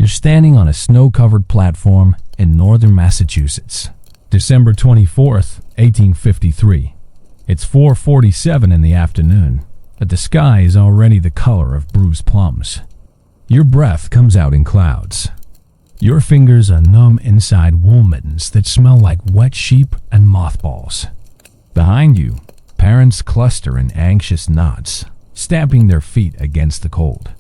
standing on a snow-covered platform in northern Massachusetts. December 24th, 1853. It's 4:47 in the afternoon, but the sky is already the color of bruised plums. Your breath comes out in clouds. Your fingers are numb inside wool mittens that smell like wet sheep and mothballs. Behind you, parents cluster in anxious knots, stamping their feet against the cold.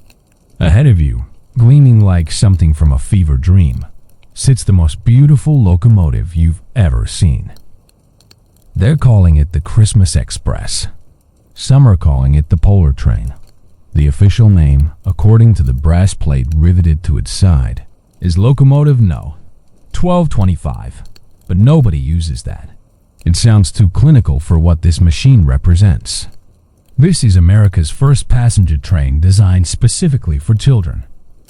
Ahead of you, gleaming like something from a fever dream, sits the most beautiful locomotive you've ever seen. They're calling it the Christmas Express. Some are calling it the Polar Train. The official name, according to the brass plate riveted to its side, is Locomotive No. 1225, but nobody uses that. It sounds too clinical for what this machine represents. This is America's first passenger train designed specifically for children.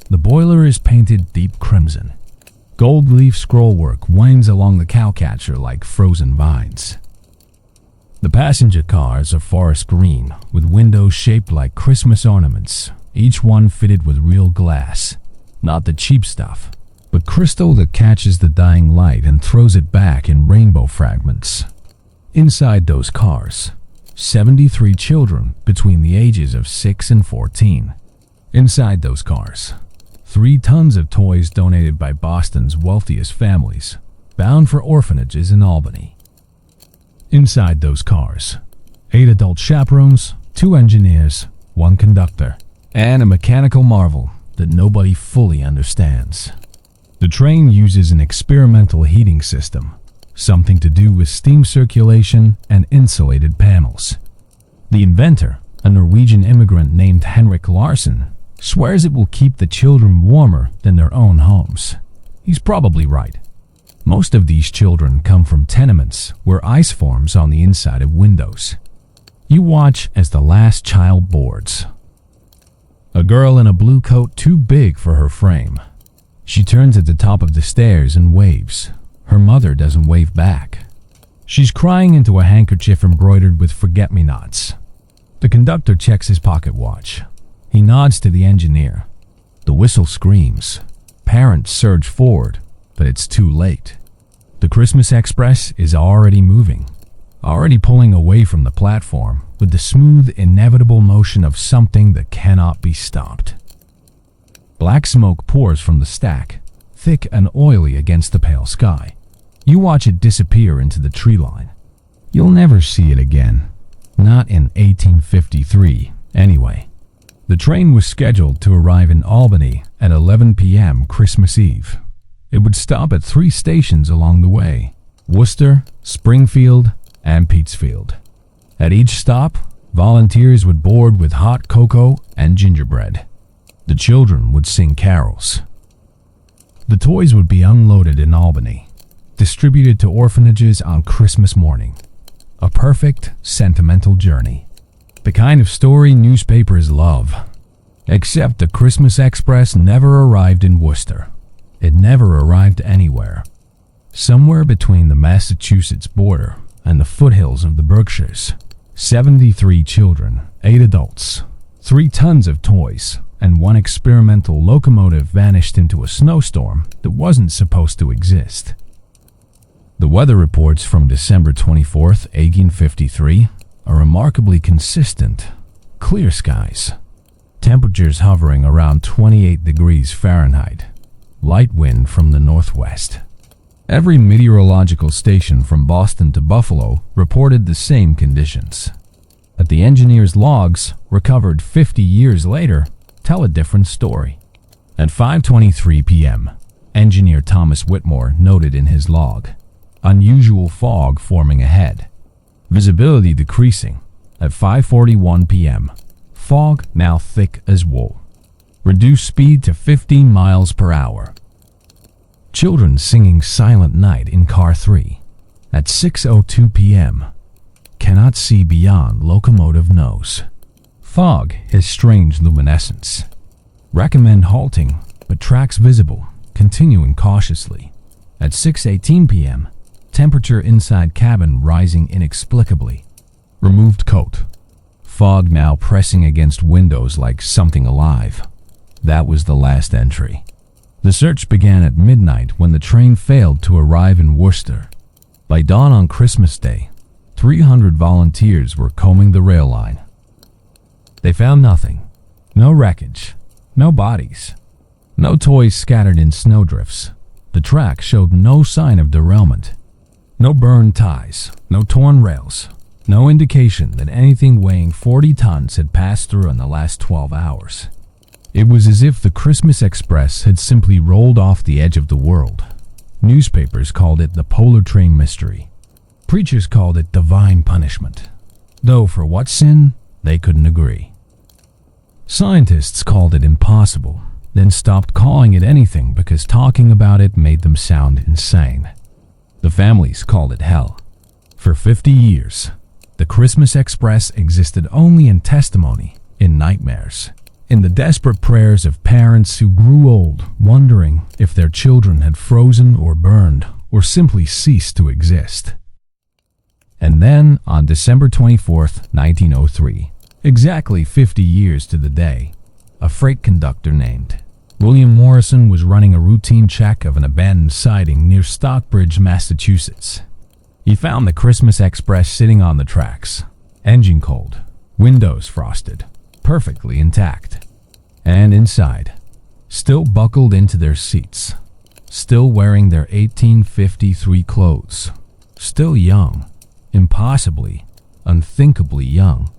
The boiler is painted deep crimson. Gold leaf scrollwork winds along the cowcatcher like frozen vines. The passenger cars are forest green, with windows shaped like Christmas ornaments, each one fitted with real glass. Not the cheap stuff, but crystal that catches the dying light and throws it back in rainbow fragments. Inside those cars, 73 children between the ages of 6 and 14. Inside those cars, 3 tons of toys donated by Boston's wealthiest families, bound for orphanages in Albany. Inside those cars, 8 adult chaperones, 2 engineers, 1 conductor, and a mechanical marvel that nobody fully understands. The train uses an experimental heating system, something to do with steam circulation and insulated panels. The inventor, a Norwegian immigrant named Henrik Larsen, swears it will keep the children warmer than their own homes. He's probably right. Most of these children come from tenements where ice forms on the inside of windows. You watch as the last child boards. A girl in a blue coat too big for her frame. She turns at the top of the stairs and waves. Her mother doesn't wave back. She's crying into a handkerchief embroidered with forget-me-nots. The conductor checks his pocket watch. He nods to the engineer. The whistle screams. Parents surge forward, but it's too late. The Christmas Express is already moving, already pulling away from the platform with the smooth, inevitable motion of something that cannot be stopped. Black smoke pours from the stack, thick and oily against the pale sky. You watch it disappear into the tree line. You'll never see it again. Not in 1853, anyway. The train was scheduled to arrive in Albany at 11 p.m. Christmas Eve. It would stop at 3 stations along the way: Worcester, Springfield, and Petersfield. At each stop, volunteers would board with hot cocoa and gingerbread. The children would sing carols. The toys would be unloaded in Albany, distributed to orphanages on Christmas morning. A perfect, sentimental journey. The kind of story newspapers love. Except the Christmas Express never arrived in Worcester. It never arrived anywhere. Somewhere between the Massachusetts border and the foothills of the Berkshires, 73 children, 8 adults, 3 tons of toys, and 1 experimental locomotive vanished into a snowstorm that wasn't supposed to exist. The weather reports from December 24th, 1853 are remarkably consistent. Clear skies. Temperatures hovering around 28 degrees Fahrenheit. Light wind from the northwest. Every meteorological station from Boston to Buffalo reported the same conditions. But the engineer's logs, recovered 50 years later, tell a different story. At 5:23 p.m., engineer Thomas Whitmore noted in his log, unusual fog forming ahead. Visibility decreasing. At 5:41 p.m., fog now thick as wool. Reduced speed to 15 miles per hour. Children singing Silent Night in Car 3. At 6:02 p.m. Cannot see beyond locomotive nose. Fog has strange luminescence. Recommend halting, but tracks visible, continuing cautiously. At 6:18 p.m., temperature inside cabin rising inexplicably. Removed coat. Fog now pressing against windows like something alive. That was the last entry. The search began at midnight when the train failed to arrive in Worcester. By dawn on Christmas Day, 300 volunteers were combing the rail line. They found nothing. No wreckage, no bodies, no toys scattered in snowdrifts. The track showed no sign of derailment. No burned ties, no torn rails, no indication that anything weighing 40 tons had passed through in the last 12 hours. It was as if the Christmas Express had simply rolled off the edge of the world. Newspapers called it the Polar Train Mystery. Preachers called it divine punishment, though for what sin, they couldn't agree. Scientists called it impossible, then stopped calling it anything because talking about it made them sound insane. The families called it hell. For 50 years, the Christmas Express existed only in testimony, in nightmares, in the desperate prayers of parents who grew old, wondering if their children had frozen or burned or simply ceased to exist. And then, on December 24th, 1903, exactly 50 years to the day, a freight conductor named William Morrison was running a routine check of an abandoned siding near Stockbridge, Massachusetts. He found the Christmas Express sitting on the tracks, engine cold, windows frosted, perfectly intact. And inside, still buckled into their seats, still wearing their 1853 clothes, still young, impossibly, unthinkably young,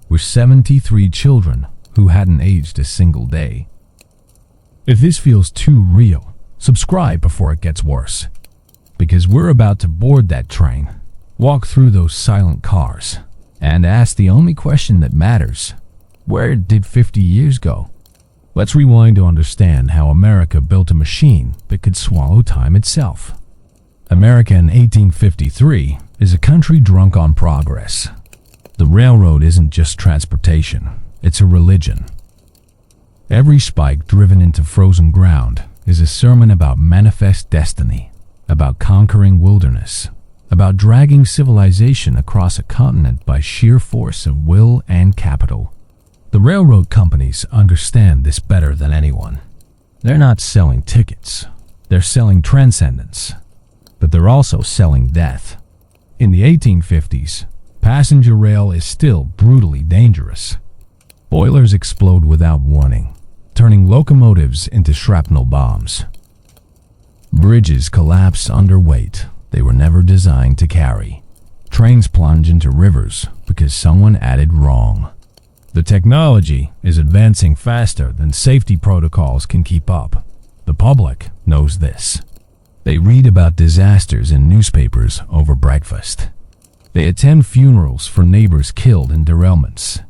were 73 children who hadn't aged a single day. If this feels too real, subscribe before it gets worse, because we're about to board that train, walk through those silent cars, and ask the only question that matters: where did 50 years go? Let's rewind to understand how America built a machine that could swallow time itself. America in 1853 is a country drunk on progress. The railroad isn't just transportation, it's a religion. Every spike driven into frozen ground is a sermon about manifest destiny, about conquering wilderness, about dragging civilization across a continent by sheer force of will and capital. The railroad companies understand this better than anyone. They're not selling tickets, they're selling transcendence, but they're also selling death. In the 1850s, passenger rail is still brutally dangerous. Boilers explode without warning, turning locomotives into shrapnel bombs. Bridges collapse under weight they were never designed to carry. Trains plunge into rivers because someone added wrong. The technology is advancing faster than safety protocols can keep up. The public knows this. They read about disasters in newspapers over breakfast. They attend funerals for neighbors killed in derailments.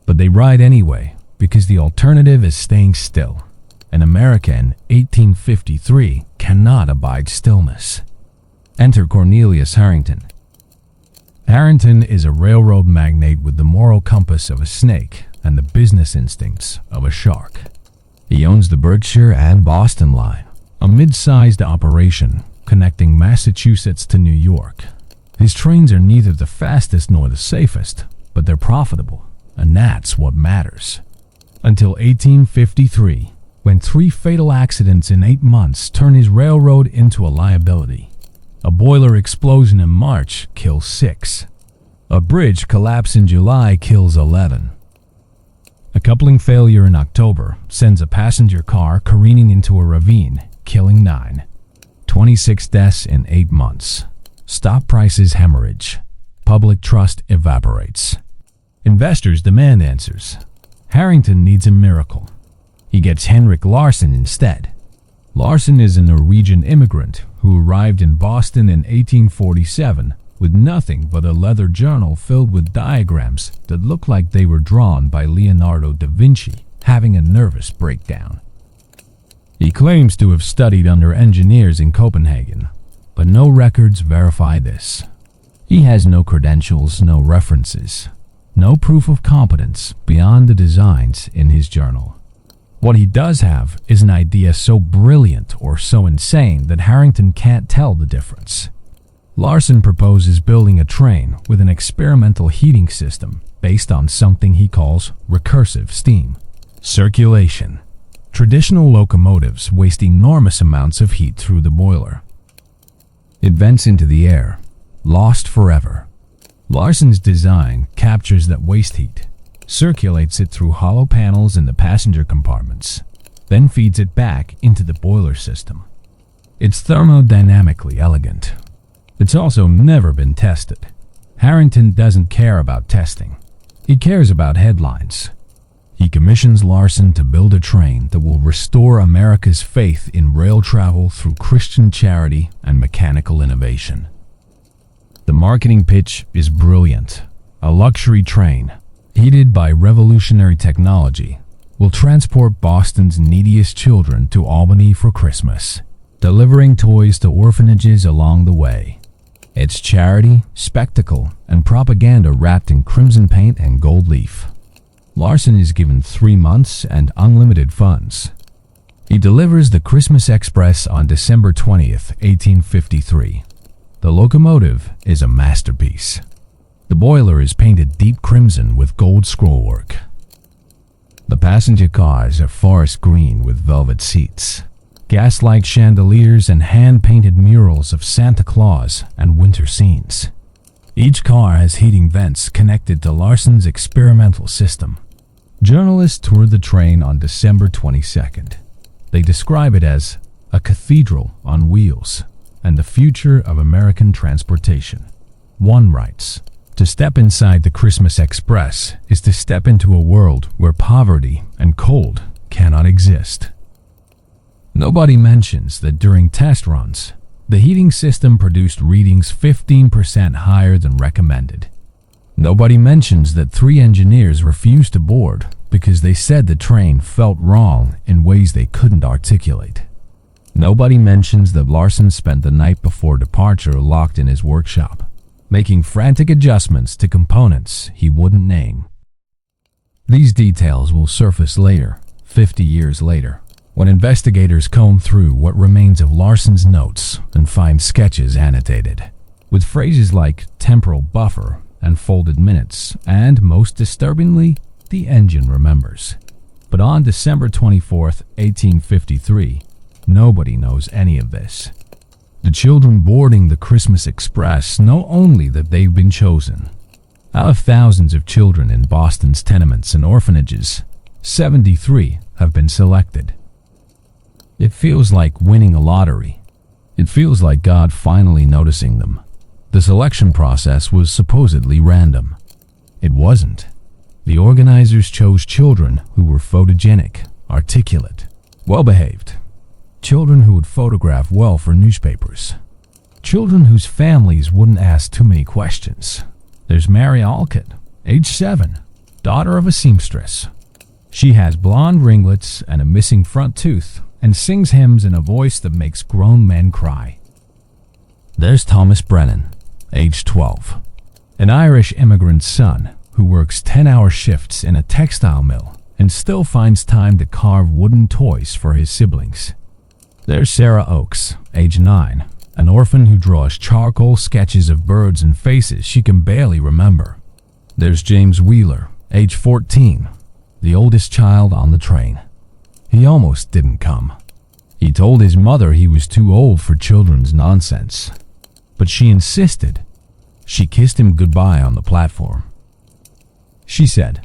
But they ride anyway because the alternative is staying still. And America in 1853 cannot abide stillness. Enter Cornelius Harrington. Harrington is a railroad magnate with the moral compass of a snake and the business instincts of a shark. He owns the Berkshire and Boston Line, a mid-sized operation connecting Massachusetts to New York. His trains are neither the fastest nor the safest, but they're profitable, and that's what matters. Until 1853, when 3 fatal accidents in 8 months turn his railroad into a liability. A boiler explosion in March kills 6. A bridge collapse in July kills 11. A coupling failure in October sends a passenger car careening into a ravine, killing 9. 26 deaths in 8 months. Stock prices hemorrhage. Public trust evaporates. Investors demand answers. Harrington needs a miracle. He gets Henrik Larsen instead. Larsen is a Norwegian immigrant who arrived in Boston in 1847 with nothing but a leather journal filled with diagrams that looked like they were drawn by Leonardo da Vinci, having a nervous breakdown. He claims to have studied under engineers in Copenhagen, but no records verify this. He has no credentials, no references, no proof of competence beyond the designs in his journal. What he does have is an idea so brilliant or so insane that Harrington can't tell the difference. Larsen proposes building a train with an experimental heating system based on something he calls recursive steam, circulation, traditional locomotives waste enormous amounts of heat through the boiler. It vents into the air, lost forever. Larsen's design captures that waste heat, circulates it through hollow panels in the passenger compartments, then feeds it back into the boiler system. It's thermodynamically elegant. It's also never been tested. Harrington doesn't care about testing. He cares about headlines. He commissions Larsen to build a train that will restore America's faith in rail travel through Christian charity and mechanical innovation. The marketing pitch is brilliant. A luxury train, heated by revolutionary technology, will transport Boston's neediest children to Albany for Christmas, delivering toys to orphanages along the way. It's charity, spectacle, and propaganda wrapped in crimson paint and gold leaf. Larsen is given 3 months and unlimited funds. He delivers the Christmas Express on December 20th, 1853. The locomotive is a masterpiece. The boiler is painted deep crimson with gold scrollwork. The passenger cars are forest green with velvet seats, gas-like chandeliers, and hand-painted murals of Santa Claus and winter scenes. Each car has heating vents connected to Larsen's experimental system. Journalists toured the train on December 22nd. They describe it as a cathedral on wheels and the future of American transportation. One writes, "To step inside the Christmas Express is to step into a world where poverty and cold cannot exist." Nobody mentions that during test runs, the heating system produced readings 15% higher than recommended. Nobody mentions that 3 engineers refused to board because they said the train felt wrong in ways they couldn't articulate. Nobody mentions that Larsen spent the night before departure locked in his workshop, making frantic adjustments to components he wouldn't name. These details will surface later, 50 years later, when investigators comb through what remains of Larsen's notes and find sketches annotated, with phrases like temporal buffer and folded minutes, and, most disturbingly, the engine remembers. But on December 24th, 1853, nobody knows any of this. The children boarding the Christmas Express know only that they've been chosen. Out of thousands of children in Boston's tenements and orphanages, 73 have been selected. It feels like winning a lottery. It feels like God finally noticing them. The selection process was supposedly random. It wasn't. The organizers chose children who were photogenic, articulate, well-behaved. Children who would photograph well for newspapers. Children whose families wouldn't ask too many questions. There's Mary Alcott, age 7, daughter of a seamstress. She has blonde ringlets and a missing front tooth and sings hymns in a voice that makes grown men cry. There's Thomas Brennan, age 12, an Irish immigrant's son who works 10-hour shifts in a textile mill and still finds time to carve wooden toys for his siblings. There's Sarah Oakes, age 9, an orphan who draws charcoal sketches of birds and faces she can barely remember. There's James Wheeler, age 14, the oldest child on the train. He almost didn't come. He told his mother he was too old for children's nonsense, but she insisted. She kissed him goodbye on the platform. She said,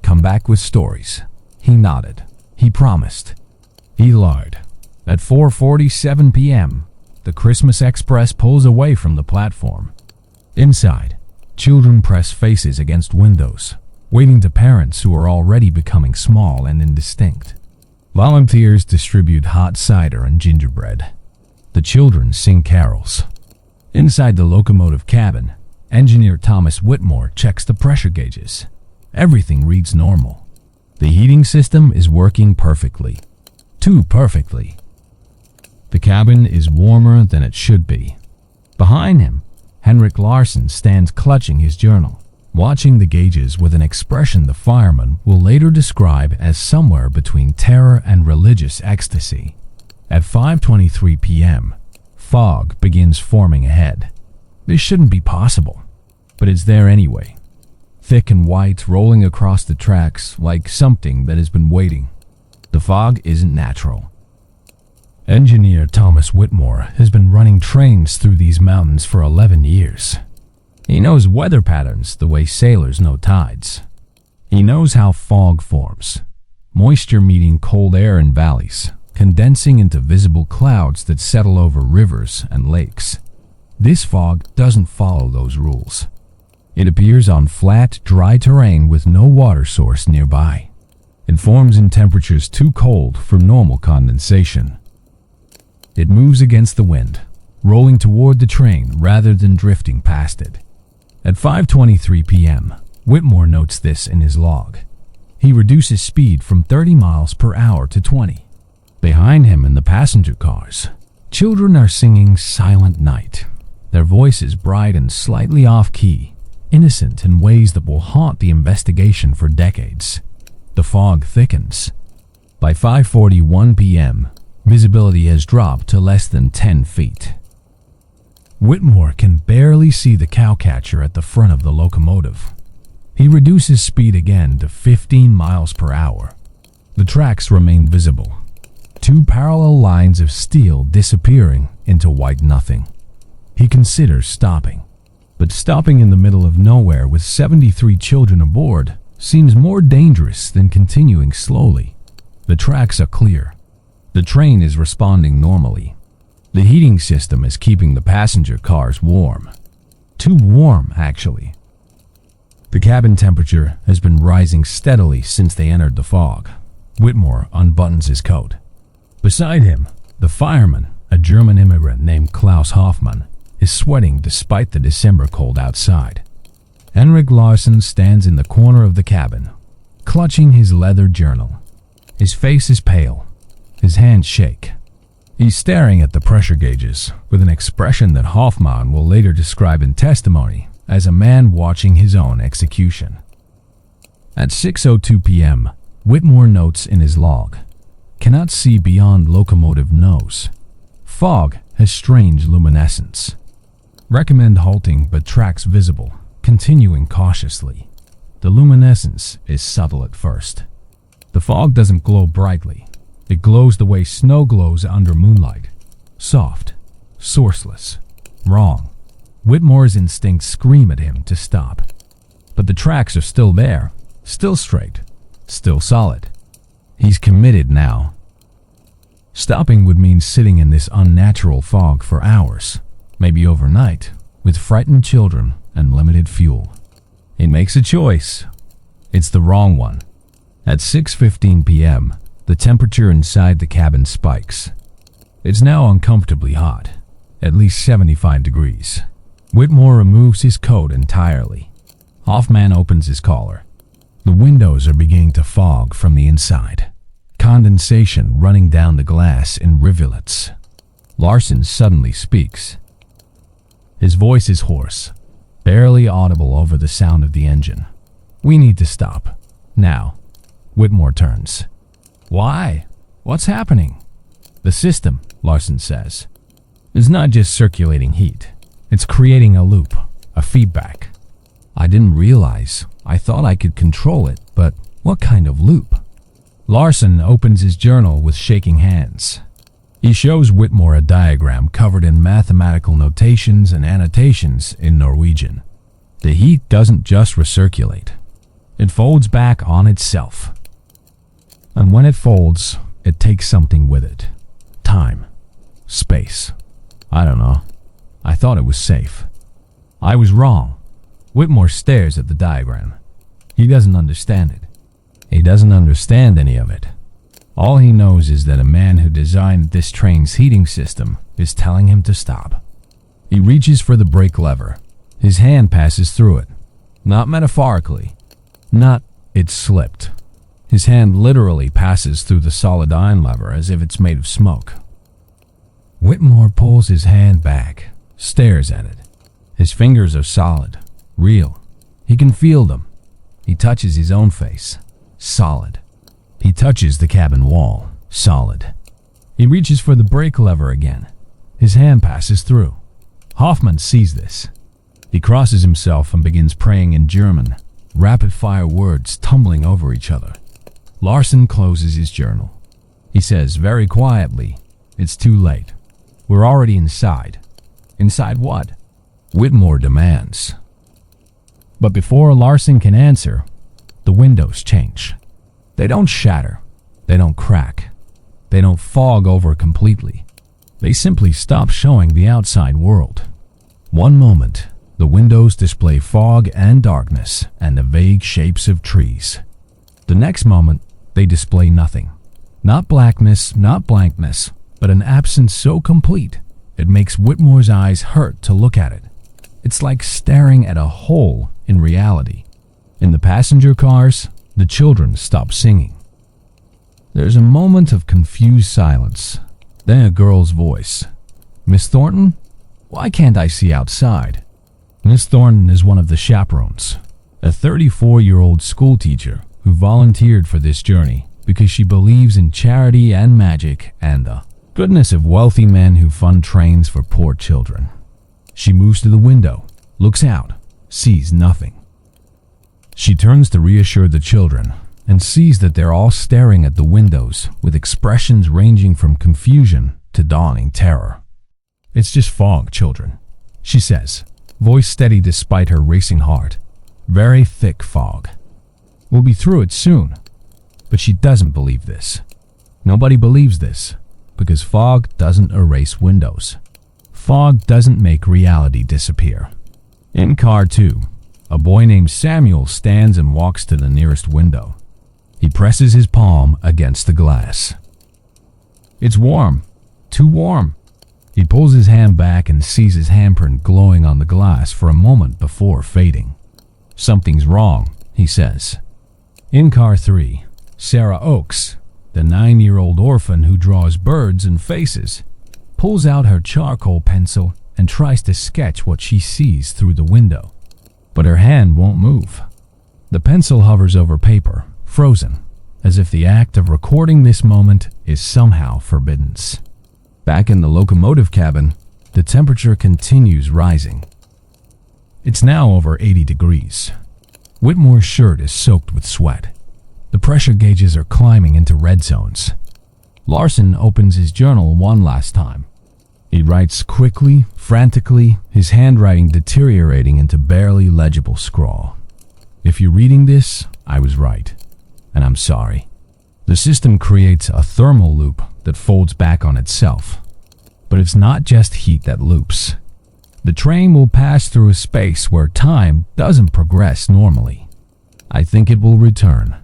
"Come back with stories." He nodded. He promised. He lied. At 4:47 p.m., the Christmas Express pulls away from the platform. Inside, children press faces against windows, waving to parents who are already becoming small and indistinct. Volunteers distribute hot cider and gingerbread. The children sing carols. Inside the locomotive cabin, engineer Thomas Whitmore checks the pressure gauges. Everything reads normal. The heating system is working perfectly. Too perfectly. The cabin is warmer than it should be. Behind him, Henrik Larsen stands clutching his journal, watching the gauges with an expression the fireman will later describe as somewhere between terror and religious ecstasy. At 5:23 p.m., fog begins forming ahead. This shouldn't be possible, but it's there anyway. Thick and white, rolling across the tracks like something that has been waiting. The fog isn't natural. Engineer Thomas Whitmore has been running trains through these mountains for 11 years. He knows weather patterns the way sailors know tides. He knows how fog forms. Moisture meeting cold air in valleys, condensing into visible clouds that settle over rivers and lakes. This fog doesn't follow those rules. It appears on flat, dry terrain with no water source nearby. It forms in temperatures too cold for normal condensation. It moves against the wind, rolling toward the train rather than drifting past it. At 5:23 p.m., Whitmore notes this in his log. He reduces speed from 30 miles per hour to 20. Behind him in the passenger cars, children are singing Silent Night, their voices bright and slightly off-key, innocent in ways that will haunt the investigation for decades. The fog thickens. By 5:41 p.m., visibility has dropped to less than 10 feet. Whitmore can barely see the cowcatcher at the front of the locomotive. He reduces speed again to 15 miles per hour. The tracks remain visible. Two parallel lines of steel disappearing into white nothing. He considers stopping. But stopping in the middle of nowhere with 73 children aboard seems more dangerous than continuing slowly. The tracks are clear. The train is responding normally. The heating system is keeping the passenger cars warm. Too warm, actually. The cabin temperature has been rising steadily since they entered the fog. Whitmore unbuttons his coat. Beside him, the fireman, a German immigrant named Klaus Hoffmann, is sweating despite the December cold outside. Henrik Larsen stands in the corner of the cabin, clutching his leather journal. His face is pale. His hands shake. He's staring at the pressure gauges with an expression that Hoffmann will later describe in testimony as a man watching his own execution. At 6:02 p.m., Whitmore notes in his log, "Cannot see beyond locomotive nose. Fog has strange luminescence. Recommend halting but tracks visible, continuing cautiously. The luminescence is subtle at first. The fog doesn't glow brightly. It glows the way snow glows under moonlight. Soft, sourceless, wrong." Whitmore's instincts scream at him to stop. But the tracks are still there, still straight, still solid. He's committed now. Stopping would mean sitting in this unnatural fog for hours, maybe overnight, with frightened children and limited fuel. He makes a choice. It's the wrong one. At 6:15 p.m., the temperature inside the cabin spikes. It's now uncomfortably hot, at least 75 degrees. Whitmore removes his coat entirely. Hoffmann opens his collar. The windows are beginning to fog from the inside, condensation running down the glass in rivulets. Larsen suddenly speaks. His voice is hoarse, barely audible over the sound of the engine. "We need to stop. Now." Whitmore turns. "Why? What's happening?" "The system," Larsen says, "is not just circulating heat. It's creating a loop, a feedback. I didn't realize. I thought I could control it, but what kind of loop?" Larsen opens his journal with shaking hands. He shows Whitmore a diagram covered in mathematical notations and annotations in Norwegian. The heat doesn't just recirculate. It folds back on itself. And when it folds, it takes something with it. Time. Space. I don't know. I thought it was safe. I was wrong. Whitmore stares at the diagram. He doesn't understand it. He doesn't understand any of it. All he knows is that a man who designed this train's heating system is telling him to stop. He reaches for the brake lever. His hand passes through it. Not metaphorically. Not, "it slipped." His hand literally passes through the solid iron lever as if it's made of smoke. Whitmore pulls his hand back, stares at it. His fingers are solid, real. He can feel them. He touches his own face. Solid. He touches the cabin wall. Solid. He reaches for the brake lever again. His hand passes through. Hoffmann sees this. He crosses himself and begins praying in German, rapid-fire words tumbling over each other. Larsen closes his journal. He says very quietly, "It's too late. We're already inside." Inside what? Whitmore demands. But before Larsen can answer, the windows change. They don't shatter. They don't crack. They don't fog over completely. They simply stop showing the outside world. One moment, the windows display fog and darkness and the vague shapes of trees. The next moment, they display nothing. Not blackness, not blankness, but an absence so complete, it makes Whitmore's eyes hurt to look at it. It's like staring at a hole in reality. In the passenger cars, the children stop singing. There's a moment of confused silence. Then a girl's voice. "Miss Thornton? Why can't I see outside?" Miss Thornton is one of the chaperones, a 34-year-old schoolteacher who volunteered for this journey because she believes in charity and magic and the goodness of wealthy men who fund trains for poor children. She moves to the window, looks out, sees nothing. She turns to reassure the children and sees that they're all staring at the windows with expressions ranging from confusion to dawning terror. "It's just fog, children," she says, voice steady despite her racing heart. "Very thick fog. We'll be through it soon." But she doesn't believe this. Nobody believes this, because fog doesn't erase windows. Fog doesn't make reality disappear. In car 2, a boy named Samuel stands and walks to the nearest window. He presses his palm against the glass. "It's warm. Too warm." He pulls his hand back and sees his handprint glowing on the glass for a moment before fading. "Something's wrong," he says. In car 3, Sarah Oakes, the 9-year-old orphan who draws birds and faces, pulls out her charcoal pencil and tries to sketch what she sees through the window. But her hand won't move. The pencil hovers over paper, frozen, as if the act of recording this moment is somehow forbidden. Back in the locomotive cabin, the temperature continues rising. It's now over 80 degrees. Whitmore's shirt is soaked with sweat. The pressure gauges are climbing into red zones. Larsen opens his journal one last time. He writes quickly, frantically, his handwriting deteriorating into barely legible scrawl. "If you're reading this, I was right, and I'm sorry." The system creates a thermal loop that folds back on itself. But it's not just heat that loops. The train will pass through a space where time doesn't progress normally. I think it will return.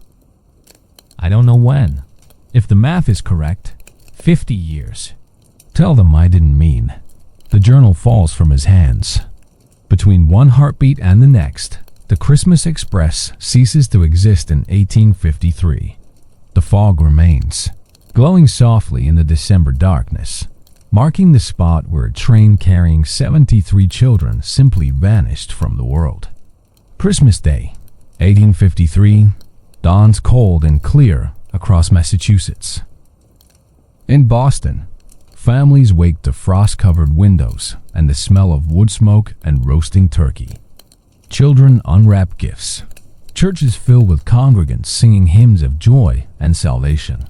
I don't know when. If the math is correct, 50 years. Tell them I didn't mean. The journal falls from his hands. Between one heartbeat and the next, the Christmas Express ceases to exist in 1853. The fog remains, glowing softly in the December darkness, marking the spot where a train carrying 73 children simply vanished from the world. Christmas Day, 1853, dawns cold and clear across Massachusetts. In Boston, families wake to frost-covered windows and the smell of wood smoke and roasting turkey. Children unwrap gifts. Churches fill with congregants singing hymns of joy and salvation.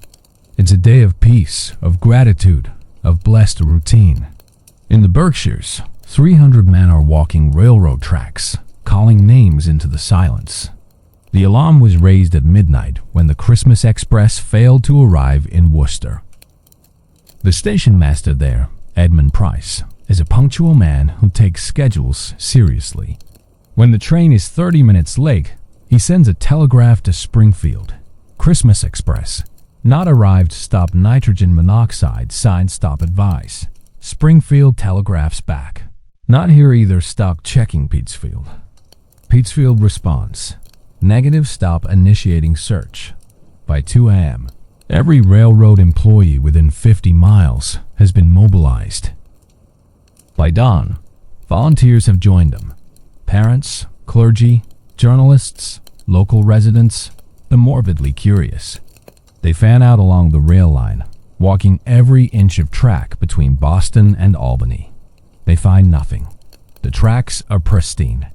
It's a day of peace, of gratitude, of blessed routine. In the Berkshires, 300 men are walking railroad tracks, calling names into the silence. The alarm was raised at midnight when the Christmas Express failed to arrive in Worcester. The station master there, Edmund Price, is a punctual man who takes schedules seriously. When the train is 30 minutes late, he sends a telegraph to Springfield. Christmas Express. Not arrived, stop nitrogen monoxide, sign stop advice. Springfield telegraphs back. Not here either, stock checking Petersfield. Petersfield responds. Negative, stop initiating search. By 2 a.m., every railroad employee within 50 miles has been mobilized. By dawn, volunteers have joined them. Parents, clergy, journalists, local residents, the morbidly curious. They fan out along the rail line, walking every inch of track between Boston and Albany. They find nothing. The tracks are pristine.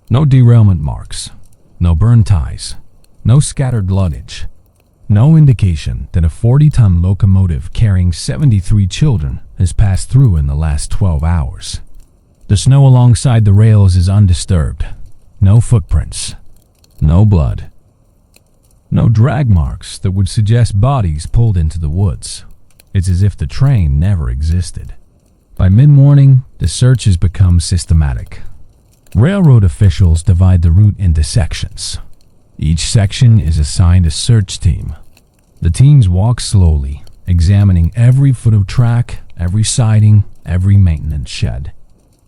No derailment marks. No burn ties. No scattered luggage. No indication that a 40-ton locomotive carrying 73 children has passed through in the last 12 hours. The snow alongside the rails is undisturbed. No footprints. No blood. No drag marks that would suggest bodies pulled into the woods. It's as if the train never existed. By mid-morning, the search has become systematic. Railroad officials divide the route into sections. Each section is assigned a search team. The teams walk slowly, examining every foot of track, every siding, every maintenance shed.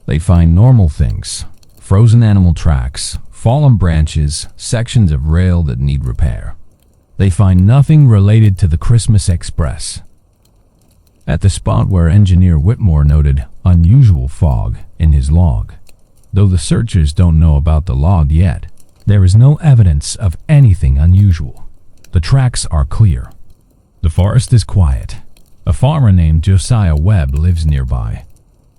They find normal things: frozen animal tracks, fallen branches, sections of rail that need repair. They find nothing related to the Christmas Express. At the spot where engineer Whitmore noted unusual fog in his log, though the searchers don't know about the log yet, there is no evidence of anything unusual. The tracks are clear. The forest is quiet. A farmer named Josiah Webb lives nearby.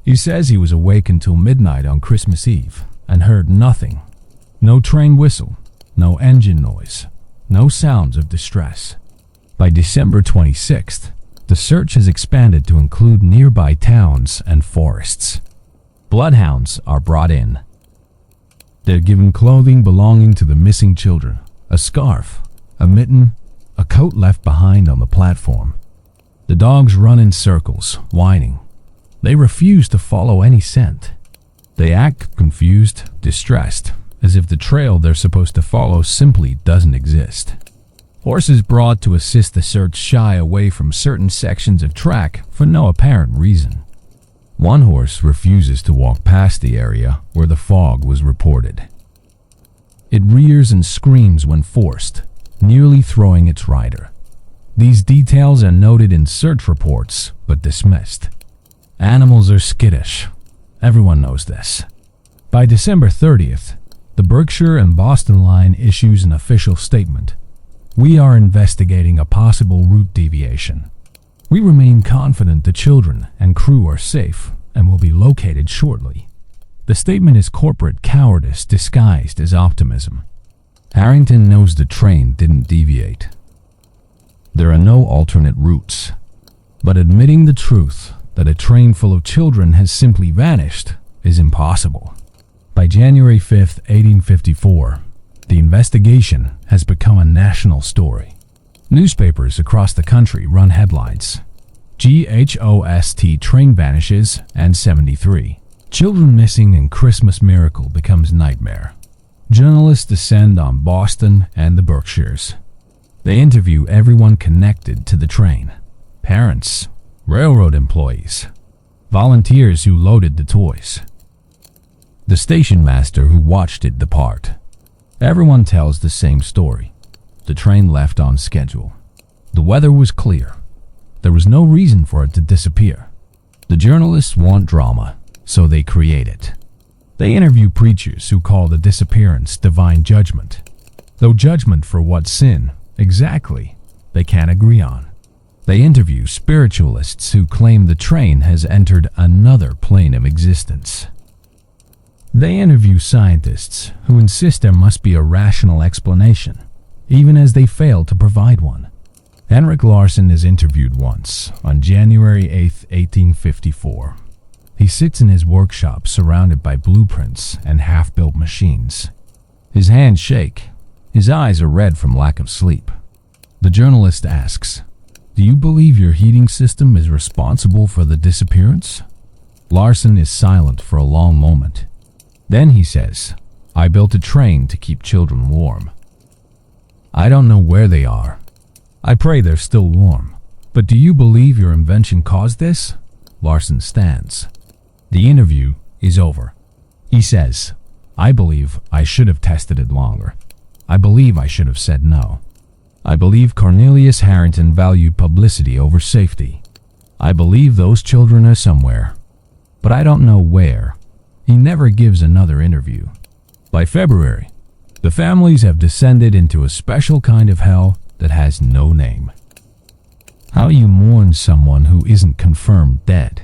He says he was awake until midnight on Christmas Eve and heard nothing. No train whistle, no engine noise, no sounds of distress. By December 26th, the search has expanded to include nearby towns and forests. Bloodhounds are brought in. They're given clothing belonging to the missing children: a scarf, a mitten, a coat left behind on the platform. The dogs run in circles, whining. They refuse to follow any scent. They act confused, distressed, as if the trail they're supposed to follow simply doesn't exist. Horses brought to assist the search shy away from certain sections of track for no apparent reason. One horse refuses to walk past the area where the fog was reported. It rears and screams when forced, nearly throwing its rider. These details are noted in search reports, but dismissed. Animals are skittish. Everyone knows this. By December 30th, the Berkshire and Boston line issues an official statement. We are investigating a possible route deviation. We remain confident the children and crew are safe and will be located shortly. The statement is corporate cowardice disguised as optimism. Harrington knows the train didn't deviate. There are no alternate routes, but admitting the truth that a train full of children has simply vanished is impossible. By January 5th, 1854, the investigation has become a national story. Newspapers across the country run headlines: GHOST train vanishes and 73. Children missing in Christmas miracle becomes nightmare. Journalists descend on Boston and the Berkshires. They interview everyone connected to the train: parents, railroad employees, volunteers who loaded the toys, the station master who watched it depart. Everyone tells the same story. The train left on schedule. The weather was clear. There was no reason for it to disappear. The journalists want drama, so they create it. They interview preachers who call the disappearance divine judgment, though judgment for what sin, exactly, they can't agree on. They interview spiritualists who claim the train has entered another plane of existence. They interview scientists who insist there must be a rational explanation, even as they fail to provide one. Henrik Larsen is interviewed once, on January 8, 1854. He sits in his workshop surrounded by blueprints and half-built machines. His hands shake. His eyes are red from lack of sleep. The journalist asks, "Do you believe your heating system is responsible for the disappearance?" Larsen is silent for a long moment. Then he says, "I built a train to keep children warm. I don't know where they are. I pray they're still warm. But do you believe your invention caused this?" Larsen stands. The interview is over. He says, "I believe I should have tested it longer. I believe I should have said no. I believe Cornelius Harrington valued publicity over safety. I believe those children are somewhere, but I don't know where." He never gives another interview. By February, the families have descended into a special kind of hell that has no name. How do you mourn someone who isn't confirmed dead?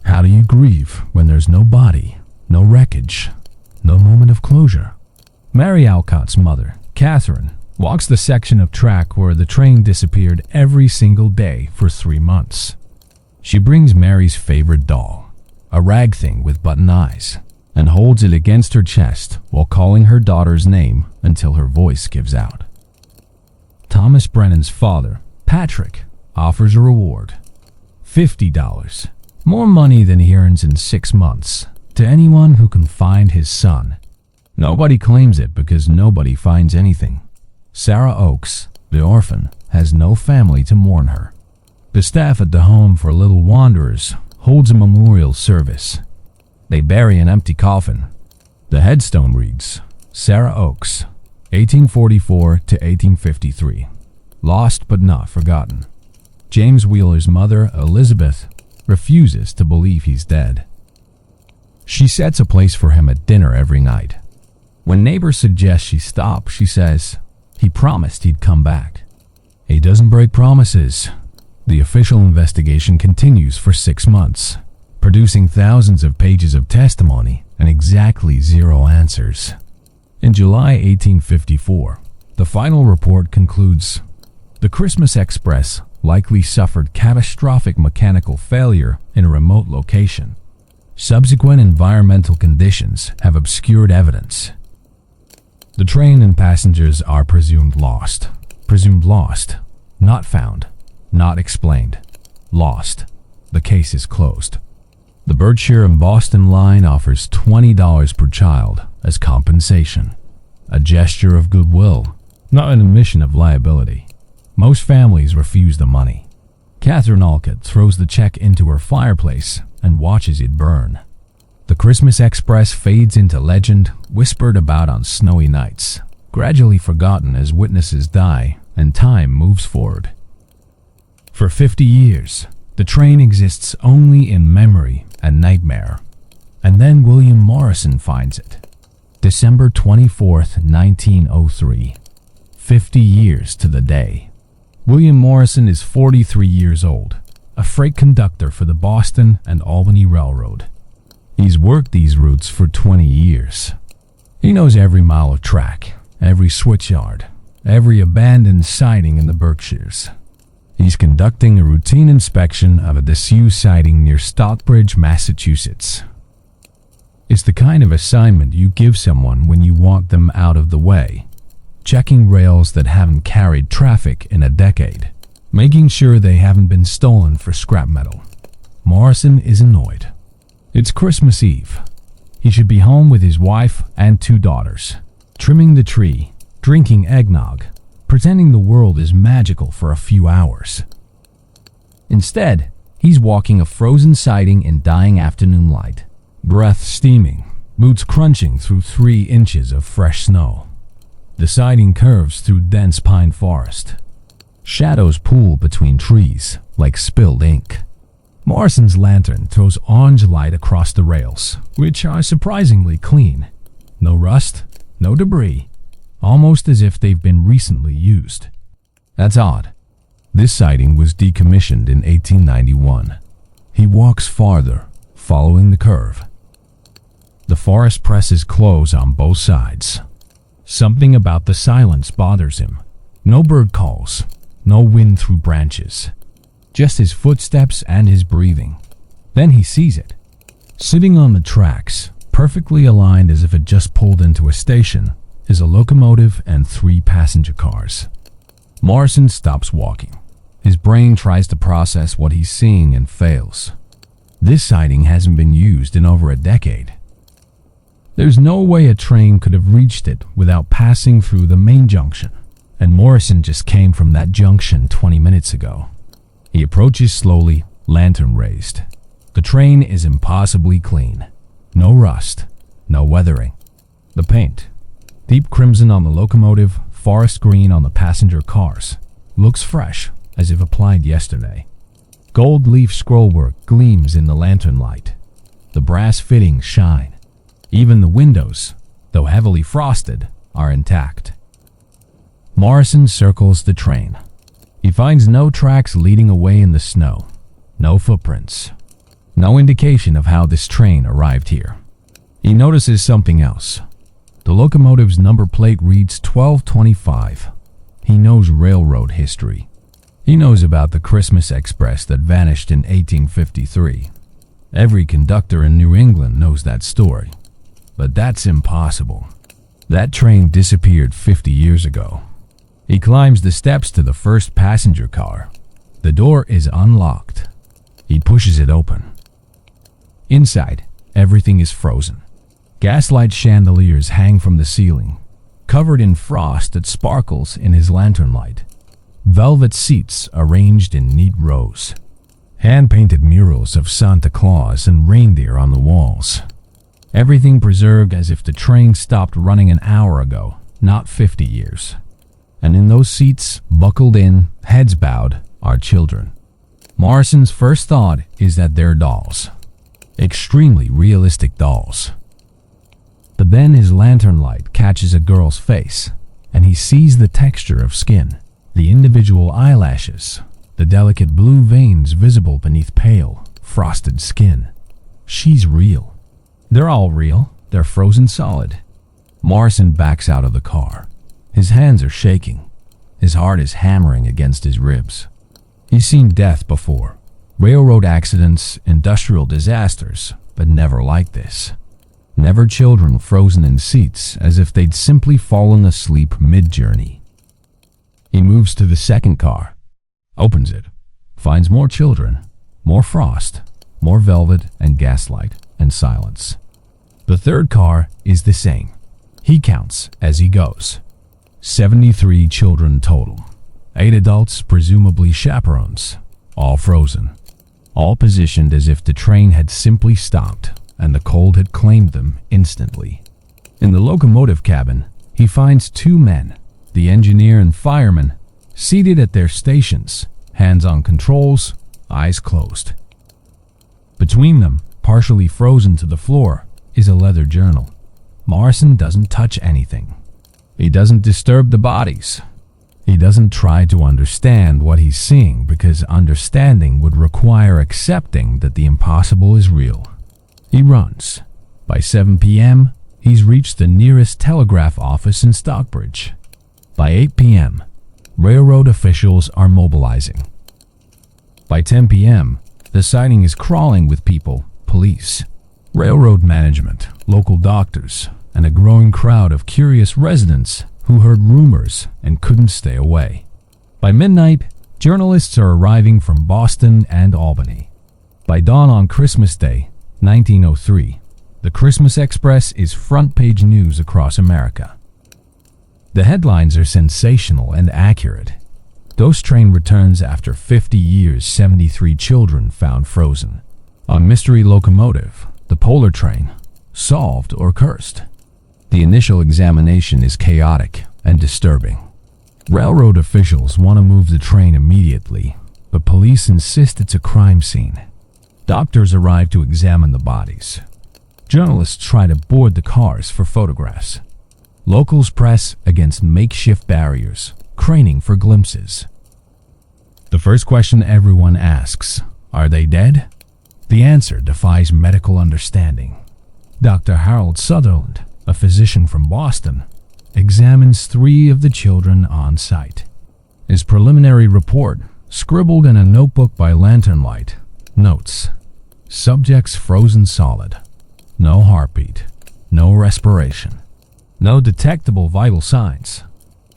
How do you grieve when there's no body, no wreckage, no moment of closure? Mary Alcott's mother, Catherine, walks the section of track where the train disappeared every single day for 3 months. She brings Mary's favorite doll, a rag thing with button eyes, and holds it against her chest while calling her daughter's name until her voice gives out. Thomas Brennan's father, Patrick, offers a reward, $50, more money than he earns in 6 months, to anyone who can find his son. Nobody claims it because nobody finds anything. Sarah Oakes, the orphan, has no family to mourn her. The staff at the home for little wanderers holds a memorial service. They bury an empty coffin. The headstone reads, Sarah Oakes, 1844 to 1853. Lost but not forgotten. James Wheeler's mother, Elizabeth, refuses to believe he's dead. She sets a place for him at dinner every night. When neighbors suggest she stop, she says, he promised he'd come back. He doesn't break promises. The official investigation continues for 6 months, producing thousands of pages of testimony and exactly 0 answers. In July 1854, the final report concludes, the Christmas Express likely suffered catastrophic mechanical failure in a remote location. Subsequent environmental conditions have obscured evidence. The train and passengers are presumed lost. Presumed lost. Not found. Not explained. Lost. The case is closed. The Berkshire and Boston line offers $20 per child as compensation. A gesture of goodwill, not an admission of liability. Most families refuse the money. Catherine Alcott throws the check into her fireplace and watches it burn. The Christmas Express fades into legend, whispered about on snowy nights, gradually forgotten as witnesses die and time moves forward. For 50 years, the train exists only in memory and nightmare. And then William Morrison finds it. December 24th, 1903. 50 years to the day. William Morrison is 43 years old, a freight conductor for the Boston and Albany Railroad. He's worked these routes for 20 years. He knows every mile of track, every switchyard, every abandoned siding in the Berkshires. He's conducting a routine inspection of a disused siding near Stockbridge, Massachusetts. It's the kind of assignment you give someone when you want them out of the way. Checking rails that haven't carried traffic in a decade, making sure they haven't been stolen for scrap metal. Morrison is annoyed. It's Christmas Eve. He should be home with his wife and 2 daughters, trimming the tree, drinking eggnog, pretending the world is magical for a few hours. Instead, he's walking a frozen siding in dying afternoon light, breath steaming, boots crunching through 3 inches of fresh snow. The siding curves through dense pine forest. Shadows pool between trees like spilled ink. Morrison's lantern throws orange light across the rails, which are surprisingly clean. No rust, no debris, almost as if they've been recently used. That's odd. This siding was decommissioned in 1891. He walks farther, following the curve. The forest presses close on both sides. Something about the silence bothers him. No bird calls, no wind through branches. Just his footsteps and his breathing. Then he sees it. Sitting on the tracks, perfectly aligned as if it just pulled into a station, is a locomotive and 3 passenger cars. Morrison stops walking. His brain tries to process what he's seeing and fails. This siding hasn't been used in over a decade. There's no way a train could have reached it without passing through the main junction, and Morrison just came from that junction 20 minutes ago. He approaches slowly, lantern raised. The train is impossibly clean. No rust, no weathering. The paint, deep crimson on the locomotive, forest green on the passenger cars, looks fresh, as if applied yesterday. Gold leaf scrollwork gleams in the lantern light. The brass fittings shine. Even the windows, though heavily frosted, are intact. Morrison circles the train. He finds no tracks leading away in the snow, no footprints, no indication of how this train arrived here. He notices something else. The locomotive's number plate reads 1225, He knows railroad history. He knows about the Christmas Express that vanished in 1853. Every conductor in New England knows that story. But that's impossible. That train disappeared 50 years ago. He climbs the steps to the first passenger car. The door is unlocked. He pushes it open. Inside, everything is frozen. Gaslight chandeliers hang from the ceiling, covered in frost that sparkles in his lantern light. Velvet seats arranged in neat rows. Hand-painted murals of Santa Claus and reindeer on the walls. Everything preserved as if the train stopped running an hour ago, not 50 years. And in those seats, buckled in, heads bowed, are children. Morrison's first thought is that they're dolls. Extremely realistic dolls. But then his lantern light catches a girl's face, and he sees the texture of skin, the individual eyelashes, the delicate blue veins visible beneath pale, frosted skin. She's real. They're all real. They're frozen solid. Morrison backs out of the car. His hands are shaking. His heart is hammering against his ribs. He's seen death before. Railroad accidents, industrial disasters, but never like this. Never children frozen in seats as if they'd simply fallen asleep mid-journey. He moves to the second car, opens it, finds more children, more frost, more velvet and gaslight and silence. The third car is the same. He counts as he goes. 73 children total. 8 adults, presumably chaperones, all frozen. All positioned as if the train had simply stopped and the cold had claimed them instantly. In the locomotive cabin, he finds 2 men, the engineer and fireman, seated at their stations, hands on controls, eyes closed. Between them, partially frozen to the floor, is a leather journal. Morrison doesn't touch anything. He doesn't disturb the bodies. He doesn't try to understand what he's seeing because understanding would require accepting that the impossible is real. He runs. By 7 p.m., he's reached the nearest telegraph office in Stockbridge. By 8 p.m., railroad officials are mobilizing. By 10 p.m., the siding is crawling with people, police, railroad management, local doctors, and a growing crowd of curious residents who heard rumors and couldn't stay away. By midnight, journalists are arriving from Boston and Albany. By dawn on Christmas Day, 1903, the Christmas Express is front-page news across America. The headlines are sensational and accurate. Ghost train returns after 50 years, 73 children found frozen. On mystery locomotive, the Polar train, solved or cursed. The initial examination is chaotic and disturbing. Railroad officials want to move the train immediately, but police insist it's a crime scene. Doctors arrive to examine the bodies. Journalists try to board the cars for photographs. Locals press against makeshift barriers, craning for glimpses. The first question everyone asks, are they dead? The answer defies medical understanding. Dr. Harold Sutherland, a physician from Boston, examines 3 of the children on site. His preliminary report, scribbled in a notebook by lantern light, notes, subjects frozen solid, no heartbeat, no respiration, no detectable vital signs.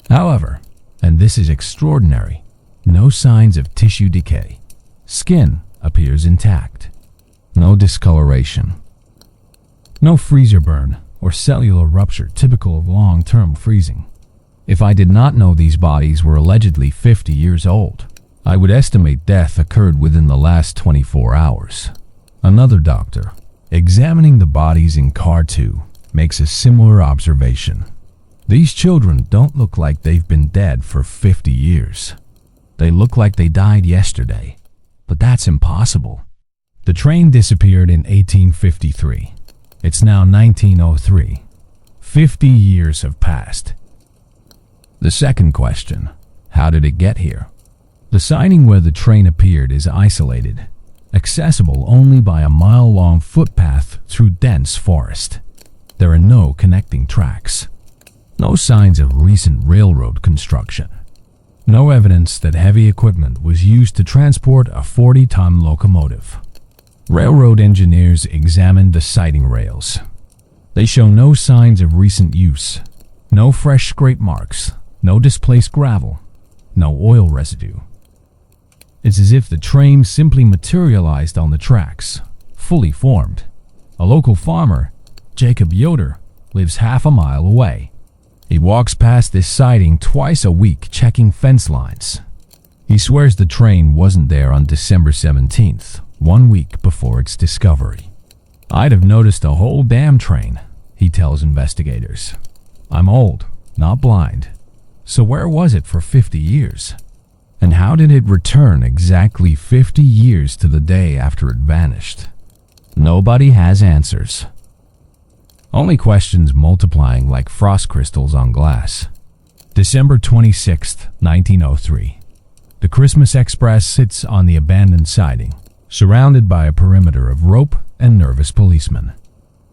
However, and this is extraordinary, no signs of tissue decay. Skin appears intact. No discoloration. No freezer burn or cellular rupture typical of long-term freezing. If I did not know these bodies were allegedly 50 years old, I would estimate death occurred within the last 24 hours. Another doctor, examining the bodies in Car 2, makes a similar observation. These children don't look like they've been dead for 50 years. They look like they died yesterday, but that's impossible. The train disappeared in 1853. It's now 1903. 50 years have passed. The second question, how did it get here? The siding where the train appeared is isolated, accessible only by a mile-long footpath through dense forest. There are no connecting tracks. No signs of recent railroad construction. No evidence that heavy equipment was used to transport a 40-ton locomotive. Railroad engineers examined the siding rails. They show no signs of recent use, no fresh scrape marks, no displaced gravel, no oil residue. It's as if the train simply materialized on the tracks, fully formed. A local farmer, Jacob Yoder, lives half a mile away. He walks past this siding twice a week checking fence lines. He swears the train wasn't there on December 17th, 1 week before its discovery. "I'd have noticed a whole damn train," he tells investigators. "I'm old, not blind. So where was it for 50 years? And how did it return exactly 50 years to the day after it vanished?" Nobody has answers. Only questions multiplying like frost crystals on glass. December 26th, 1903. The Christmas Express sits on the abandoned siding, surrounded by a perimeter of rope and nervous policemen.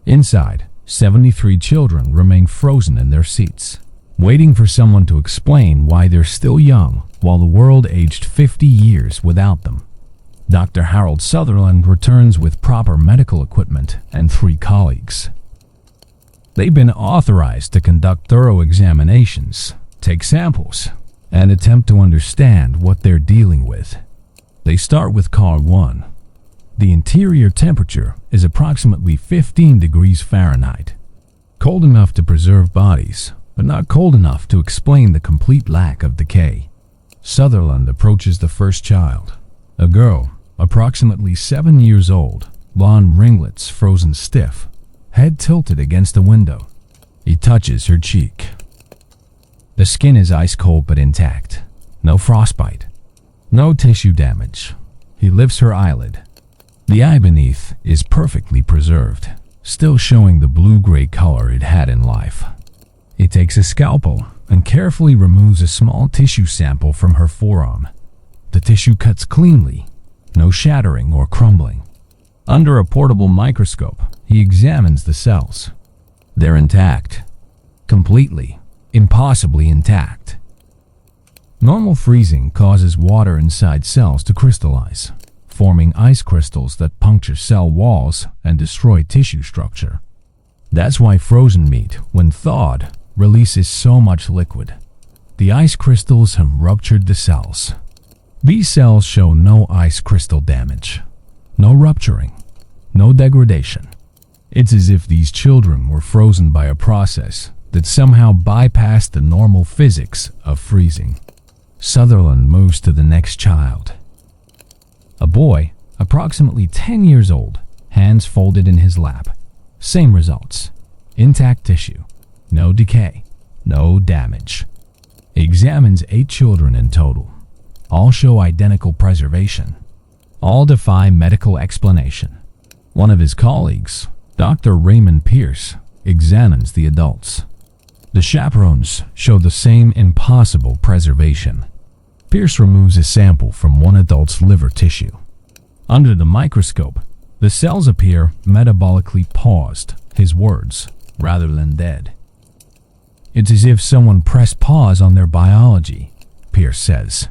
Inside, 73 children remain frozen in their seats, waiting for someone to explain why they're still young while the world aged 50 years without them. Dr. Harold Sutherland returns with proper medical equipment and 3 colleagues. They've been authorized to conduct thorough examinations, take samples, and attempt to understand what they're dealing with. They start with car 1. The interior temperature is approximately 15 degrees Fahrenheit, cold enough to preserve bodies, but not cold enough to explain the complete lack of decay. Sutherland approaches the first child, a girl, approximately 7 years old, blonde ringlets frozen stiff, head tilted against the window. He touches her cheek. The skin is ice cold but intact. No frostbite. No tissue damage. He lifts her eyelid. The eye beneath is perfectly preserved, still showing the blue-gray color it had in life. He takes a scalpel and carefully removes a small tissue sample from her forearm. The tissue cuts cleanly, no shattering or crumbling. Under a portable microscope, he examines the cells. They're intact. Completely, impossibly intact. Normal freezing causes water inside cells to crystallize, forming ice crystals that puncture cell walls and destroy tissue structure. That's why frozen meat, when thawed, releases so much liquid. The ice crystals have ruptured the cells. These cells show no ice crystal damage, no rupturing, no degradation. It's as if these children were frozen by a process that somehow bypassed the normal physics of freezing. Sutherland moves to the next child. A boy, approximately 10 years old, hands folded in his lap. Same results. Intact tissue. No decay. No damage. He examines 8 children in total. All show identical preservation. All defy medical explanation. One of his colleagues, Dr. Raymond Pierce, examines the adults. The chaperones show the same impossible preservation. Pierce removes a sample from one adult's liver tissue. Under the microscope, the cells appear metabolically paused, his words, rather than dead. It's as if someone pressed pause on their biology, Pierce says.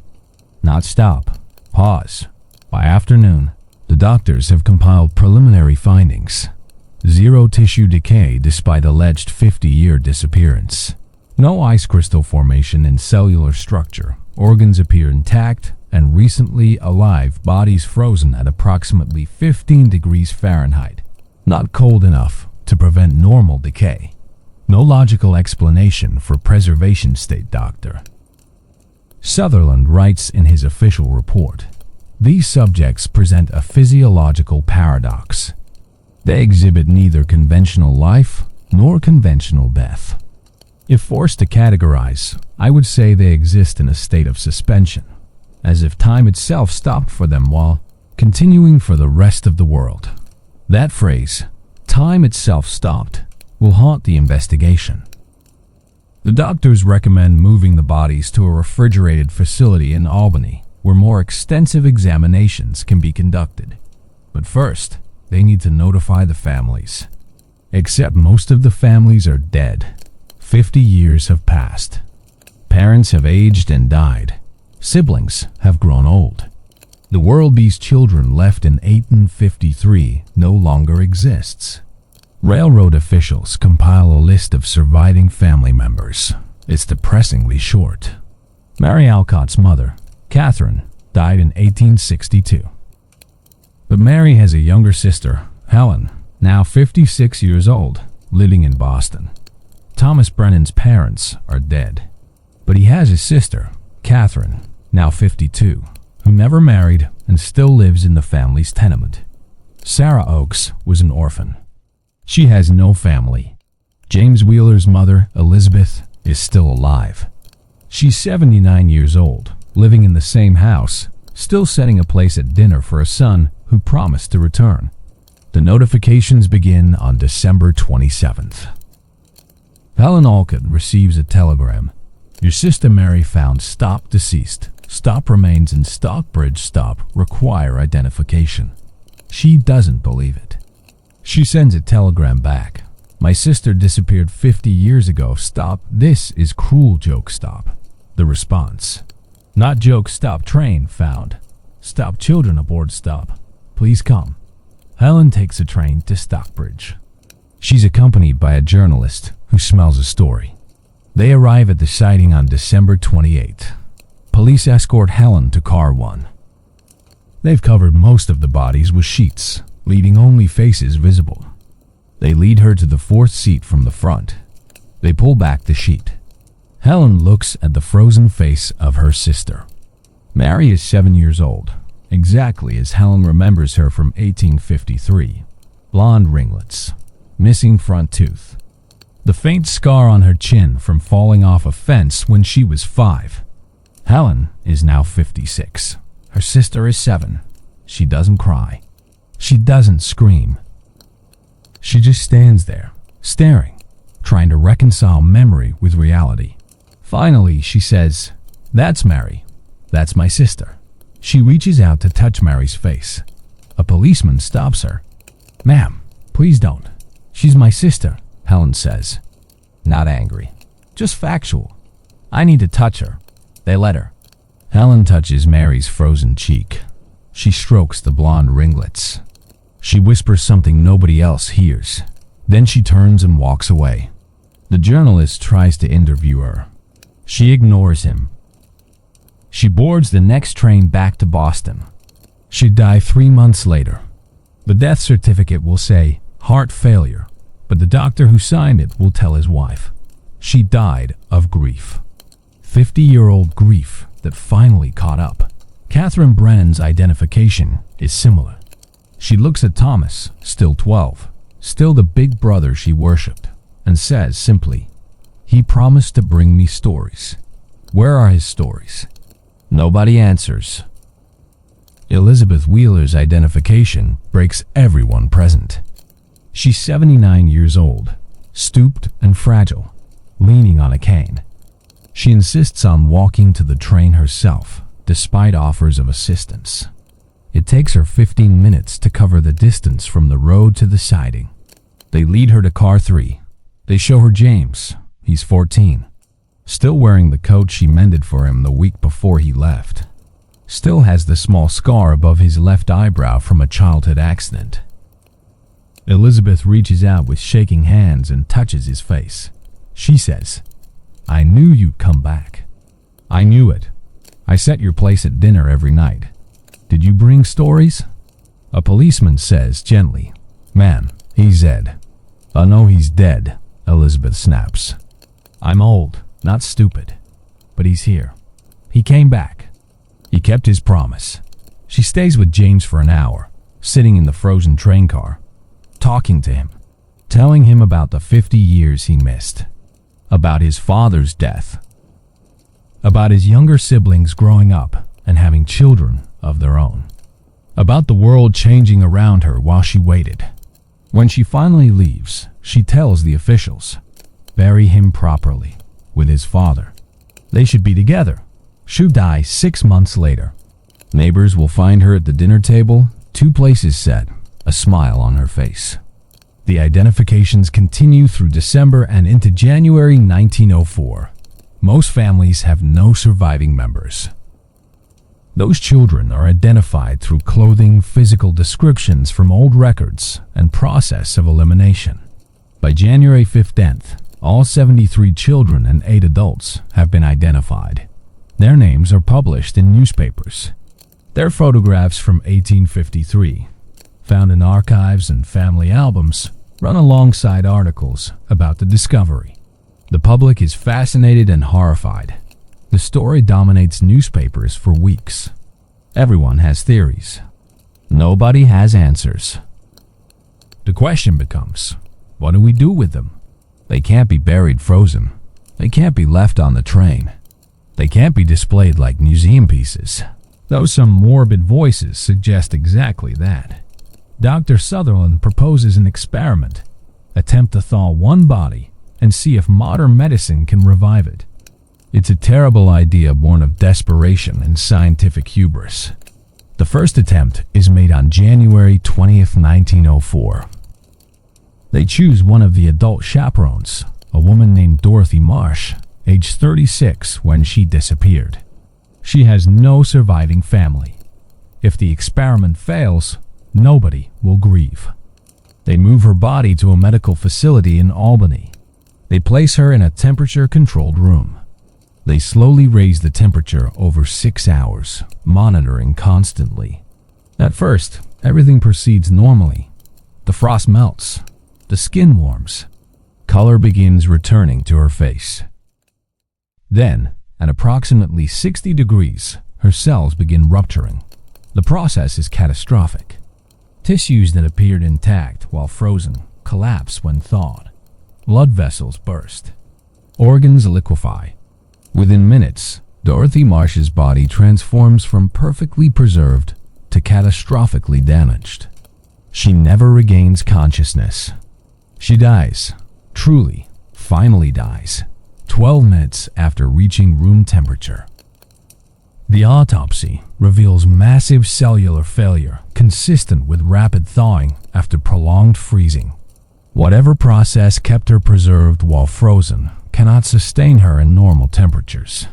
Not stop, pause. By afternoon, the doctors have compiled preliminary findings. 0 tissue decay despite alleged 50-year disappearance. No ice crystal formation in cellular structure. Organs appear intact, and recently alive bodies frozen at approximately 15 degrees Fahrenheit. Not cold enough to prevent normal decay. No logical explanation for preservation, state doctor. Sutherland writes in his official report, "These subjects present a physiological paradox. They exhibit neither conventional life nor conventional death. If forced to categorize, I would say they exist in a state of suspension, as if time itself stopped for them while continuing for the rest of the world." That phrase, "time itself stopped," will haunt the investigation. The doctors recommend moving the bodies to a refrigerated facility in Albany, where more extensive examinations can be conducted. But first, they need to notify the families. Except most of the families are dead. 50 years have passed. Parents have aged and died. Siblings have grown old. The world these children left in 1853 no longer exists. Railroad officials compile a list of surviving family members. It's depressingly short. Mary Alcott's mother, Catherine, died in 1862. But Mary has a younger sister, Helen, now 56 years old, living in Boston. Thomas Brennan's parents are dead, but he has his sister, Catherine, now 52, who never married and still lives in the family's tenement. Sarah Oakes was an orphan. She has no family. James Wheeler's mother, Elizabeth, is still alive. She's 79 years old, living in the same house, still setting a place at dinner for a son who promised to return. The notifications begin on December 27th. Helen Alcott receives a telegram. Your sister Mary found stop deceased. Stop remains in Stockbridge stop require identification. She doesn't believe it. She sends a telegram back. My sister disappeared 50 years ago. Stop. This is cruel. Joke stop. The response. Not joke stop train found. Stop children aboard stop. Please come. Helen takes a train to Stockbridge. She's accompanied by a journalist who smells a story. They arrive at the sighting on December 28th. Police escort Helen to car 1. They've covered most of the bodies with sheets, leaving only faces visible. They lead her to the 4th seat from the front. They pull back the sheet. Helen looks at the frozen face of her sister. Mary is 7 years old, exactly as Helen remembers her from 1853. Blonde ringlets, missing front tooth. The faint scar on her chin from falling off a fence when she was 5. Helen is now 56. Her sister is 7. She doesn't cry. She doesn't scream. She just stands there, staring, trying to reconcile memory with reality. Finally, she says, "That's Mary. That's my sister." She reaches out to touch Mary's face. A policeman stops her. "Ma'am, please don't. She's my sister," Helen says. Not angry, just factual. "I need to touch her." They let her. Helen touches Mary's frozen cheek. She strokes the blonde ringlets. She whispers something nobody else hears. Then she turns and walks away. The journalist tries to interview her. She ignores him. She boards the next train back to Boston. She'd die 3 months later. The death certificate will say heart failure, but the doctor who signed it will tell his wife. She died of grief. 50-year-old grief that finally caught up. Catherine Brennan's identification is similar. She looks at Thomas, still 12, still the big brother she worshipped, and says simply, "He promised to bring me stories. Where are his stories?" Nobody answers. Elizabeth Wheeler's identification breaks everyone present. She's 79 years old, stooped and fragile, leaning on a cane. She insists on walking to the train herself, despite offers of assistance. It takes her 15 minutes to cover the distance from the road to the siding. They lead her to car 3. They show her James. He's 14. Still wearing the coat she mended for him the week before he left. Still has the small scar above his left eyebrow from a childhood accident. Elizabeth reaches out with shaking hands and touches his face. She says, "I knew you'd come back. I knew it. I set your place at dinner every night. Did you bring stories?" A policeman says gently, "Man, he's dead." "No, he's dead," Elizabeth snaps. "I'm old, not stupid, but he's here. He came back. He kept his promise." She stays with James for an hour, sitting in the frozen train car, talking to him, telling him about the 50 years he missed, about his father's death, about his younger siblings growing up and having children of their own, about the world changing around her while she waited. When she finally leaves, she tells the officials, bury him properly, with his father. They should be together. She'll die 6 months later. Neighbors will find her at the dinner table, 2 places set, a smile on her face. The identifications continue through December and into January 1904. Most families have no surviving members. Those children are identified through clothing, physical descriptions from old records, and process of elimination. By January 15th, all 73 children and 8 adults have been identified. Their names are published in newspapers. Their photographs from 1853, found in archives and family albums, run alongside articles about the discovery. The public is fascinated and horrified. The story dominates newspapers for weeks. Everyone has theories. Nobody has answers. The question becomes, what do we do with them? They can't be buried frozen. They can't be left on the train. They can't be displayed like museum pieces, though some morbid voices suggest exactly that. Dr. Sutherland proposes an experiment, attempt to thaw one body and see if modern medicine can revive it. It's a terrible idea born of desperation and scientific hubris. The first attempt is made on January 20th, 1904. They choose one of the adult chaperones, a woman named Dorothy Marsh, age 36 when she disappeared. She has no surviving family. If the experiment fails, nobody will grieve. They move her body to a medical facility in Albany. They place her in a temperature-controlled room. They slowly raise the temperature over 6 hours, monitoring constantly. At first, everything proceeds normally. The frost melts. The skin warms. Color begins returning to her face. Then, at approximately 60 degrees, her cells begin rupturing. The process is catastrophic. Tissues that appeared intact while frozen collapse when thawed. Blood vessels burst. Organs liquefy. Within minutes, Dorothy Marsh's body transforms from perfectly preserved to catastrophically damaged. She never regains consciousness. She dies, truly, finally dies, 12 minutes after reaching room temperature. The autopsy reveals massive cellular failure consistent with rapid thawing after prolonged freezing. Whatever process kept her preserved while frozen cannot sustain her in normal temperatures.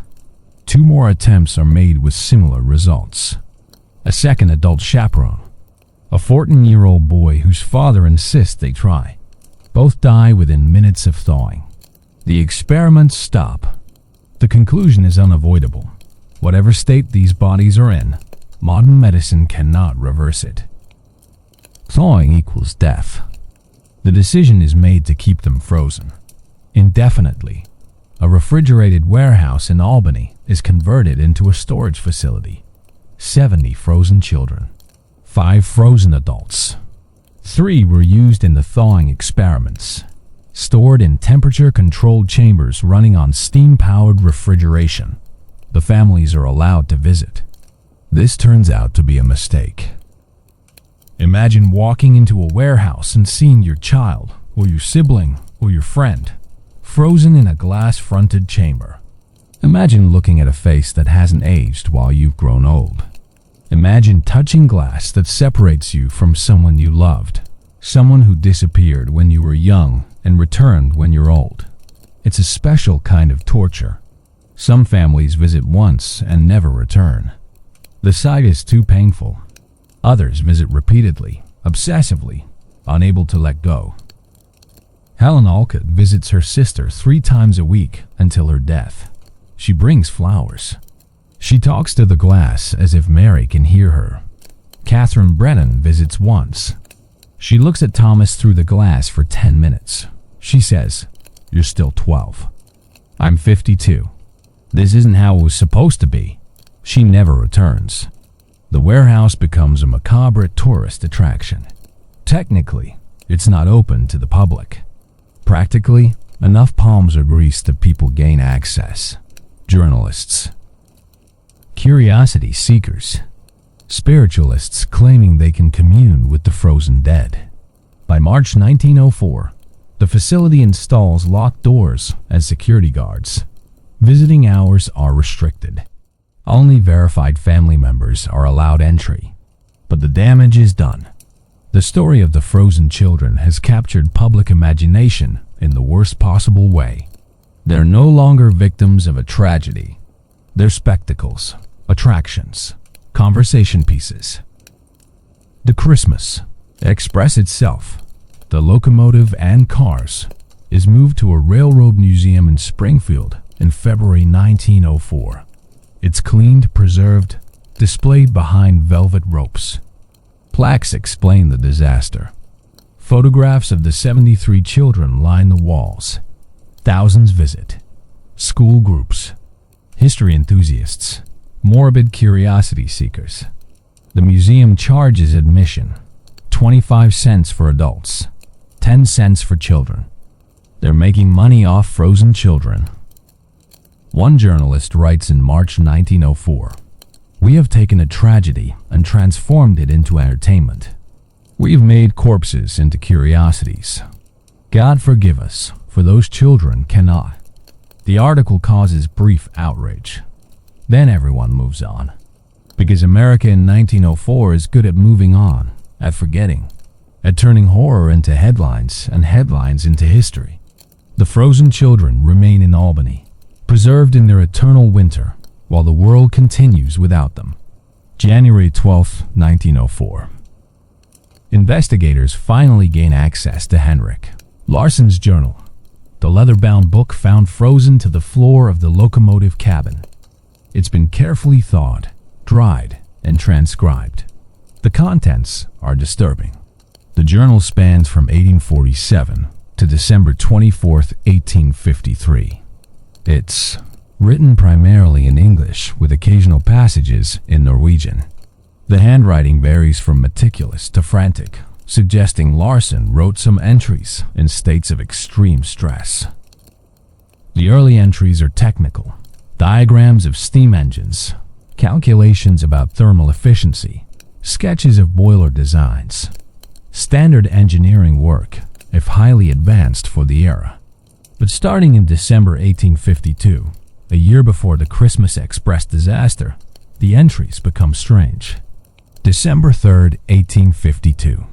2 more attempts are made with similar results. A second adult chaperone, a 14-year-old boy whose father insists they try. Both die within minutes of thawing. The experiments stop. The conclusion is unavoidable. Whatever state these bodies are in, modern medicine cannot reverse it. Thawing equals death. The decision is made to keep them frozen indefinitely. A refrigerated warehouse in Albany is converted into a storage facility. 70 frozen children, 5 frozen adults. 3 were used in the thawing experiments, stored in temperature-controlled chambers running on steam-powered refrigeration. The families are allowed to visit. This turns out to be a mistake. Imagine walking into a warehouse and seeing your child, or your sibling, or your friend, frozen in a glass-fronted chamber. Imagine looking at a face that hasn't aged while you've grown old. Imagine touching glass that separates you from someone you loved, someone who disappeared when you were young and returned when you're old. It's a special kind of torture. Some families visit once and never return. The sight is too painful. Others visit repeatedly, obsessively, unable to let go. Helen Alcott visits her sister 3 times a week until her death. She brings flowers. She talks to the glass as if Mary can hear her. Catherine Brennan visits once. She looks at Thomas through the glass for 10 minutes. She says, "You're still 12. I'm 52. This isn't how it was supposed to be." She never returns. The warehouse becomes a macabre tourist attraction. Technically, it's not open to the public. Practically, enough palms are greased that people gain access. Journalists, curiosity seekers, spiritualists claiming they can commune with the frozen dead. By March 1904, the facility installs locked doors as security guards. Visiting hours are restricted. Only verified family members are allowed entry. But the damage is done. The story of the frozen children has captured public imagination in the worst possible way. They're no longer victims of a tragedy. They're spectacles, attractions, Conversation pieces. The Christmas Express itself, the locomotive and cars, is moved to a railroad museum in Springfield in February 1904. It's cleaned, preserved, displayed behind velvet ropes. Plaques explain the disaster. Photographs of the 73 children line the walls. Thousands visit. School groups, history enthusiasts, morbid curiosity seekers. The museum charges admission, 25 cents for adults, 10 cents for children. They're making money off frozen children. One journalist writes in March 1904, "We have taken a tragedy and transformed it into entertainment. We've made corpses into curiosities. God forgive us, for those children cannot." The article causes brief outrage. Then everyone moves on. Because America in 1904 is good at moving on, at forgetting, at turning horror into headlines and headlines into history. The frozen children remain in Albany, preserved in their eternal winter, while the world continues without them. January 12, 1904. Investigators finally gain access to Henrik Larsen's journal, the leather-bound book found frozen to the floor of the locomotive cabin. It's been carefully thawed, dried, and transcribed. The contents are disturbing. The journal spans from 1847 to December 24, 1853. It's written primarily in English with occasional passages in Norwegian. The handwriting varies from meticulous to frantic, suggesting Larsen wrote some entries in states of extreme stress. The early entries are technical. Diagrams of steam engines, calculations about thermal efficiency, sketches of boiler designs. Standard engineering work, if highly advanced for the era. But starting in December 1852, a year before the Christmas Express disaster, the entries become strange. December 3, 1852.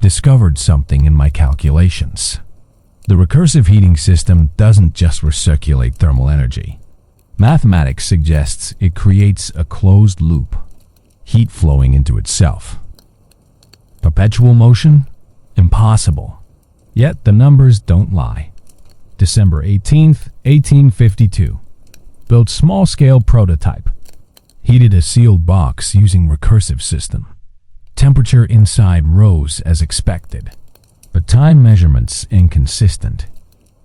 Discovered something in my calculations. The recursive heating system doesn't just recirculate thermal energy. Mathematics suggests it creates a closed loop, heat flowing into itself. Perpetual motion? Impossible. Yet the numbers don't lie. December 18th, 1852. Built small-scale prototype. Heated a sealed box using recursive system. Temperature inside rose as expected, but time measurements inconsistent.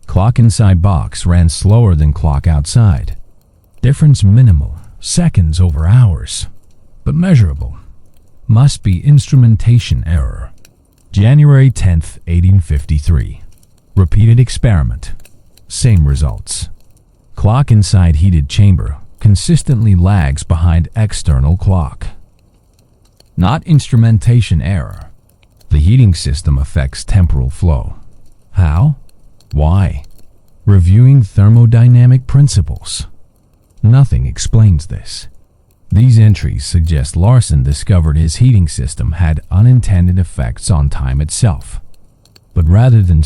Clock inside box ran slower than clock outside. Difference minimal, seconds over hours, but measurable. Must be instrumentation error. January 10th, 1853. Repeated experiment. Same results. Clock inside heated chamber consistently lags behind external clock. Not instrumentation error. The heating system affects temporal flow. How? Why? Reviewing thermodynamic principles. Nothing explains this. These entries suggest Larsen discovered his heating system had unintended effects on time itself. But rather than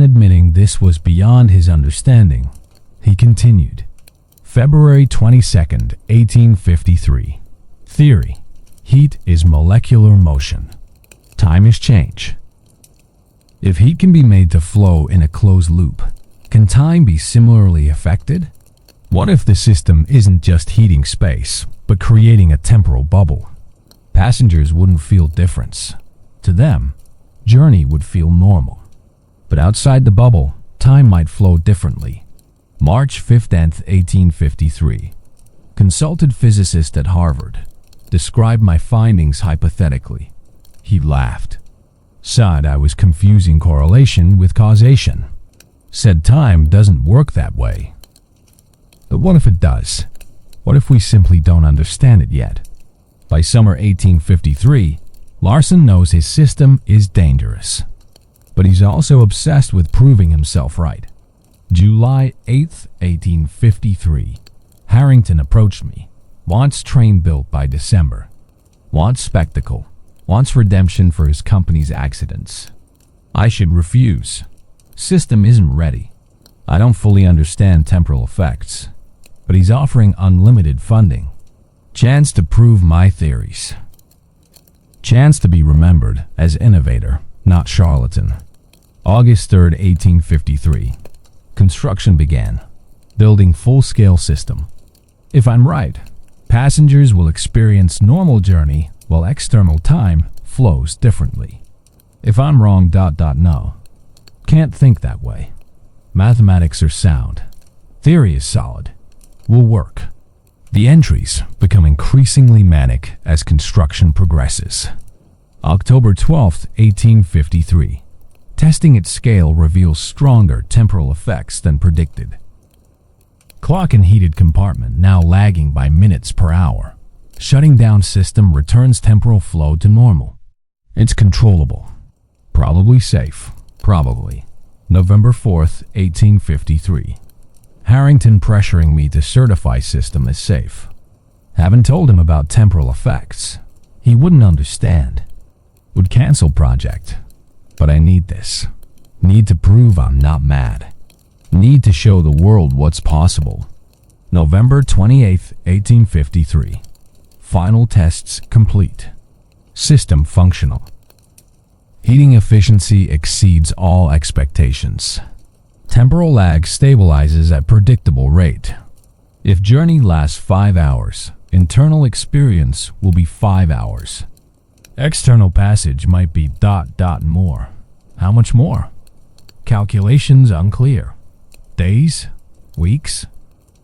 admitting this was beyond his understanding, he continued. February 22nd, 1853. Theory. Heat is molecular motion. Time is change. If heat can be made to flow in a closed loop, can time be similarly affected? What if the system isn't just heating space, but creating a temporal bubble? Passengers wouldn't feel difference. To them, journey would feel normal. But outside the bubble, time might flow differently. March 15th, 1853. Consulted physicist at Harvard. Described my findings hypothetically. He laughed. Said I was confusing correlation with causation. Said time doesn't work that way. But what if it does? What if we simply don't understand it yet? By summer 1853, Larsen knows his system is dangerous. But he's also obsessed with proving himself right. July 8th, 1853. Harrington approached me. Wants train built by December. Wants spectacle. Wants redemption for his company's accidents. I should refuse. System isn't ready. I don't fully understand temporal effects. But he's offering unlimited funding. Chance to prove my theories. Chance to be remembered as innovator, not charlatan. August 3rd, 1853. Construction began. Building full-scale system. If I'm right, passengers will experience normal journey while external time flows differently. If I'm wrong, no. Can't think that way. Mathematics are sound. Theory is solid. Will work. The entries become increasingly manic as construction progresses. October 12th, 1853. Testing at scale reveals stronger temporal effects than predicted. Clock and heated compartment now lagging by minutes per hour. Shutting down system returns temporal flow to normal. It's controllable. Probably safe. Probably. November 4th, 1853. Harrington pressuring me to certify system is safe. Haven't told him about temporal effects. He wouldn't understand. Would cancel project. But I need this. Need to prove I'm not mad. Need to show the world what's possible. November 28th, 1853. Final tests complete. System functional. Heating efficiency exceeds all expectations. Temporal lag stabilizes at predictable rate. If journey lasts 5 hours, internal experience will be 5 hours. External passage might be ... more. How much more? Calculations unclear. Days? Weeks?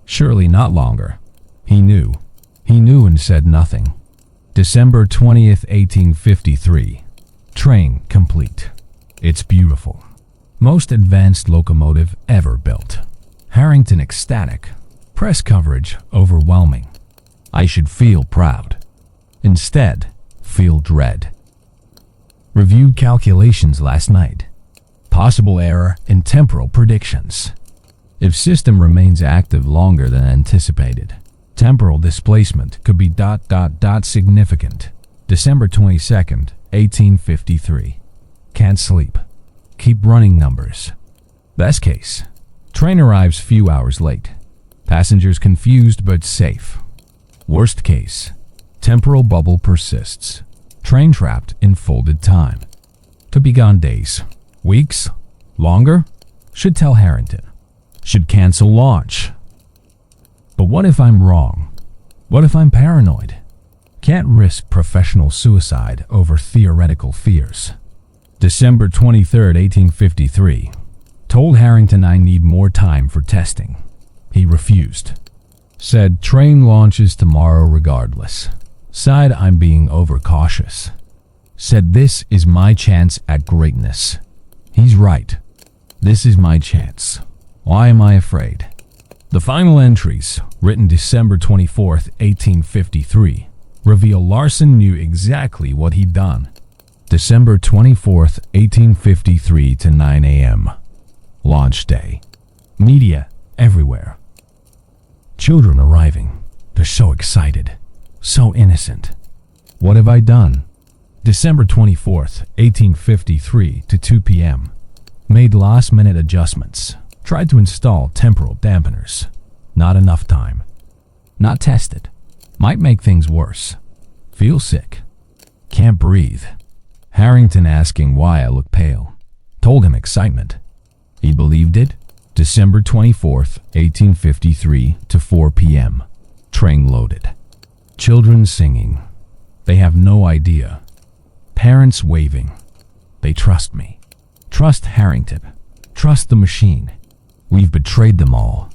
Surely not longer. He knew. He knew and said nothing. December 20th, 1853. Train complete. It's beautiful. Most advanced locomotive ever built. Harrington ecstatic. Press coverage overwhelming. I should feel proud. Instead, feel dread. Reviewed calculations last night. Possible error in temporal predictions. If system remains active longer than anticipated, temporal displacement could be ... significant. December 22nd, 1853. Can't sleep. Keep running numbers. Best case. Train arrives few hours late. Passengers confused but safe. Worst case. Temporal bubble persists. Train trapped in folded time. To be gone days. Weeks? Longer? Should tell Harrington. Should cancel launch. But what if I'm wrong? What if I'm paranoid? Can't risk professional suicide over theoretical fears. December 23rd, 1853. Told Harrington I need more time for testing. He refused. Said train launches tomorrow regardless. Sighed I'm being overcautious. Said this is my chance at greatness. He's right. This is my chance. Why am I afraid? The final entries, written December 24th, 1853, reveal Larsen knew exactly what he'd done. December 24th, 1853 to 9 a.m. Launch day. Media everywhere. Children arriving. They're so excited. So innocent. What have I done? December 24th, 1853 to 2 p.m. Made last-minute adjustments. Tried to install temporal dampeners. Not enough time. Not tested. Might make things worse. Feel sick. Can't breathe. Harrington asking why I look pale. Told him excitement. He believed it. December 24th, 1853 to 4 p.m. Train loaded. Children singing. They have no idea. Parents waving. They trust me. Trust Harrington. Trust the machine. We've betrayed them all.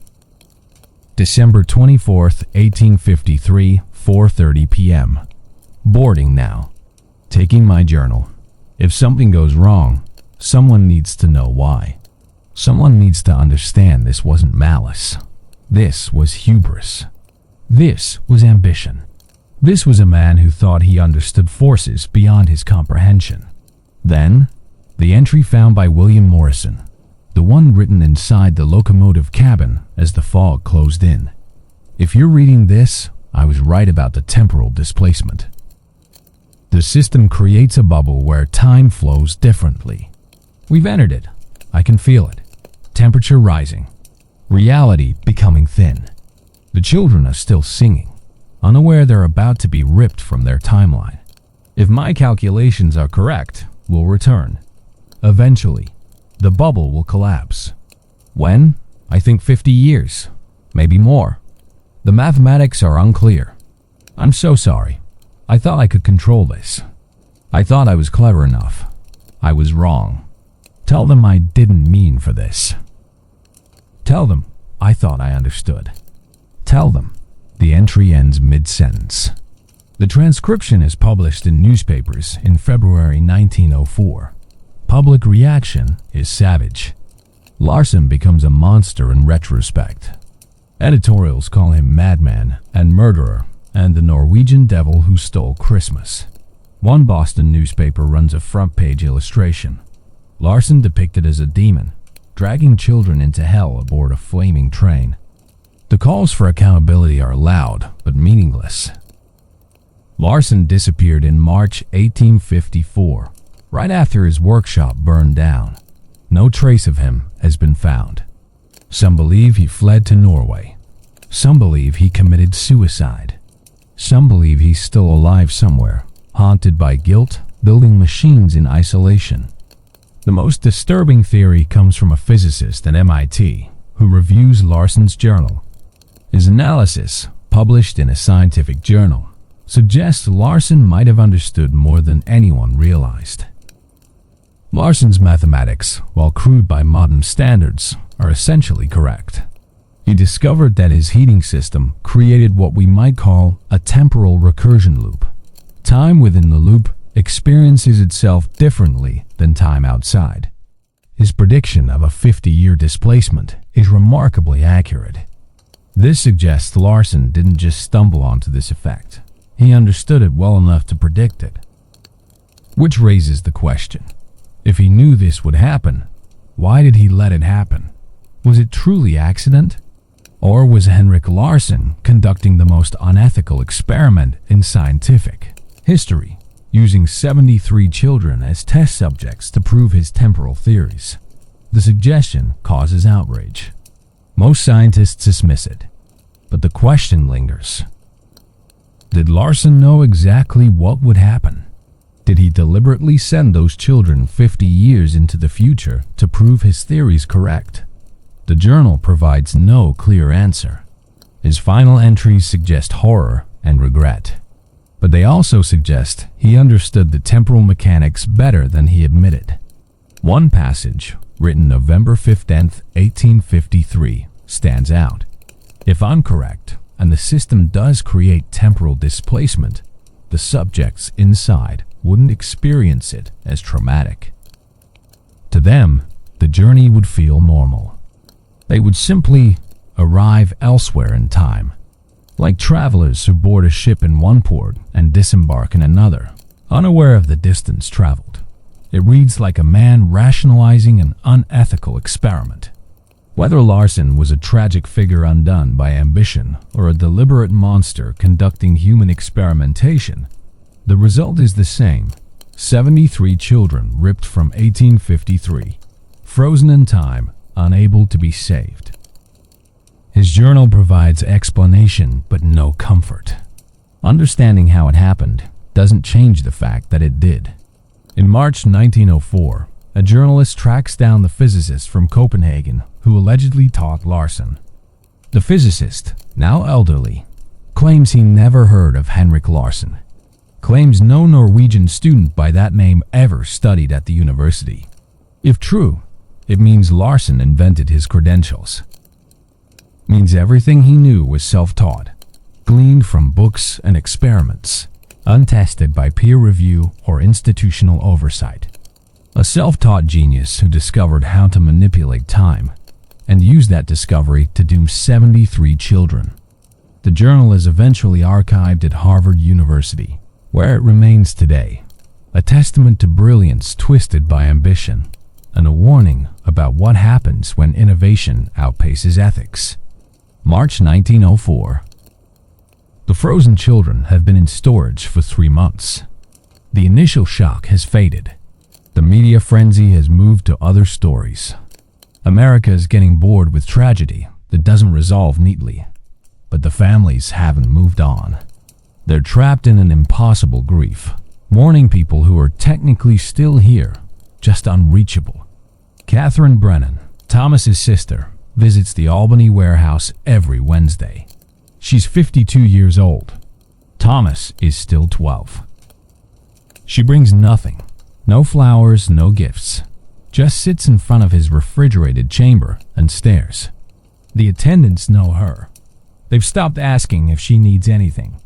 December 24th, 1853, 4:30 p.m. Boarding now. Taking my journal. If something goes wrong, someone needs to know why. Someone needs to understand this wasn't malice. This was hubris. This was ambition. This was a man who thought he understood forces beyond his comprehension. Then, the entry found by William Morrison, the one written inside the locomotive cabin as the fog closed in. If you're reading this, I was right about the temporal displacement. The system creates a bubble where time flows differently. We've entered it. I can feel it. Temperature rising. Reality becoming thin. The children are still singing. unaware they're about to be ripped from their timeline. If my calculations are correct, we'll return. Eventually, the bubble will collapse. When? I think 50 years, maybe more. The mathematics are unclear. I'm so sorry. I thought I could control this. I thought I was clever enough. I was wrong. Tell them I didn't mean for this. Tell them I thought I understood. Tell them. The entry ends mid-sentence. The transcription is published in newspapers in February 1904. Public reaction is savage. Larsen becomes a monster in retrospect. Editorials call him madman and murderer and the Norwegian devil who stole Christmas. One Boston newspaper runs a front-page illustration. Larsen depicted as a demon, dragging children into hell aboard a flaming train. The calls for accountability are loud but meaningless. Larsen disappeared in March 1854, right after his workshop burned down. No trace of him has been found. Some believe he fled to Norway. Some believe he committed suicide. Some believe he's still alive somewhere, haunted by guilt, building machines in isolation. The most disturbing theory comes from a physicist at MIT who reviews Larsen's journal. His analysis, published in a scientific journal, suggests Larsen might have understood more than anyone realized. Larsen's mathematics, while crude by modern standards, are essentially correct. He discovered that his heating system created what we might call a temporal recursion loop. Time within the loop experiences itself differently than time outside. His prediction of a 50-year displacement is remarkably accurate. This suggests Larsen didn't just stumble onto this effect. He understood it well enough to predict it. Which raises the question, if he knew this would happen, why did he let it happen? Was it truly accident? Or was Henrik Larsen conducting the most unethical experiment in scientific history, using 73 children as test subjects to prove his temporal theories? The suggestion causes outrage. Most scientists dismiss it, but the question lingers. Did Larsen know exactly what would happen? Did he deliberately send those children 50 years into the future to prove his theories correct? The journal provides no clear answer. His final entries suggest horror and regret, but they also suggest he understood the temporal mechanics better than he admitted. One passage, written November 15, 1853, stands out. If I'm correct, and the system does create temporal displacement, the subjects inside wouldn't experience it as traumatic. To them, the journey would feel normal. They would simply arrive elsewhere in time, like travelers who board a ship in one port and disembark in another, unaware of the distance traveled. It reads like a man rationalizing an unethical experiment. Whether Larsen was a tragic figure undone by ambition or a deliberate monster conducting human experimentation, the result is the same: 73 children ripped from 1853, frozen in time, unable to be saved. His journal provides explanation but no comfort. Understanding how it happened doesn't change the fact that it did. In March 1904, a journalist tracks down the physicist from Copenhagen who allegedly taught Larsen. The physicist, now elderly, claims he never heard of Henrik Larsen, claims no Norwegian student by that name ever studied at the university. If true, it means Larsen invented his credentials. Means everything he knew was self-taught, gleaned from books and experiments, untested by peer review or institutional oversight. A self-taught genius who discovered how to manipulate time and used that discovery to doom 73 children. The journal is eventually archived at Harvard University, where it remains today, a testament to brilliance twisted by ambition, and a warning about what happens when innovation outpaces ethics. March 1904. The frozen children have been in storage for 3 months. The initial shock has faded. The media frenzy has moved to other stories. America is getting bored with tragedy that doesn't resolve neatly, but the families haven't moved on. They're trapped in an impossible grief, mourning people who are technically still here, just unreachable. Catherine Brennan, Thomas's sister, visits the Albany warehouse every Wednesday. She's 52 years old. Thomas is still 12. She brings nothing. No flowers, no gifts. Just sits in front of his refrigerated chamber and stares. The attendants know her. They've stopped asking if she needs anything.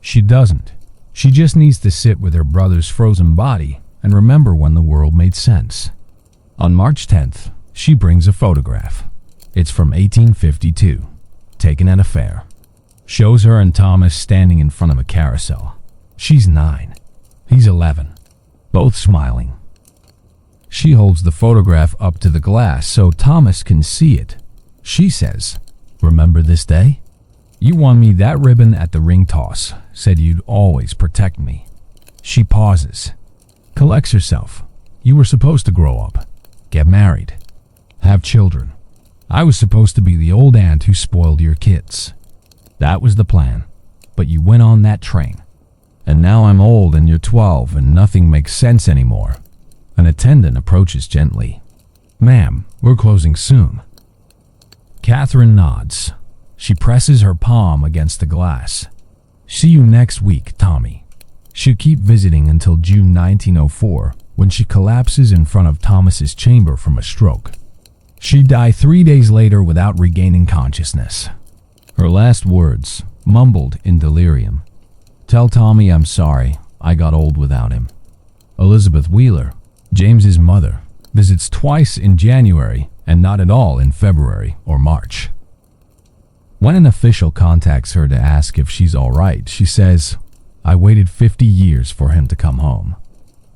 She doesn't. She just needs to sit with her brother's frozen body and remember when the world made sense. On March 10th, she brings a photograph. It's from 1852, taken at a fair. Shows her and Thomas standing in front of a carousel. She's 9. He's 11. Both smiling. She holds the photograph up to the glass so Thomas can see it. She says, "Remember this day? You won me that ribbon at the ring toss, said you'd always protect me." She pauses, collects herself. "You were supposed to grow up, get married, have children. I was supposed to be the old aunt who spoiled your kids. That was the plan, but you went on that train. And now I'm old and you're 12 and nothing makes sense anymore." An attendant approaches gently. "Ma'am, we're closing soon." Catherine nods. She presses her palm against the glass. "See you next week, Tommy." She'll keep visiting until June 1904, when she collapses in front of Thomas's chamber from a stroke. She'd die 3 days later without regaining consciousness. Her last words, mumbled in delirium: "Tell Tommy I'm sorry, I got old without him." Elizabeth Wheeler, James's mother, visits twice in January and not at all in February or March. When an official contacts her to ask if she's all right, she says, "I waited 50 years for him to come home.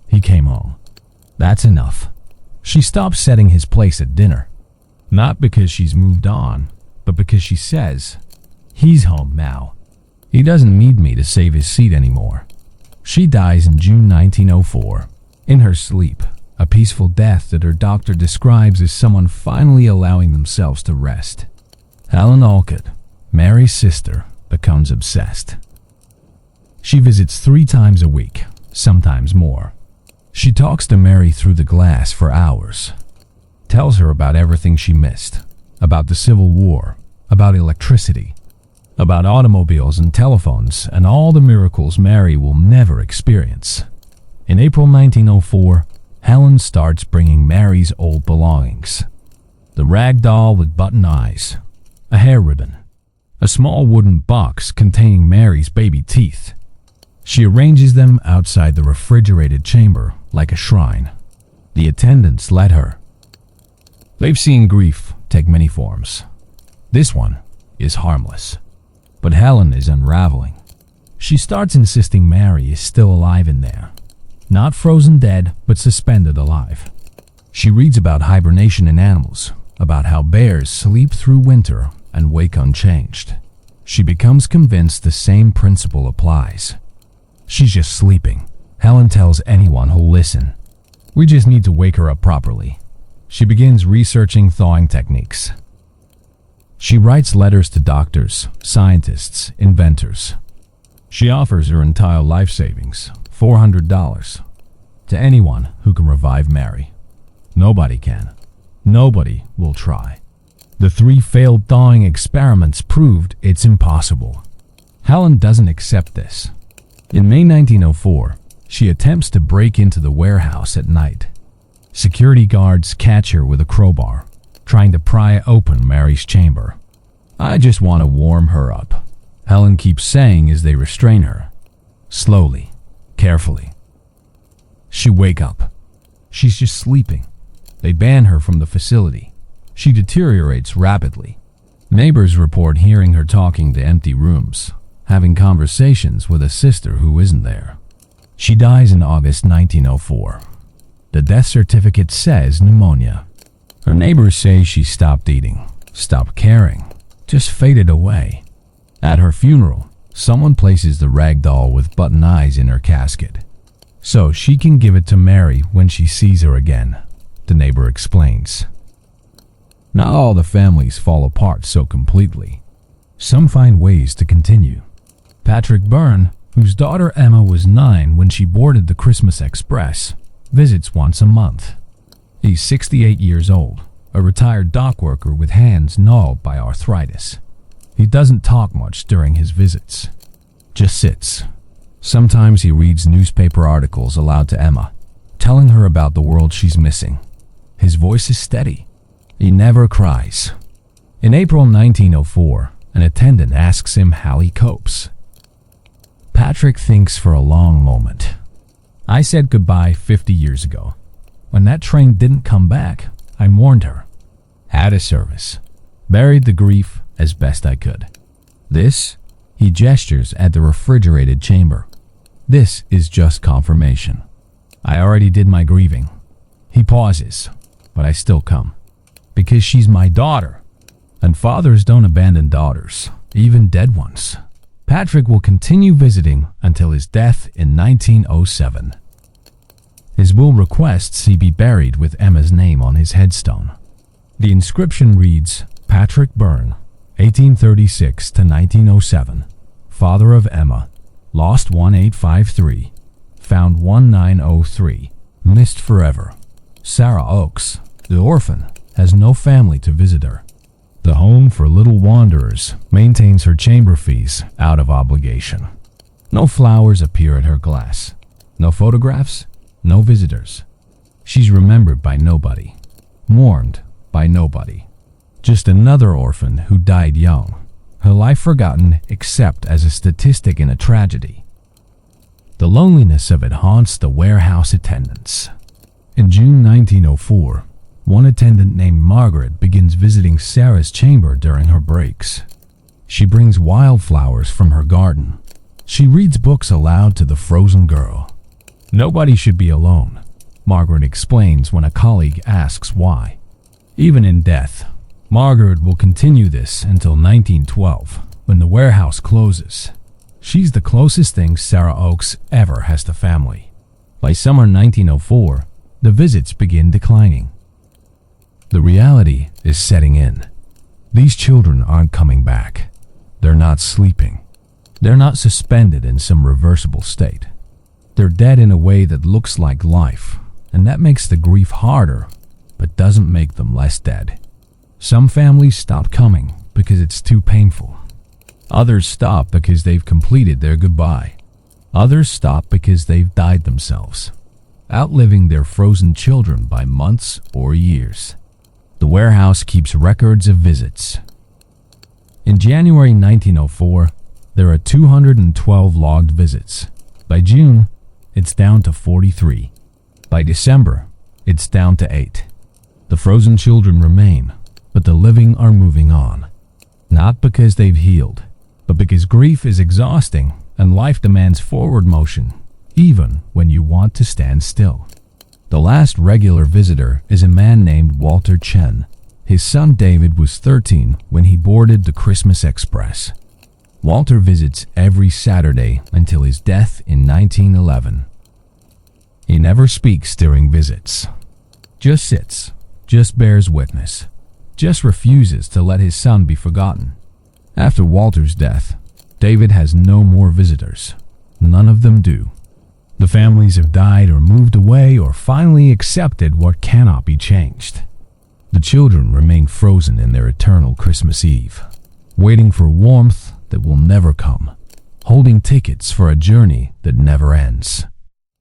He came home. That's enough." She stops setting his place at dinner. Not because she's moved on, but because she says, "He's home now. He doesn't need me to save his seat anymore." She dies in June 1904, in her sleep, a peaceful death that her doctor describes as someone finally allowing themselves to rest. Helen Alcott, Mary's sister, becomes obsessed. She visits 3 times a week, sometimes more. She talks to Mary through the glass for hours, tells her about everything she missed, about the Civil War, about electricity, about automobiles and telephones, and all the miracles Mary will never experience. In April 1904, Helen starts bringing Mary's old belongings. The rag doll with button eyes, a hair ribbon, a small wooden box containing Mary's baby teeth. She arranges them outside the refrigerated chamber like a shrine. The attendants let her. They've seen grief take many forms. This one is harmless. But Helen is unraveling. She starts insisting Mary is still alive in there. Not frozen dead, but suspended alive. She reads about hibernation in animals, about how bears sleep through winter and wake unchanged. She becomes convinced the same principle applies. She's just sleeping. Helen tells anyone who'll listen. We just need to wake her up properly. She begins researching thawing techniques. She writes letters to doctors, scientists, inventors. She offers her entire life savings, $400, to anyone who can revive Mary. Nobody can. Nobody will try. The 3 failed thawing experiments proved it's impossible. Helen doesn't accept this. In May 1904, she attempts to break into the warehouse at night. Security guards catch her with a crowbar, trying to pry open Mary's chamber. "I just want to warm her up," Helen keeps saying as they restrain her. Slowly, carefully. She wakes up. She's just sleeping. They ban her from the facility. She deteriorates rapidly. Neighbors report hearing her talking to empty rooms, having conversations with a sister who isn't there. She dies in August 1904. The death certificate says pneumonia. Her neighbors say she stopped eating, stopped caring, just faded away. At her funeral, someone places the rag doll with button eyes in her casket, so she can give it to Mary when she sees her again, the neighbor explains. Not all the families fall apart so completely. Some find ways to continue. Patrick Byrne, whose daughter Emma was 9 when she boarded the Christmas Express, visits once a month. He's 68 years old, a retired dock worker with hands gnawed by arthritis. He doesn't talk much during his visits, just sits. Sometimes he reads newspaper articles aloud to Emma, telling her about the world she's missing. His voice is steady. He never cries. In April 1904, an attendant asks him how he copes. Patrick thinks for a long moment. I said goodbye 50 years ago. When that train didn't come back, I mourned her. Had a service. Buried the grief as best I could. This, he gestures at the refrigerated chamber. This is just confirmation. I already did my grieving. He pauses, but I still come. Because she's my daughter. And fathers don't abandon daughters, even dead ones. Patrick will continue visiting until his death in 1907. His will requests he be buried with Emma's name on his headstone. The inscription reads, Patrick Byrne, 1836 to 1907, father of Emma, lost 1853, found 1903, missed forever. Sarah Oakes, the orphan, has no family to visit her. The Home for Little Wanderers maintains her chamber fees out of obligation. No flowers appear at her glass. No photographs, no visitors. She's remembered by nobody. Mourned by nobody. Just another orphan who died young. Her life forgotten except as a statistic in a tragedy. The loneliness of it haunts the warehouse attendants. In June 1904, one attendant named Margaret begins visiting Sarah's chamber during her breaks. She brings wildflowers from her garden. She reads books aloud to the frozen girl. Nobody should be alone, Margaret explains when a colleague asks why. Even in death, Margaret will continue this until 1912, when the warehouse closes. She's the closest thing Sarah Oakes ever has to family. By summer 1904, the visits begin declining. The reality is setting in. These children aren't coming back. They're not sleeping. They're not suspended in some reversible state. They're dead in a way that looks like life, and that makes the grief harder, but doesn't make them less dead. Some families stop coming because it's too painful. Others stop because they've completed their goodbye. Others stop because they've died themselves, outliving their frozen children by months or years. The warehouse keeps records of visits. In January 1904, there are 212 logged visits. By June, it's down to 43. By December, it's down to 8. The frozen children remain, but the living are moving on. Not because they've healed, but because grief is exhausting and life demands forward motion, even when you want to stand still. The last regular visitor is a man named Walter Chen. His son David was 13 when he boarded the Christmas Express. Walter visits every Saturday until his death in 1911. He never speaks during visits. Just sits, just bears witness, just refuses to let his son be forgotten. After Walter's death, David has no more visitors. None of them do. The families have died or moved away or finally accepted what cannot be changed. The children remain frozen in their eternal Christmas Eve, waiting for warmth that will never come, holding tickets for a journey that never ends.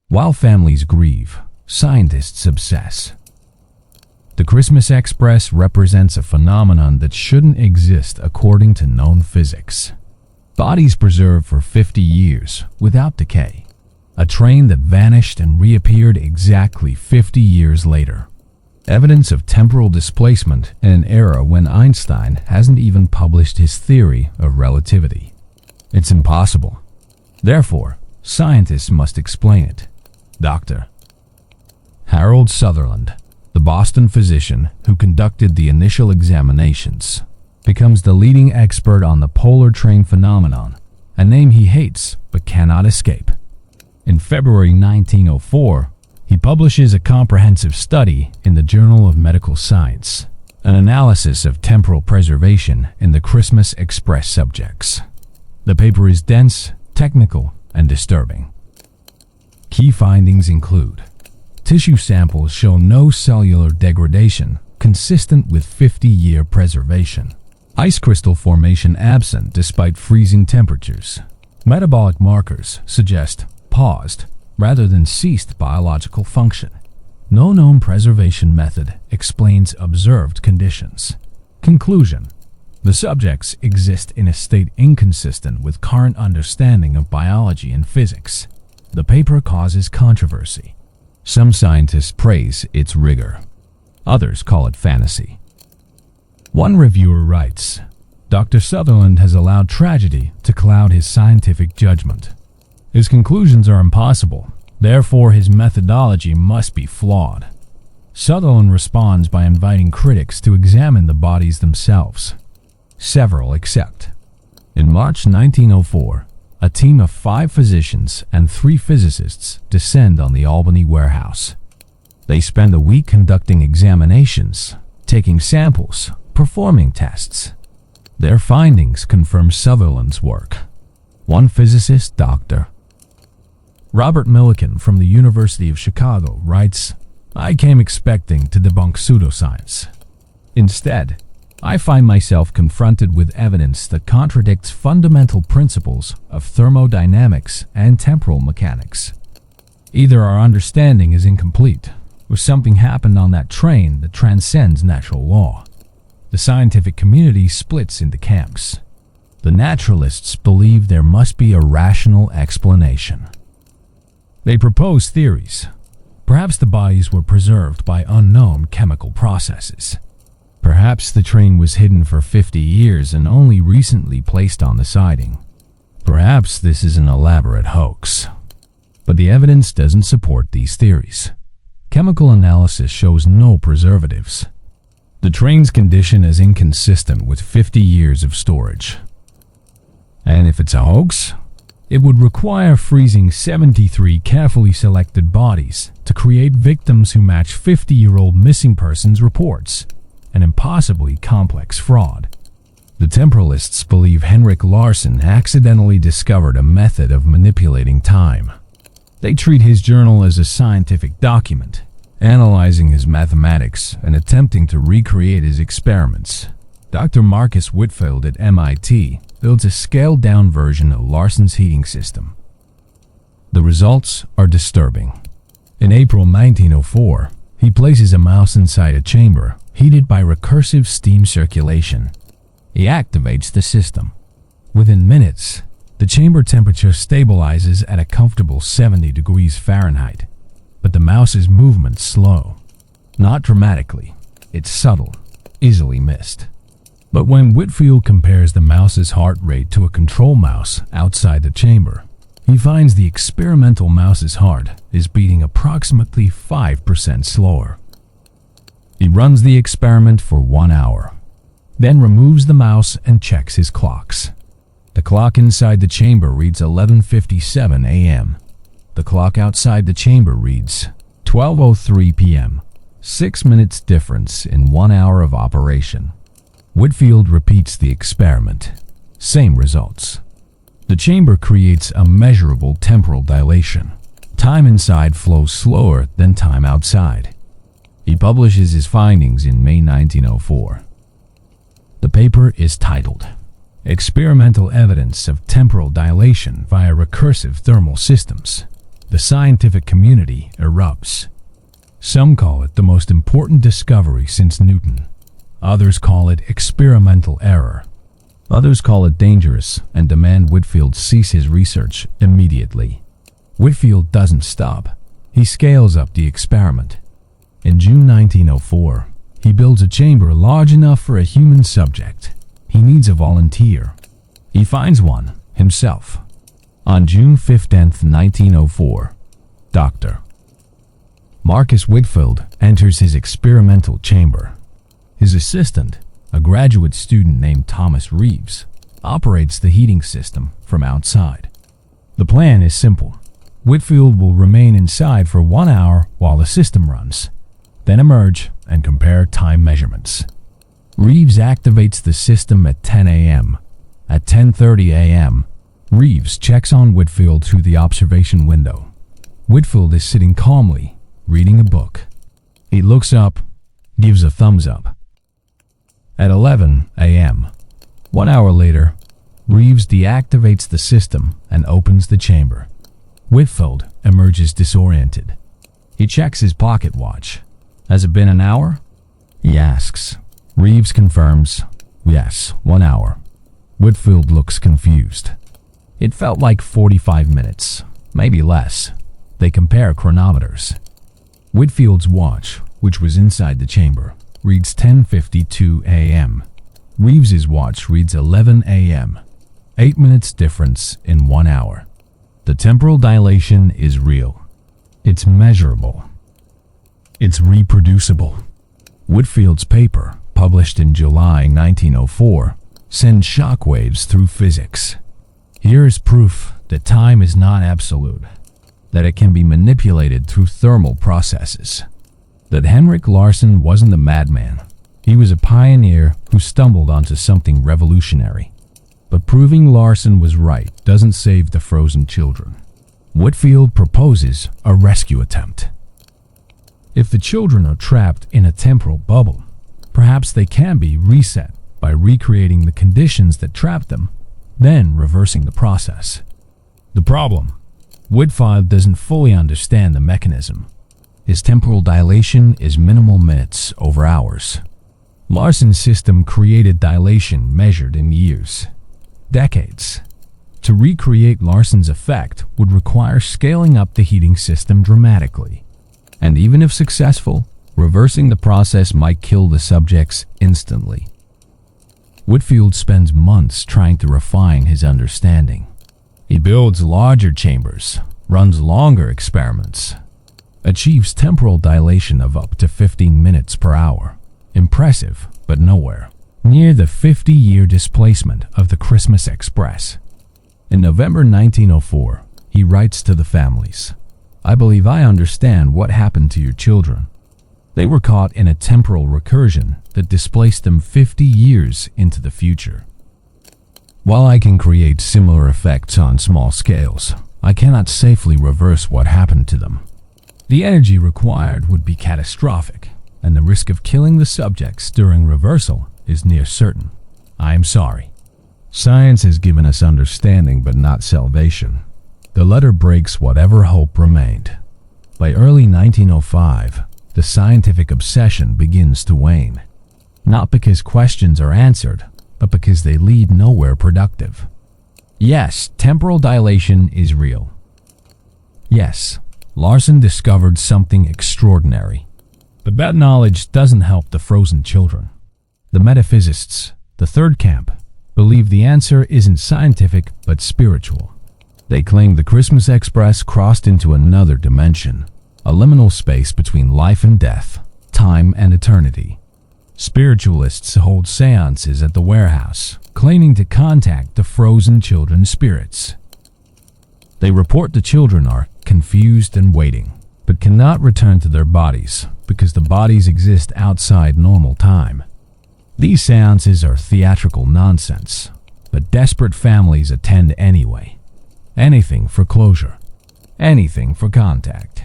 While families grieve, scientists obsess. The Christmas Express represents a phenomenon that shouldn't exist according to known physics. Bodies preserved for 50 years without decay. A train that vanished and reappeared exactly 50 years later. Evidence of temporal displacement in an era when Einstein hasn't even published his theory of relativity. It's impossible. Therefore, scientists must explain it. Dr. Harold Sutherland, the Boston physician who conducted the initial examinations, becomes the leading expert on the polar train phenomenon, a name he hates but cannot escape. In February 1904, he publishes a comprehensive study in the Journal of Medical Science, an analysis of temporal preservation in the Christmas Express subjects. The paper is dense, technical, and disturbing. Key findings include: tissue samples show no cellular degradation consistent with 50-year preservation. Ice crystal formation absent despite freezing temperatures. Metabolic markers suggest paused rather than ceased biological function. No known preservation method explains observed conditions. Conclusion: the subjects exist in a state inconsistent with current understanding of biology and physics. The paper causes controversy. Some scientists praise its rigor. Others call it fantasy. One reviewer writes, "Dr. Sutherland has allowed tragedy to cloud his scientific judgment. His conclusions are impossible, therefore his methodology must be flawed." Sutherland responds by inviting critics to examine the bodies themselves. Several accept. In March 1904, a team of 5 physicians and 3 physicists descend on the Albany warehouse. They spend a week conducting examinations, taking samples, performing tests. Their findings confirm Sutherland's work. One physicist, Dr. Robert Millikan from the University of Chicago, writes, "I came expecting to debunk pseudoscience. Instead, I find myself confronted with evidence that contradicts fundamental principles of thermodynamics and temporal mechanics. Either our understanding is incomplete, or something happened on that train that transcends natural law." The scientific community splits into camps. The naturalists believe there must be a rational explanation. They propose theories. Perhaps the bodies were preserved by unknown chemical processes. Perhaps the train was hidden for 50 years and only recently placed on the siding. Perhaps this is an elaborate hoax. But the evidence doesn't support these theories. Chemical analysis shows no preservatives. The train's condition is inconsistent with 50 years of storage. And if it's a hoax, it would require freezing 73 carefully selected bodies to create victims who match 50-year-old missing persons reports, an impossibly complex fraud. The temporalists believe Henrik Larsen accidentally discovered a method of manipulating time. They treat his journal as a scientific document, analyzing his mathematics and attempting to recreate his experiments. Dr. Marcus Whitfield at MIT builds a scaled-down version of Larsen's heating system. The results are disturbing. In April 1904, he places a mouse inside a chamber heated by recursive steam circulation. He activates the system. Within minutes, the chamber temperature stabilizes at a comfortable 70 degrees Fahrenheit. But the mouse's movement's slow. Not dramatically, it's subtle, easily missed. But when Whitfield compares the mouse's heart rate to a control mouse outside the chamber, he finds the experimental mouse's heart is beating approximately 5% slower. He runs the experiment for 1 hour, then removes the mouse and checks his clocks. The clock inside the chamber reads 11:57 a.m. The clock outside the chamber reads 12:03 p.m., 6 minutes difference in 1 hour of operation. Whitfield repeats the experiment. Same results. The chamber creates a measurable temporal dilation. Time inside flows slower than time outside. He publishes his findings in May 1904. The paper is titled, "Experimental Evidence of Temporal Dilation via Recursive Thermal Systems." The scientific community erupts. Some call it the most important discovery since Newton. Others call it experimental error. Others call it dangerous and demand Whitfield cease his research immediately. Whitfield doesn't stop. He scales up the experiment. In June 1904, he builds a chamber large enough for a human subject. He needs a volunteer. He finds one himself. On June 15, 1904, Dr. Marcus Whitfield enters his experimental chamber. His assistant, a graduate student named Thomas Reeves, operates the heating system from outside. The plan is simple. Whitfield will remain inside for 1 hour while the system runs, then emerge and compare time measurements. Reeves activates the system at 10 a.m. At 10:30 a.m., Reeves checks on Whitfield through the observation window. Whitfield is sitting calmly, reading a book. He looks up, gives a thumbs up. At 11 a.m., 1 hour later, Reeves deactivates the system and opens the chamber. Whitfield emerges disoriented. He checks his pocket watch. Has it been an hour? He asks. Reeves confirms, yes, 1 hour. Whitfield looks confused. It felt like 45 minutes, maybe less. They compare chronometers. Whitfield's watch, which was inside the chamber, reads 10:52 a.m. Reeves's watch reads 11 a.m. 8 minutes difference in 1 hour. The temporal dilation is real. It's measurable. It's reproducible. Whitfield's paper, published in July 1904, sends shockwaves through physics. Here is proof that time is not absolute, that it can be manipulated through thermal processes, that Henrik Larsen wasn't a madman. He was a pioneer who stumbled onto something revolutionary. But proving Larsen was right doesn't save the frozen children. Whitfield proposes a rescue attempt. If the children are trapped in a temporal bubble, perhaps they can be reset by recreating the conditions that trapped them, then reversing the process. The problem: Whitfield doesn't fully understand the mechanism. His temporal dilation is minimal minutes over hours. Larsen's system created dilation measured in years, decades. To recreate Larsen's effect would require scaling up the heating system dramatically. And even if successful, reversing the process might kill the subjects instantly. Whitfield spends months trying to refine his understanding. He builds larger chambers, runs longer experiments, achieves temporal dilation of up to 15 minutes per hour. Impressive, but nowhere near the 50-year displacement of the Christmas Express. In November 1904, he writes to the families, "I believe I understand what happened to your children. They were caught in a temporal recursion that displaced them 50 years into the future. While I can create similar effects on small scales, I cannot safely reverse what happened to them. The energy required would be catastrophic, and the risk of killing the subjects during reversal is near certain. I am sorry. Science has given us understanding but not salvation." The letter breaks whatever hope remained. By early 1905, the scientific obsession begins to wane. Not because questions are answered, but because they lead nowhere productive. Yes, temporal dilation is real. Yes, Larsen discovered something extraordinary. But that knowledge doesn't help the frozen children. The metaphysicists, the third camp, believe the answer isn't scientific but spiritual. They claim the Christmas Express crossed into another dimension, a liminal space between life and death, time and eternity. Spiritualists hold seances at the warehouse, claiming to contact the frozen children's spirits. They report the children are confused and waiting, but cannot return to their bodies because the bodies exist outside normal time. These seances are theatrical nonsense, but desperate families attend anyway. Anything for closure. Anything for contact.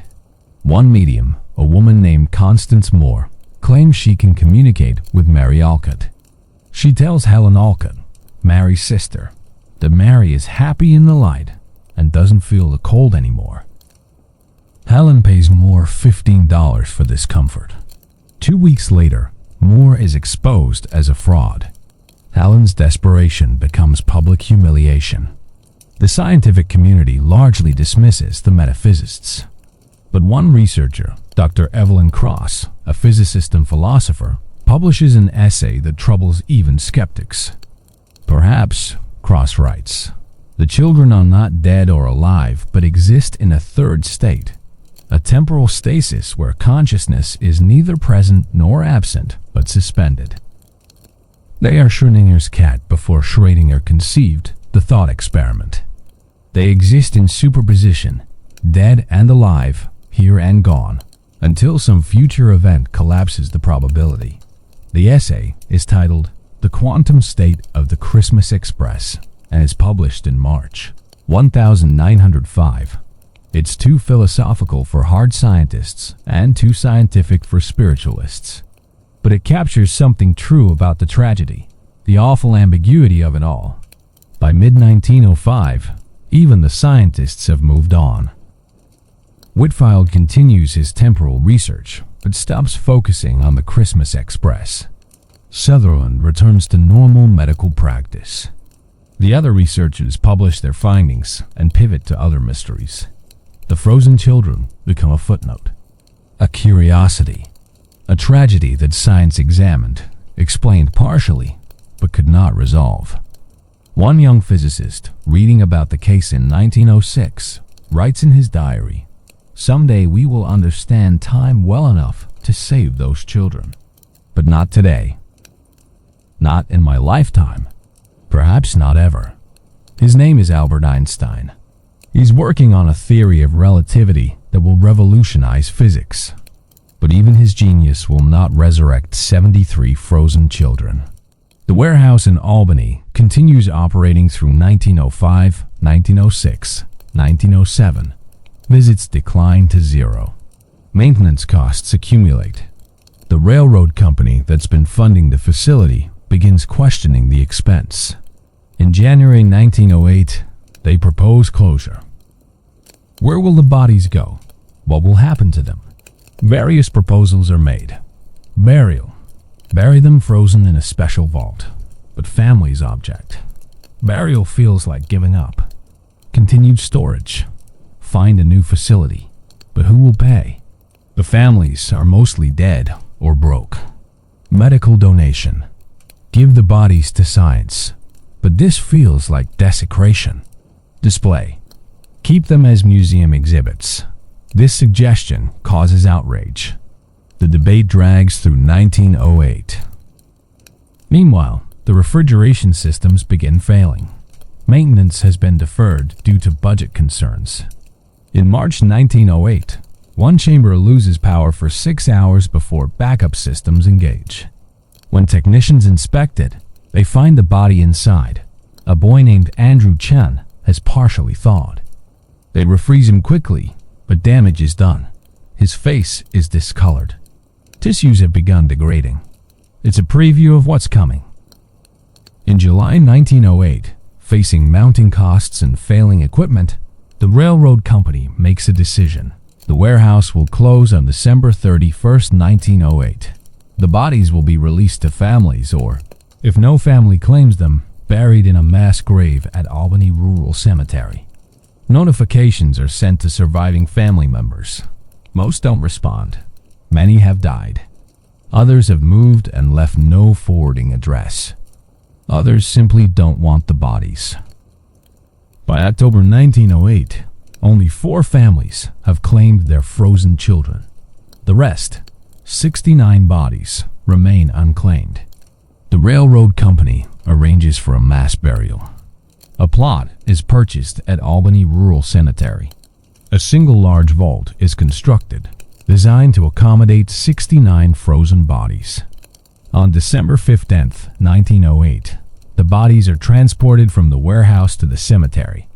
One medium, a woman named Constance Moore, claims she can communicate with Mary Alcott. She tells Helen Alcott, Mary's sister, that Mary is happy in the light and doesn't feel the cold anymore. Helen pays Moore $15 for this comfort. 2 weeks later, Moore is exposed as a fraud. Helen's desperation becomes public humiliation. The scientific community largely dismisses the metaphysicists. But one researcher, Dr. Evelyn Cross, a physicist and philosopher, publishes an essay that troubles even skeptics. Perhaps, Cross writes, the children are not dead or alive, but exist in a third state, a temporal stasis where consciousness is neither present nor absent, but suspended. They are Schrödinger's cat before Schrödinger conceived the thought experiment. They exist in superposition, dead and alive, here and gone, until some future event collapses the probability. The essay is titled "The Quantum State of the Christmas Express." and is published in March 1905. It's too philosophical for hard scientists and too scientific for spiritualists. But it captures something true about the tragedy, the awful ambiguity of it all. By mid-1905, even the scientists have moved on. Whitfield continues his temporal research, but stops focusing on the Christmas Express. Sutherland returns to normal medical practice. The other researchers publish their findings and pivot to other mysteries. The frozen children become a footnote, a curiosity, a tragedy that science examined, explained partially, but could not resolve. One young physicist, reading about the case in 1906, writes in his diary, "Someday we will understand time well enough to save those children. But not today. Not in my lifetime. Perhaps not ever." His name is Albert Einstein. He's working on a theory of relativity that will revolutionize physics. But even his genius will not resurrect 73 frozen children. The warehouse in Albany continues operating through 1905, 1906, 1907. Visits decline to zero. Maintenance costs accumulate. The railroad company that's been funding the facility begins questioning the expense. In January 1908, they propose closure. Where will the bodies go? What will happen to them? Various proposals are made. Burial. Bury them frozen in a special vault. But families object. Burial feels like giving up. Continued storage. Find a new facility. But who will pay? The families are mostly dead or broke. Medical donation. Give the bodies to science. But this feels like desecration. Display. Keep them as museum exhibits. This suggestion causes outrage. The debate drags through 1908. Meanwhile, the refrigeration systems begin failing. Maintenance has been deferred due to budget concerns. In March 1908, one chamber loses power for 6 hours before backup systems engage. When technicians inspect it, they find the body inside. A boy named Andrew Chen has partially thawed. They refreeze him quickly, but damage is done. His face is discolored. Tissues have begun degrading. It's a preview of what's coming. In July 1908, facing mounting costs and failing equipment, the railroad company makes a decision. The warehouse will close on December 31st, 1908. The bodies will be released to families or, if no family claims them, buried in a mass grave at Albany Rural Cemetery. Notifications are sent to surviving family members. Most don't respond. Many have died. Others have moved and left no forwarding address. Others simply don't want the bodies. By October 1908, only 4 families have claimed their frozen children. The rest, 69 bodies, remain unclaimed. The railroad company arranges for a mass burial. A plot is purchased at Albany Rural Cemetery. A single large vault is constructed, designed to accommodate 69 frozen bodies. On December 15th, 1908, the bodies are transported from the warehouse to the cemetery.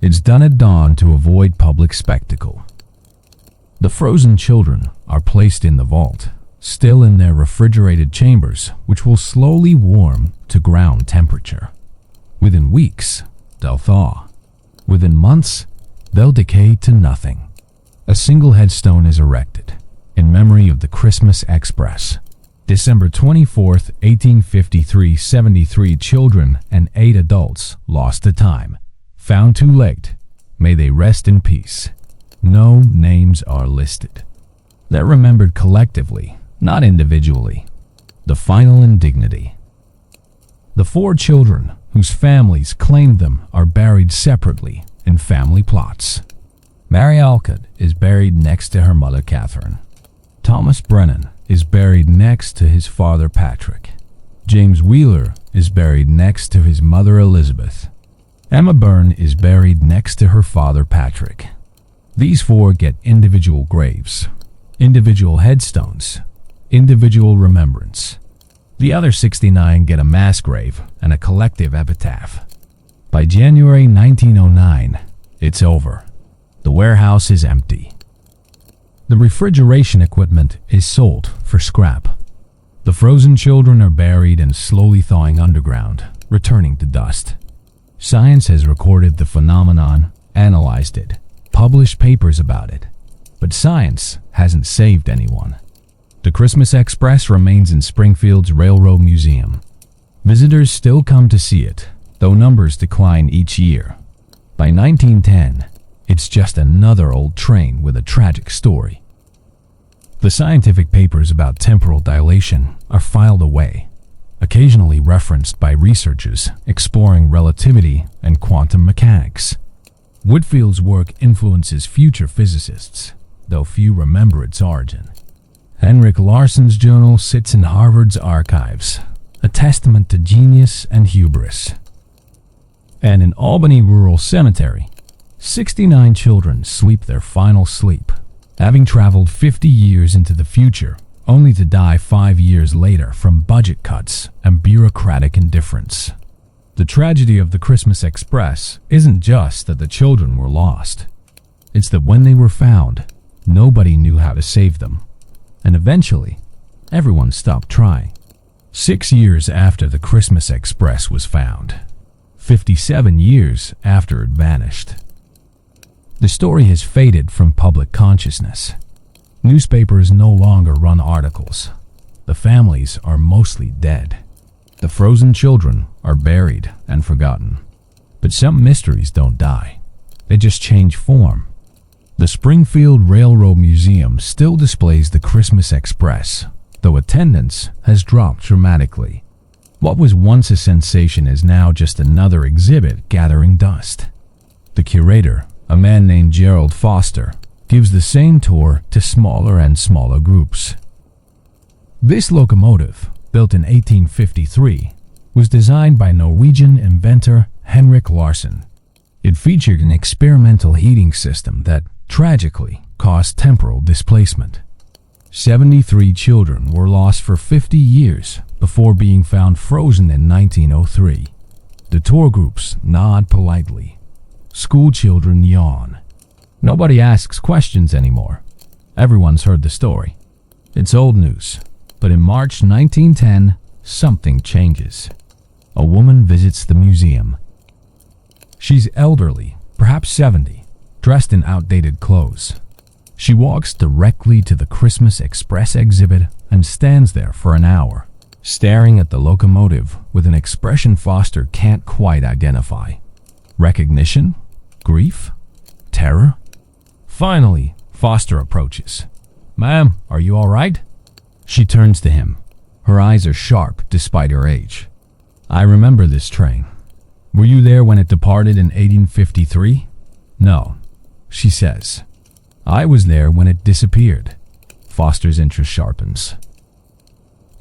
It's done at dawn to avoid public spectacle. The frozen children are placed in the vault, still in their refrigerated chambers, which will slowly warm to ground temperature. Within weeks, they'll thaw. Within months, they'll decay to nothing. A single headstone is erected in memory of the Christmas Express. December 24th, 1853, 73 children and 8 adults lost to time. Found too late. May they rest in peace. No names are listed. They're remembered collectively, not individually. The final indignity. The 4 children whose families claimed them are buried separately in family plots. Mary Alcott is buried next to her mother Catherine. Thomas Brennan is buried next to his father Patrick. James Wheeler is buried next to his mother Elizabeth. Emma Byrne is buried next to her father Patrick. These 4 get individual graves, individual headstones, individual remembrance. The other 69 get a mass grave and a collective epitaph. By January 1909, it's over. The warehouse is empty. The refrigeration equipment is sold for scrap. The frozen children are buried and slowly thawing underground, returning to dust. Science has recorded the phenomenon, analyzed it, published papers about it, but science hasn't saved anyone. The Christmas Express remains in Springfield's Railroad Museum. Visitors still come to see it, though numbers decline each year. By 1910, it's just another old train with a tragic story. The scientific papers about temporal dilation are filed away, occasionally referenced by researchers exploring relativity and quantum mechanics. Whitfield's work influences future physicists, though few remember its origin. Henrik Larsen's journal sits in Harvard's archives, a testament to genius and hubris. And in Albany Rural Cemetery, 69 children sleep their final sleep, having traveled 50 years into the future, only to die 5 years later from budget cuts and bureaucratic indifference. The tragedy of the Christmas Express isn't just that the children were lost. It's that when they were found, nobody knew how to save them. And eventually, everyone stopped trying. 6 years after the Christmas Express was found, 57 years after it vanished, the story has faded from public consciousness. Newspapers no longer run articles. The families are mostly dead. The frozen children are buried and forgotten. But some mysteries don't die. They just change form. The Springfield Railroad Museum still displays the Christmas Express, though attendance has dropped dramatically. What was once a sensation is now just another exhibit gathering dust. The curator, a man named Gerald Foster, gives the same tour to smaller and smaller groups. This locomotive, built in 1853, was designed by Norwegian inventor Henrik Larsen. It featured an experimental heating system that, tragically, caused temporal displacement. 73 children were lost for 50 years before being found frozen in 1903. The tour groups nod politely. School children yawn. Nobody asks questions anymore. Everyone's heard the story. It's old news, but in March 1910, something changes. A woman visits the museum. She's elderly, perhaps 70, dressed in outdated clothes. She walks directly to the Christmas Express exhibit and stands there for an hour, staring at the locomotive with an expression Foster can't quite identify. Recognition? Grief? Terror? Finally, Foster approaches. "Ma'am, are you all right?" She turns to him. Her eyes are sharp despite her age. "I remember this train. Were you there when it departed in 1853? "No," she says. "I was there when it disappeared." Foster's interest sharpens.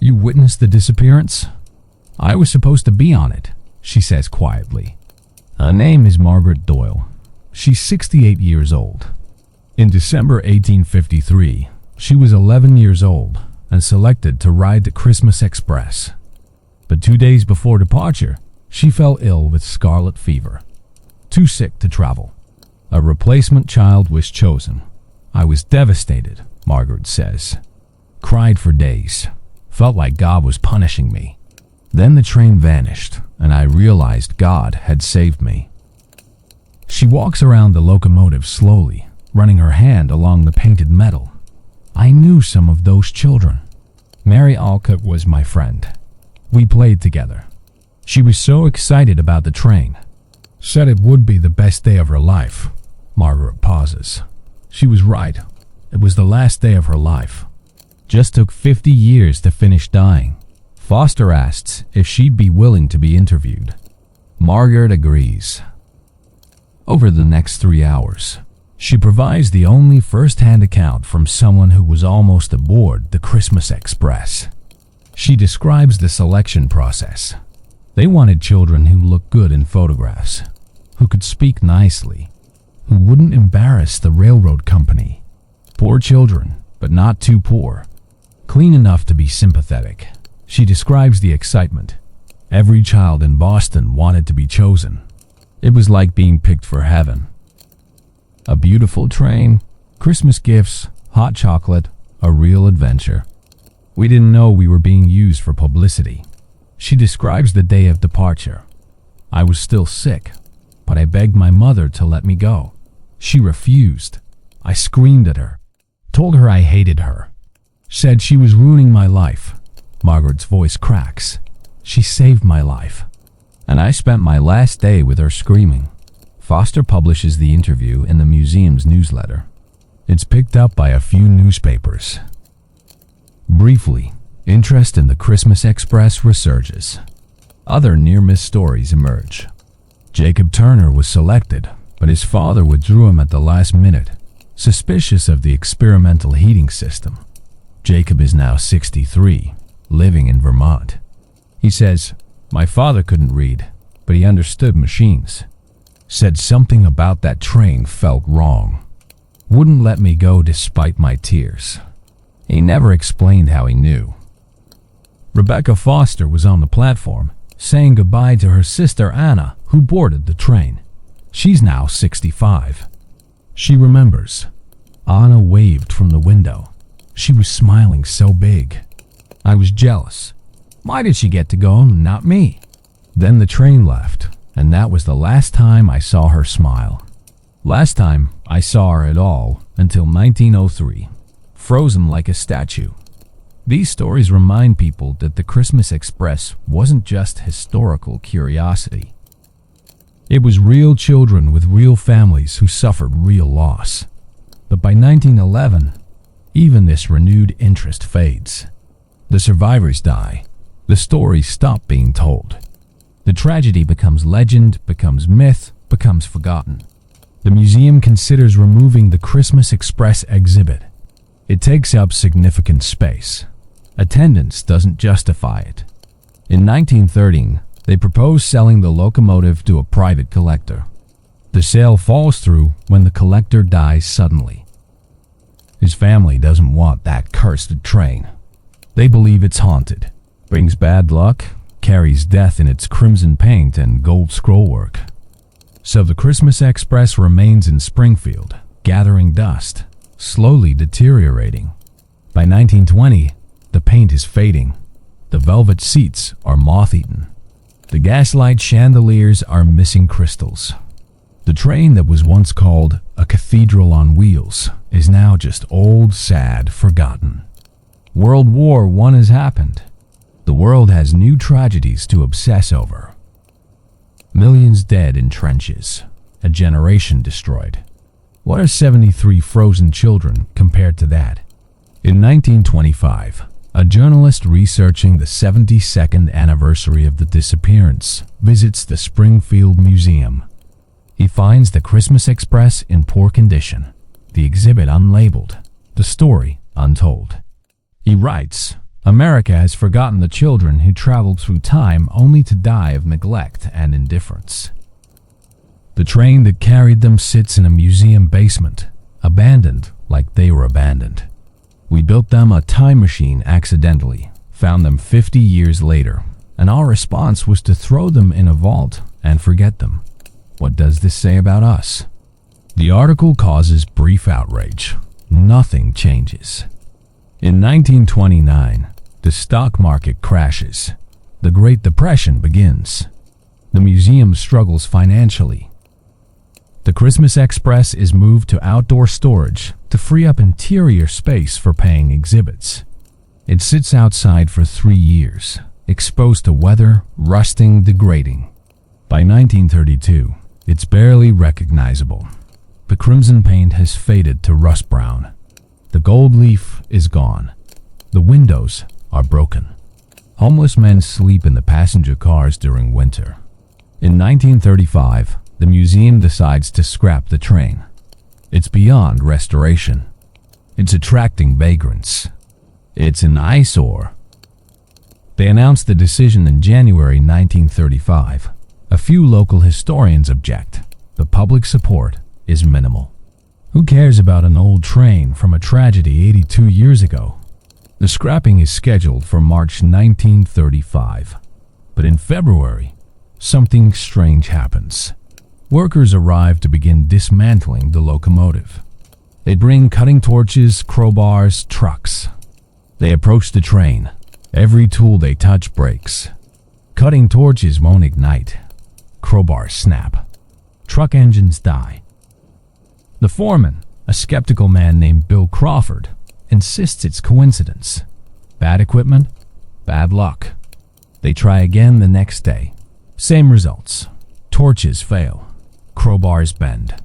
"You witnessed the disappearance?" "I was supposed to be on it," she says quietly. Her name is Margaret Doyle. She's 68 years old. In December 1853, she was 11 years old and selected to ride the Christmas Express. But 2 days before departure, she fell ill with scarlet fever. Too sick to travel. A replacement child was chosen. "I was devastated," Margaret says. "Cried for days. Felt like God was punishing me. Then the train vanished, and I realized God had saved me." She walks around the locomotive slowly, running her hand along the painted metal. "I knew some of those children. Mary Alcott was my friend. We played together. She was so excited about the train. Said it would be the best day of her life." Margaret pauses. She was right. It was the last day of her life. Just took 50 years to finish dying. Foster asks if she'd be willing to be interviewed. Margaret agrees. Over the next 3 hours, she provides the only first-hand account from someone who was almost aboard the Christmas Express. She describes the selection process. They wanted children who looked good in photographs, who could speak nicely, who wouldn't embarrass the railroad company. Poor children, but not too poor. Clean enough to be sympathetic. She describes the excitement. Every child in Boston wanted to be chosen. It was like being picked for heaven. A beautiful train, Christmas gifts, hot chocolate, a real adventure. We didn't know we were being used for publicity. She describes the day of departure. I was still sick, but I begged my mother to let me go. She refused. I screamed at her, told her I hated her, said she was ruining my life. Margaret's voice cracks. She saved my life. And I spent my last day with her screaming. Foster publishes the interview in the museum's newsletter. It's picked up by a few newspapers. Briefly, interest in the Christmas Express resurges. Other near-miss stories emerge. Jacob Turner was selected, but his father withdrew him at the last minute, suspicious of the experimental heating system. Jacob is now 63, living in Vermont. He says, "My father couldn't read, but he understood machines. Said something about that train felt wrong. Wouldn't let me go despite my tears." He never explained how he knew. Rebecca Foster was on the platform, saying goodbye to her sister Anna, who boarded the train. She's now 65. She remembers. Anna waved from the window. She was smiling so big. I was jealous. Why did she get to go and not me? Then the train left, and that was the last time I saw her smile. Last time I saw her at all until 1903, frozen like a statue. These stories remind people that the Christmas Express wasn't just historical curiosity. It was real children with real families who suffered real loss. But by 1911, even this renewed interest fades. The survivors die. The stories stop being told. The tragedy becomes legend, becomes myth, becomes forgotten. The museum considers removing the Christmas Express exhibit. It takes up significant space. Attendance doesn't justify it. In 1913, they propose selling the locomotive to a private collector. The sale falls through when the collector dies suddenly. His family doesn't want that cursed train. They believe it's haunted, brings bad luck, carries death in its crimson paint and gold scrollwork. So the Christmas Express remains in Springfield, gathering dust, slowly deteriorating. By 1920, the paint is fading. The velvet seats are moth-eaten. The gaslight chandeliers are missing crystals. The train that was once called a cathedral on wheels is now just old, sad, forgotten. World War I has happened. The world has new tragedies to obsess over. Millions dead in trenches. A generation destroyed. What are 73 frozen children compared to that? In 1925, a journalist researching the 72nd anniversary of the disappearance visits the Springfield Museum. He finds the Christmas Express in poor condition, the exhibit unlabeled, the story untold. He writes, "America has forgotten the children who traveled through time only to die of neglect and indifference." The train that carried them sits in a museum basement, abandoned like they were abandoned. We built them a time machine accidentally, found them 50 years later, and our response was to throw them in a vault and forget them. What does this say about us? The article causes brief outrage. Nothing changes. In 1929, the stock market crashes. The Great Depression begins. The museum struggles financially. The Christmas Express is moved to outdoor storage to free up interior space for paying exhibits. It sits outside for 3 years, exposed to weather, rusting, degrading. By 1932, it's barely recognizable. The crimson paint has faded to rust brown. The gold leaf is gone. The windows are broken. Homeless men sleep in the passenger cars during winter. In 1935, the museum decides to scrap the train. It's beyond restoration. It's attracting vagrants. It's an eyesore. They announced the decision in January 1935. A few local historians object. The public support is minimal. Who cares about an old train from a tragedy 82 years ago? The scrapping is scheduled for March 1935. But in February, something strange happens. workers arrive to begin dismantling the locomotive. They bring cutting torches, crowbars, trucks. They approach the train. Every tool they touch breaks. Cutting torches won't ignite. Crowbars snap. Truck engines die. The foreman, a skeptical man named Bill Crawford, insists it's coincidence. Bad equipment, bad luck. They try again the next day. Same results. Torches fail. Crowbars bend.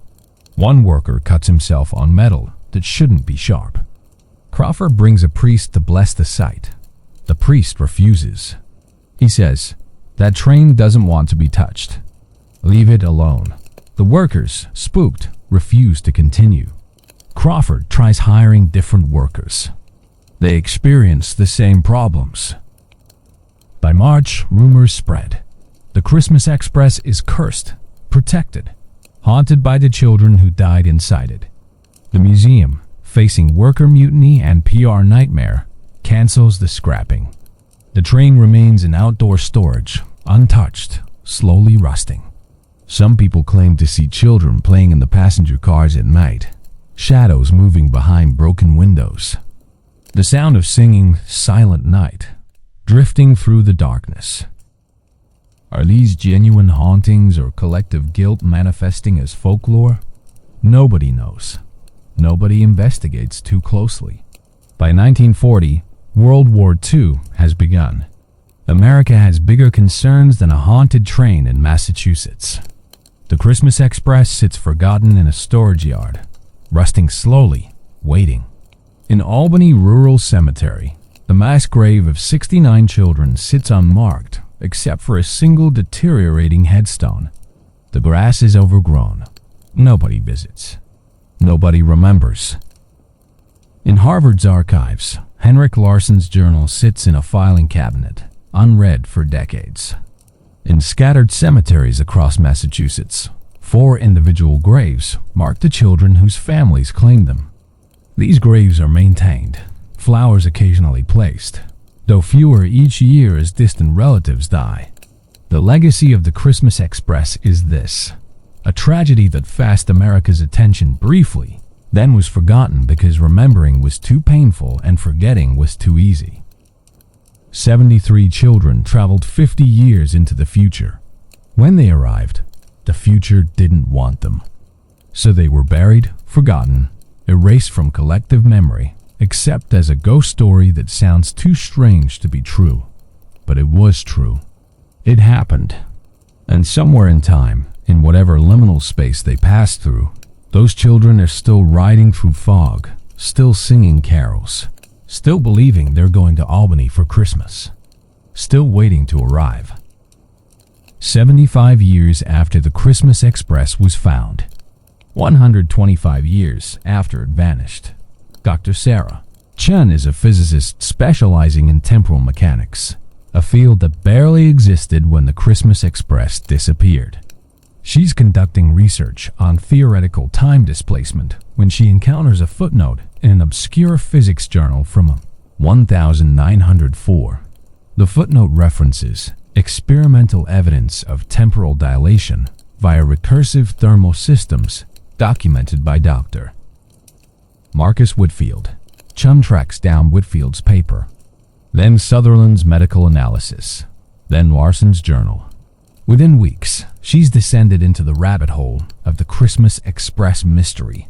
One worker cuts himself on metal that shouldn't be sharp. Crawford brings a priest to bless the site. The priest refuses. He says, "That train doesn't want to be touched. Leave it alone." The workers, spooked, refuse to continue. Crawford tries hiring different workers. They experience the same problems. By March, rumors spread. The Christmas Express is cursed, protected, haunted by the children who died inside it. The museum, facing worker mutiny and PR nightmare, cancels the scrapping. The train remains in outdoor storage, untouched, slowly rusting. Some people claim to see children playing in the passenger cars at night, shadows moving behind broken windows. The sound of singing Silent Night, drifting through the darkness. Are these genuine hauntings or collective guilt manifesting as folklore? Nobody knows. Nobody investigates too closely. By 1940, World War II has begun. America has bigger concerns than a haunted train in Massachusetts. The Christmas Express sits forgotten in a storage yard, rusting slowly, waiting. In Albany Rural Cemetery, the mass grave of 69 children sits unmarked, except for a single deteriorating headstone. The grass is overgrown. Nobody visits. Nobody remembers. In Harvard's archives, Henrik Larsen's journal sits in a filing cabinet, unread for decades. In scattered cemeteries across Massachusetts, 4 individual graves mark the children whose families claim them. These graves are maintained, flowers occasionally placed, though fewer each year as distant relatives die. The legacy of the Christmas Express is this: a tragedy that fast America's attention briefly, then was forgotten because remembering was too painful and forgetting was too easy. 73 children traveled 50 years into the future. When they arrived, the future didn't want them. So they were buried, forgotten, erased from collective memory, except as a ghost story that sounds too strange to be true. But it was true. It happened. And somewhere in time, in whatever liminal space they passed through, those children are still riding through fog, still singing carols, still believing they're going to Albany for Christmas, still waiting to arrive. 75 years after the Christmas Express was found, 125 years after it vanished, Dr. Sarah Chen is a physicist specializing in temporal mechanics, a field that barely existed when the Christmas Express disappeared. She's conducting research on theoretical time displacement when she encounters a footnote in an obscure physics journal from 1904. The footnote references experimental evidence of temporal dilation via recursive thermal systems documented by Dr. Marcus Whitfield. Chum tracks down Whitfield's paper, then Sutherland's medical analysis, then Larsen's journal. Within weeks, she's descended into the rabbit hole of the Christmas Express mystery.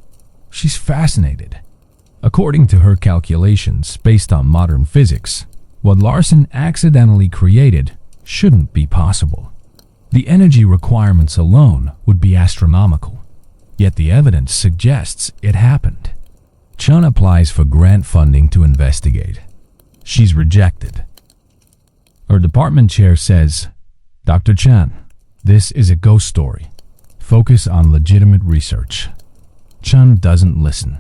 She's fascinated. According to her calculations based on modern physics, what Larsen accidentally created shouldn't be possible. The energy requirements alone would be astronomical, yet the evidence suggests it happened. Chun applies for grant funding to investigate. She's rejected. Her department chair says, "Dr. Chan, this is a ghost story. Focus on legitimate research." Chun doesn't listen.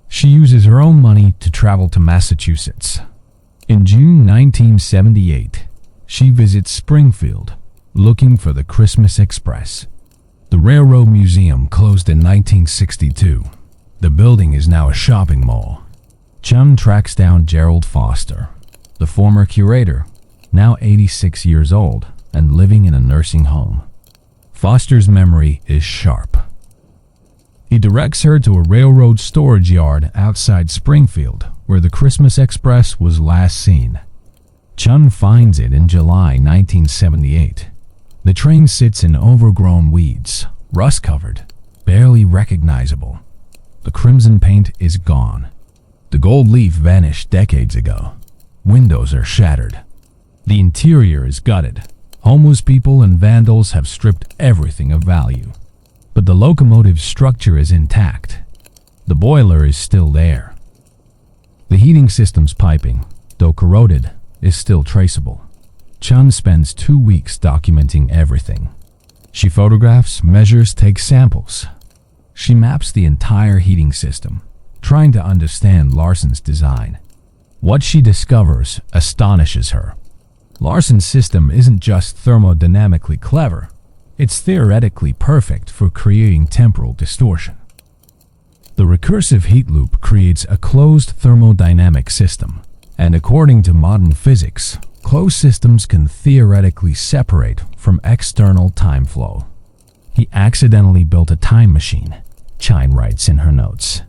She uses her own money to travel to Massachusetts. In June 1978, she visits Springfield, looking for the Christmas Express. The Railroad Museum closed in 1962. The building is now a shopping mall. Chun tracks down Gerald Foster, the former curator, now 86 years old and living in a nursing home. Foster's memory is sharp. He directs her to a railroad storage yard outside Springfield, where the Christmas Express was last seen. Chun finds it in July 1978. The train sits in overgrown weeds, rust-covered, barely recognizable. The crimson paint is gone. The gold leaf vanished decades ago. Windows are shattered. The interior is gutted. Homeless people and vandals have stripped everything of value. But the locomotive's structure is intact. The boiler is still there. The heating system's piping, though corroded, is still traceable. Chun spends 2 weeks documenting everything. She photographs, measures, takes samples. She maps the entire heating system, trying to understand Larsen's design. What she discovers astonishes her. Larsen's system isn't just thermodynamically clever, it's theoretically perfect for creating temporal distortion. The recursive heat loop creates a closed thermodynamic system, and according to modern physics, closed systems can theoretically separate from external time flow. He accidentally built a time machine, Chine writes in her notes.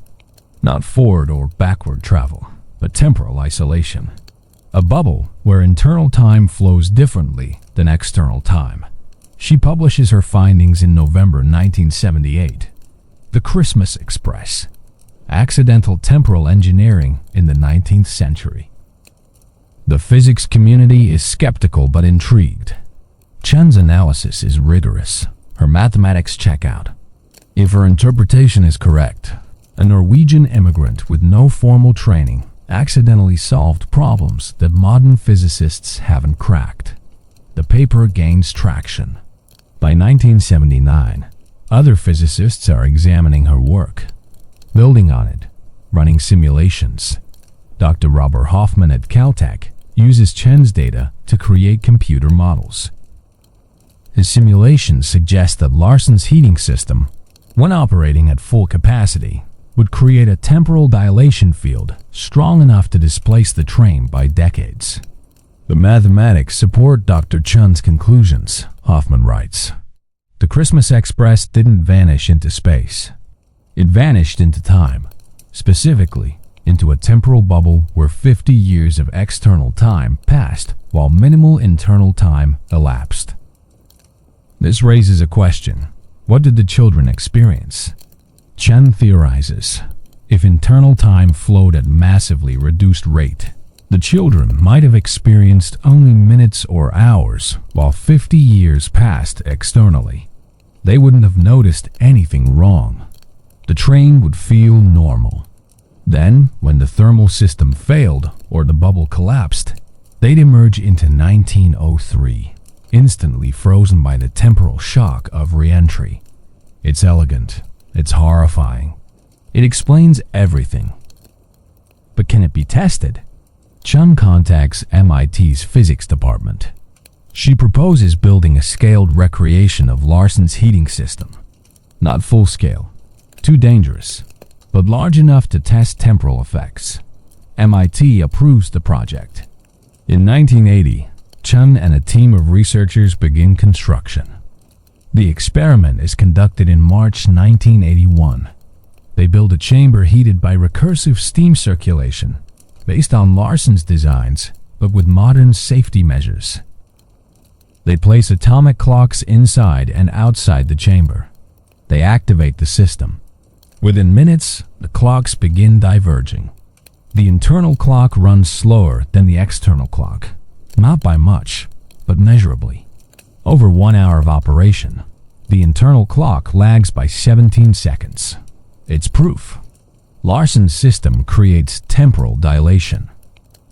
Not forward or backward travel, but temporal isolation. A bubble where internal time flows differently than external time. She publishes her findings in November 1978. The Christmas Express. Accidental temporal engineering in the 19th century. The physics community is skeptical but intrigued. Chun's analysis is rigorous. Her mathematics check out. If her interpretation is correct, a Norwegian immigrant with no formal training accidentally solved problems that modern physicists haven't cracked. The paper gains traction. By 1979, other physicists are examining her work, building on it, running simulations. Dr. Robert Hoffman at Caltech uses Chen's data to create computer models. His simulations suggest that Larsen's heating system, when operating at full capacity, would create a temporal dilation field strong enough to displace the train by decades. The mathematics support Dr. Chun's conclusions, Hoffman writes. The Christmas Express didn't vanish into space. It vanished into time, specifically into a temporal bubble where 50 years of external time passed while minimal internal time elapsed. This raises a question. What did the children experience? Chen theorizes, if internal time flowed at massively reduced rate, the children might have experienced only minutes or hours while 50 years passed externally. They wouldn't have noticed anything wrong. The train would feel normal. Then, when the thermal system failed or the bubble collapsed, they'd emerge into 1903, instantly frozen by the temporal shock of re-entry. It's elegant. It's horrifying. It explains everything. But can it be tested? Chun contacts MIT's physics department. She proposes building a scaled recreation of Larsen's heating system. Not full scale, too dangerous, but large enough to test temporal effects. MIT approves the project. In 1980, Chun and a team of researchers begin construction. The experiment is conducted in March 1981. They build a chamber heated by recursive steam circulation, based on Larsen's designs, but with modern safety measures. They place atomic clocks inside and outside the chamber. They activate the system. Within minutes, the clocks begin diverging. The internal clock runs slower than the external clock, not by much, but measurably. Over 1 hour of operation, the internal clock lags by 17 seconds. It's proof. Larsen's system creates temporal dilation.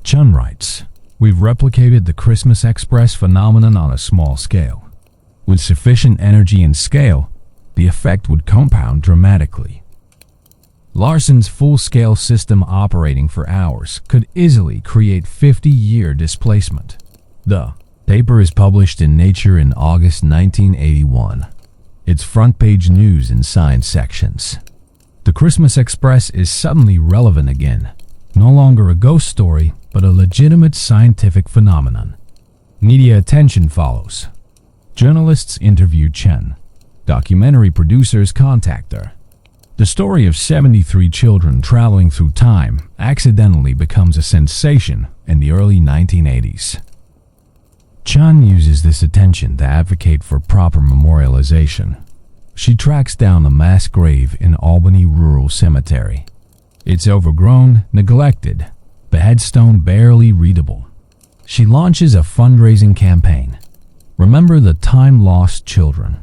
Chun writes, "We've replicated the Christmas Express phenomenon on a small scale. With sufficient energy and scale, the effect would compound dramatically." Larsen's full-scale system operating for hours could easily create 50-year displacement. The paper is published in Nature in August 1981. It's front-page news in science sections. The Christmas Express is suddenly relevant again, no longer a ghost story, but a legitimate scientific phenomenon. Media attention follows. Journalists interview Chen, Documentary producers contact her. The story of 73 children traveling through time accidentally becomes a sensation in the early 1980s. Chun uses this attention to advocate for proper memorialization. She tracks down a mass grave in Albany Rural Cemetery. It's overgrown, neglected, the headstone barely readable. She launches a fundraising campaign. Remember the time-lost children.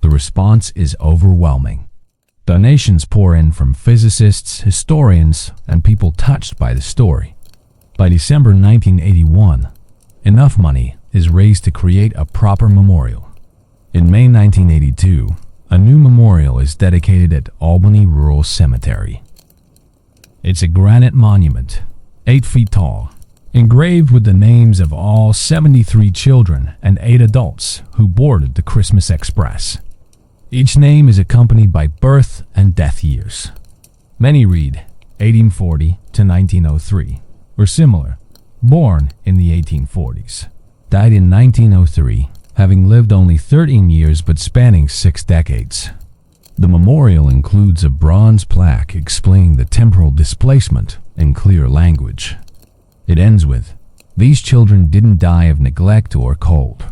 The response is overwhelming. Donations pour in from physicists, historians, and people touched by the story. By December 1981, enough money is raised to create a proper memorial. In May 1982, a new memorial is dedicated at Albany Rural Cemetery. It's a granite monument, 8 feet tall, engraved with the names of all 73 children and 8 adults who boarded the Christmas Express. Each name is accompanied by birth and death years. Many read 1840 to 1903, or similar, born in the 1840s, died in 1903, having lived only 13 years but spanning 6 decades. The memorial includes a bronze plaque explaining the temporal displacement in clear language. It ends with, "These children didn't die of neglect or cold.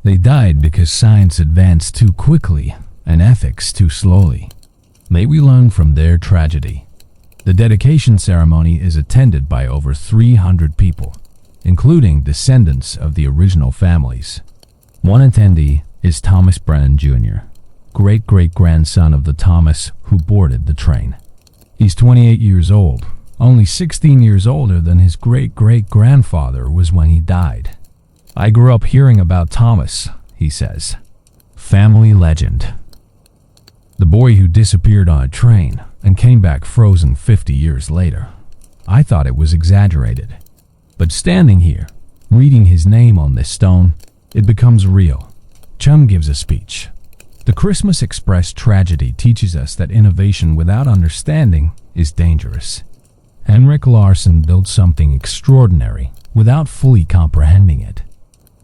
They died because science advanced too quickly and ethics too slowly. May we learn from their tragedy." The dedication ceremony is attended by over 300 people, including descendants of the original families. One attendee is Thomas Brennan Jr., great-great-grandson of the Thomas who boarded the train. He's 28 years old, only 16 years older than his great-great-grandfather was when he died. "I grew up hearing about Thomas," he says. Family legend. The boy who disappeared on a train and came back frozen 50 years later. I thought it was exaggerated. But standing here, reading his name on this stone, it becomes real. Chun gives a speech. The Christmas Express tragedy teaches us that innovation without understanding is dangerous. Henrik Larsen built something extraordinary without fully comprehending it.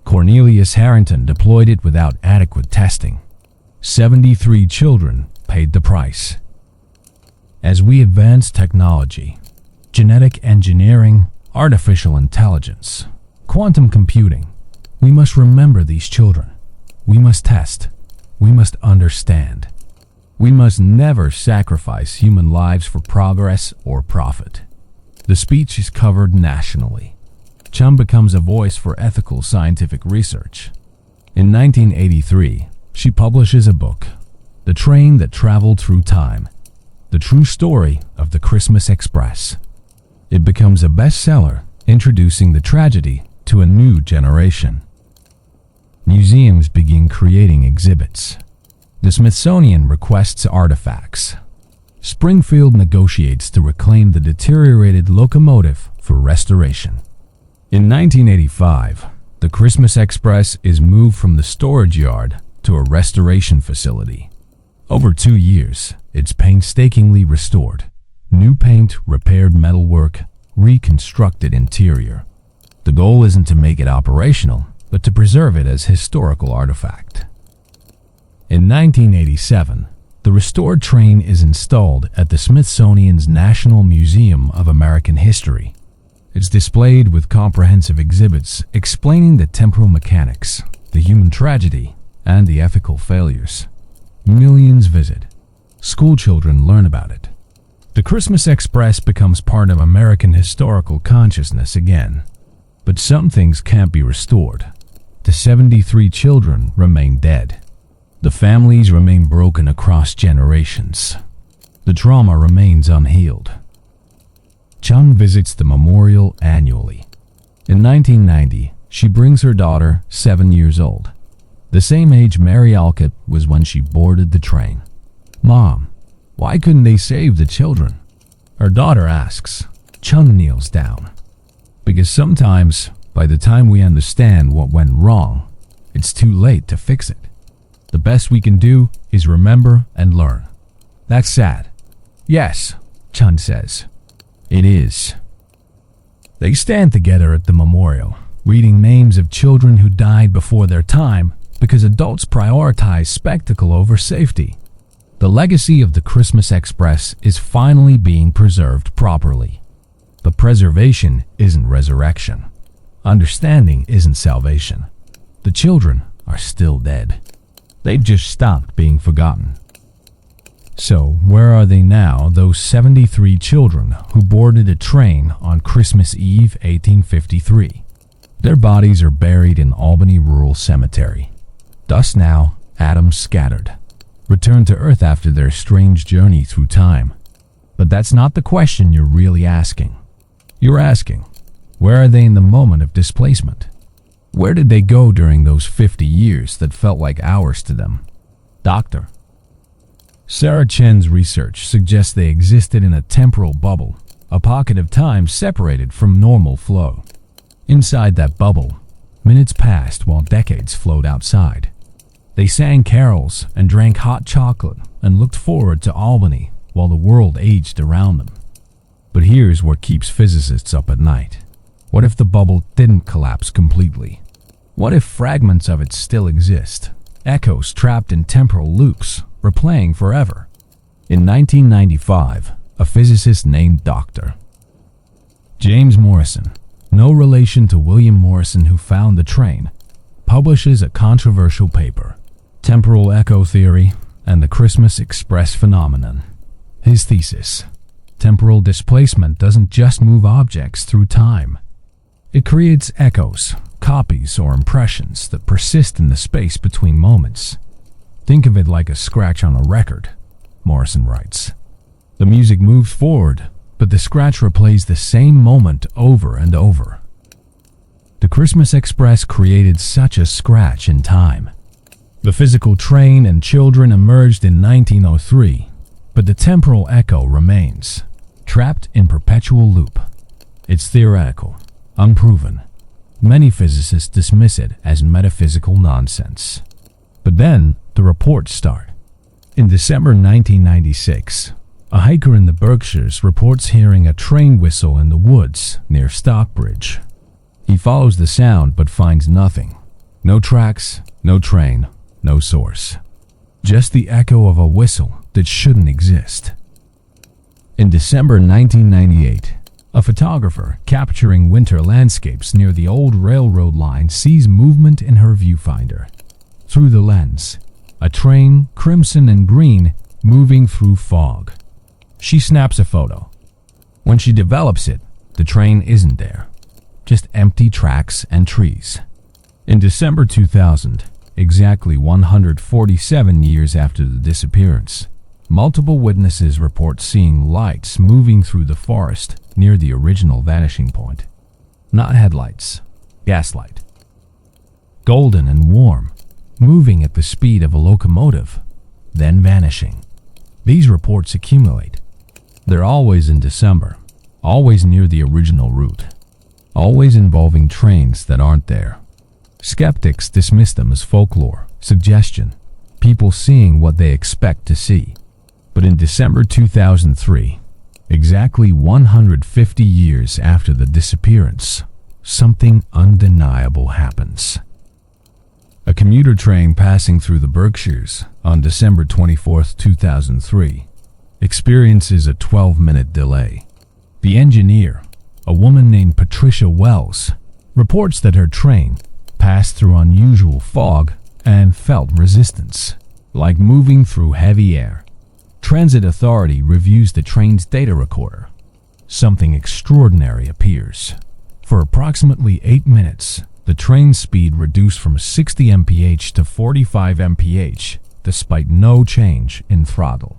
Cornelius Harrington deployed it without adequate testing. 73 children paid the price. As we advance technology, genetic engineering, artificial intelligence, quantum computing, we must remember these children. We must test. We must understand. We must never sacrifice human lives for progress or profit. The speech is covered nationally. Chun becomes a voice for ethical scientific research. In 1983, she publishes a book, The Train That Traveled Through Time, the true story of the Christmas Express. It becomes a bestseller, introducing the tragedy to a new generation. Museums begin creating exhibits. The Smithsonian requests artifacts. Springfield negotiates to reclaim the deteriorated locomotive for restoration. In 1985, the Christmas Express is moved from the storage yard to a restoration facility. Over 2 years, it's painstakingly restored. New paint, repaired metalwork, reconstructed interior. The goal isn't to make it operational, but to preserve it as historical artifact. In 1987, the restored train is installed at the Smithsonian's National Museum of American History. It's displayed with comprehensive exhibits explaining the temporal mechanics, the human tragedy, and the ethical failures. Millions visit. School children learn about it. The Christmas Express becomes part of American historical consciousness again. But some things can't be restored. The 73 children remain dead. The families remain broken across generations. The trauma remains unhealed. Chun visits the memorial annually. In 1990, she brings her daughter, 7 years old, the same age Mary Alcott was when she boarded the train. "Mom, why couldn't they save the children?" Her daughter asks. Chun kneels down. Because sometimes, by the time we understand what went wrong, it's too late to fix it. The best we can do is remember and learn. That's sad. Yes, Chun says. It is. They stand together at the memorial, reading names of children who died before their time because adults prioritize spectacle over safety. The legacy of the Christmas Express is finally being preserved properly. But preservation isn't resurrection. Understanding isn't salvation. The children are still dead. They've just stopped being forgotten. So, where are they now, those 73 children who boarded a train on Christmas Eve 1853? Their bodies are buried in Albany Rural Cemetery. Dust now, atoms scattered. Returned to Earth after their strange journey through time. But that's not the question you're really asking. You're asking, where are they in the moment of displacement? Where did they go during those 50 years that felt like hours to them? Doctor. Sarah Chen's research suggests they existed in a temporal bubble, a pocket of time separated from normal flow. Inside that bubble, minutes passed while decades flowed outside. They sang carols and drank hot chocolate and looked forward to Albany while the world aged around them. But here's what keeps physicists up at night. What if the bubble didn't collapse completely? What if fragments of it still exist? Echoes trapped in temporal loops, replaying forever. In 1995, a physicist named Dr. James Morrison, no relation to William Morrison who found the train, publishes a controversial paper, Temporal Echo Theory and the Christmas Express Phenomenon. His thesis: temporal displacement doesn't just move objects through time. It creates echoes, copies, or impressions that persist in the space between moments. Think of it like a scratch on a record, Morrison writes. The music moves forward, but the scratch replays the same moment over and over. The Christmas Express created such a scratch in time. The physical train and children emerged in 1903, but the temporal echo remains, trapped in perpetual loop. It's theoretical, unproven. Many physicists dismiss it as metaphysical nonsense. But then the reports start. In December 1996, a hiker in the Berkshires reports hearing a train whistle in the woods near Stockbridge. He follows the sound but finds nothing. No tracks, no train, no source. Just the echo of a whistle that shouldn't exist. In December 1998, a photographer capturing winter landscapes near the old railroad line sees movement in her viewfinder. Through the lens, a train, crimson and green, moving through fog. She snaps a photo. When she develops it, the train isn't there. Just empty tracks and trees. In December 2000, exactly 147 years after the disappearance, multiple witnesses report seeing lights moving through the forest near the original vanishing point. Not headlights, gaslight. Golden and warm, moving at the speed of a locomotive, then vanishing. These reports accumulate. They're always in December, always near the original route, always involving trains that aren't there. Skeptics dismiss them as folklore, suggestion, people seeing what they expect to see. But in December 2003, exactly 150 years after the disappearance, something undeniable happens. A commuter train passing through the Berkshires on December 24, 2003, experiences a 12-minute delay. The engineer, a woman named Patricia Wells, reports that her train passed through unusual fog and felt resistance, like moving through heavy air. Transit Authority reviews the train's data recorder. Something extraordinary appears. For approximately 8 minutes, the train speed reduced from 60 mph to 45 mph, despite no change in throttle.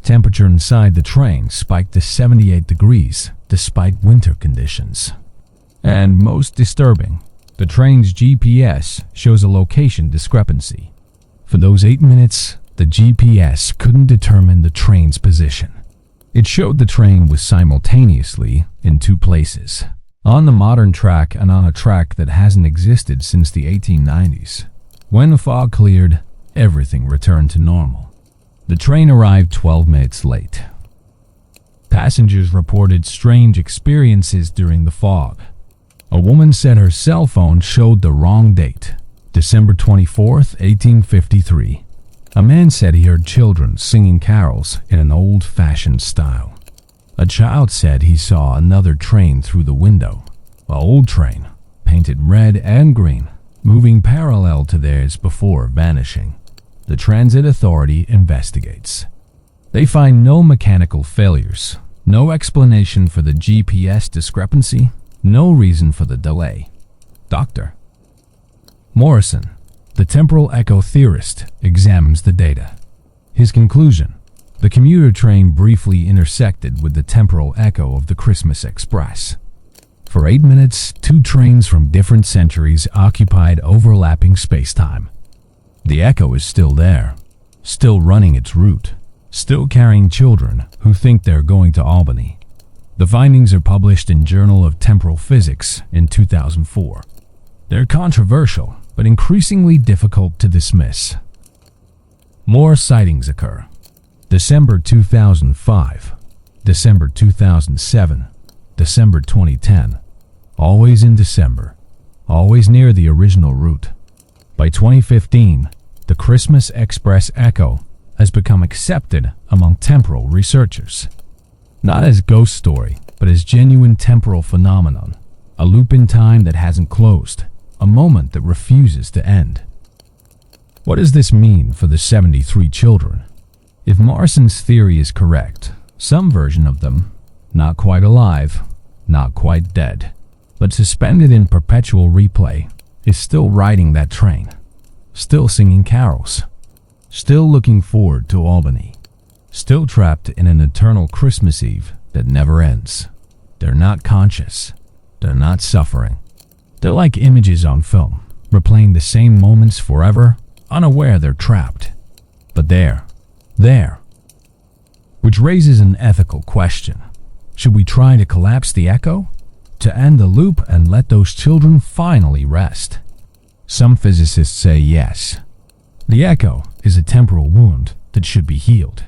Temperature inside the train spiked to 78 degrees, despite winter conditions. And most disturbing, the train's GPS shows a location discrepancy. For those 8 minutes, the GPS couldn't determine the train's position. It showed the train was simultaneously in two places, on the modern track and on a track that hasn't existed since the 1890s. When the fog cleared, everything returned to normal. The train arrived 12 minutes late. Passengers reported strange experiences during the fog. A woman said her cell phone showed the wrong date. December 24th, 1853. A man said he heard children singing carols in an old-fashioned style. A child said he saw another train through the window, an old train, painted red and green, moving parallel to theirs before vanishing. The transit authority investigates. They find no mechanical failures, no explanation for the GPS discrepancy, no reason for the delay. Dr. Morrison, the temporal echo theorist, examines the data. His conclusion: the commuter train briefly intersected with the temporal echo of the Christmas Express. For 8 minutes, two trains from different centuries occupied overlapping space-time. The echo is still there, still running its route, still carrying children who think they're going to Albany. The findings are published in Journal of Temporal Physics in 2004. They're controversial, but increasingly difficult to dismiss. More sightings occur. December 2005, December 2007, December 2010. Always in December, always near the original route. By 2015, the Christmas Express echo has become accepted among temporal researchers. Not as ghost story, but as genuine temporal phenomenon, a loop in time that hasn't closed, a moment that refuses to end. What does this mean for the 73 children? If Morrison's theory is correct, some version of them, not quite alive, not quite dead, but suspended in perpetual replay, is still riding that train, still singing carols, still looking forward to Albany, still trapped in an eternal Christmas Eve that never ends. They're not conscious. They're not suffering. They're like images on film, replaying the same moments forever, unaware they're trapped. But there. Which raises an ethical question. Should we try to collapse the echo? To end the loop and let those children finally rest? Some physicists say yes. The echo is a temporal wound that should be healed.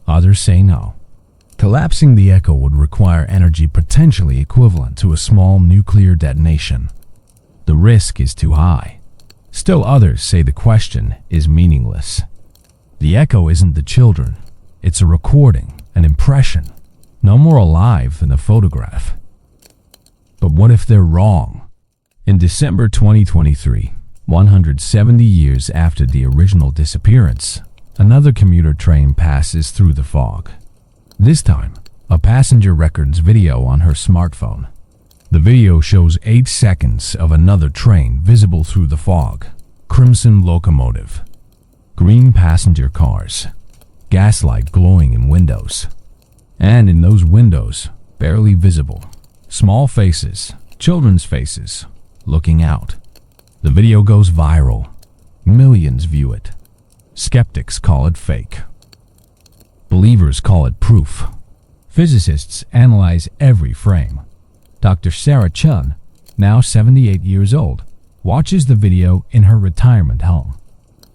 Others say no. Collapsing the echo would require energy potentially equivalent to a small nuclear detonation. The risk is too high. Still others say the question is meaningless. The echo isn't the children. It's a recording, an impression, no more alive than a photograph. But what if they're wrong? In December 2023, 170 years after the original disappearance, another commuter train passes through the fog. This time, a passenger records video on her smartphone. The video shows 8 seconds of another train visible through the fog. Crimson locomotive. Green passenger cars. Gaslight glowing in windows. And in those windows, barely visible, small faces, children's faces, looking out. The video goes viral. Millions view it. Skeptics call it fake. Believers call it proof. Physicists analyze every frame. Dr. Sarah Chun, now 78 years old, watches the video in her retirement home.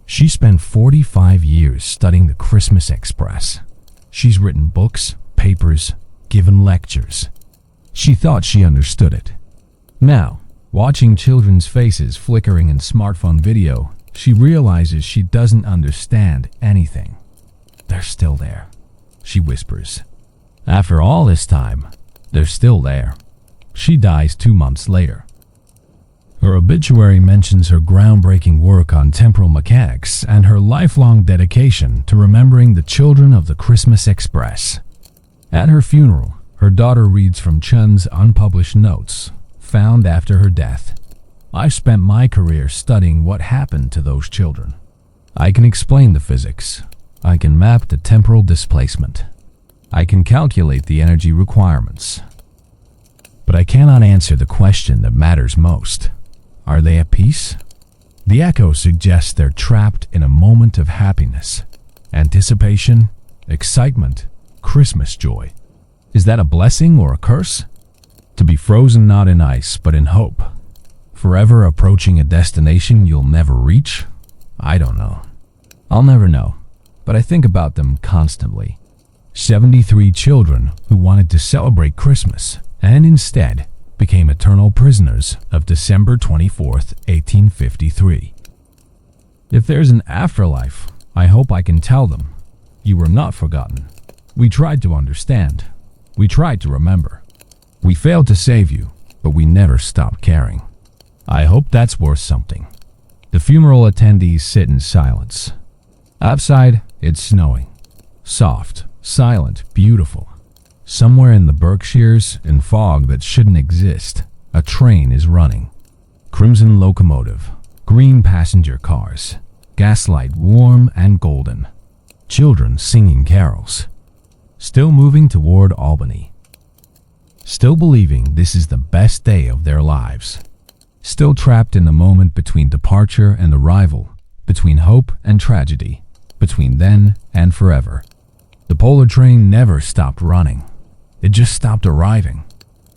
She spent 45 years studying the Christmas Express. She's written books, papers, given lectures. She thought she understood it. Now, watching children's faces flickering in smartphone video, she realizes she doesn't understand anything. They're still there, she whispers. After all this time, they're still there. She dies 2 months later. Her obituary mentions her groundbreaking work on temporal mechanics and her lifelong dedication to remembering the children of the Christmas Express. At her funeral, her daughter reads from Chun's unpublished notes, found after her death. I've spent my career studying what happened to those children. I can explain the physics. I can map the temporal displacement. I can calculate the energy requirements. But I cannot answer the question that matters most. Are they at peace? The echo suggests they're trapped in a moment of happiness, anticipation, excitement, Christmas joy. Is that a blessing or a curse? To be frozen not in ice, but in hope. Forever approaching a destination you'll never reach? I don't know. I'll never know, but I think about them constantly. 73 children who wanted to celebrate Christmas and instead became eternal prisoners of December 24th, 1853. If there's an afterlife, I hope I can tell them, you were not forgotten. We tried to understand. We tried to remember. We failed to save you, but we never stopped caring. I hope that's worth something. The funeral attendees sit in silence. Outside, it's snowing. Soft, silent, beautiful. Somewhere in the Berkshires, in fog that shouldn't exist, a train is running. Crimson locomotive, green passenger cars, gaslight warm and golden. Children singing carols. Still moving toward Albany. Still believing this is the best day of their lives. Still trapped in the moment between departure and arrival, between hope and tragedy, between then and forever. The polar train never stopped running. It just stopped arriving.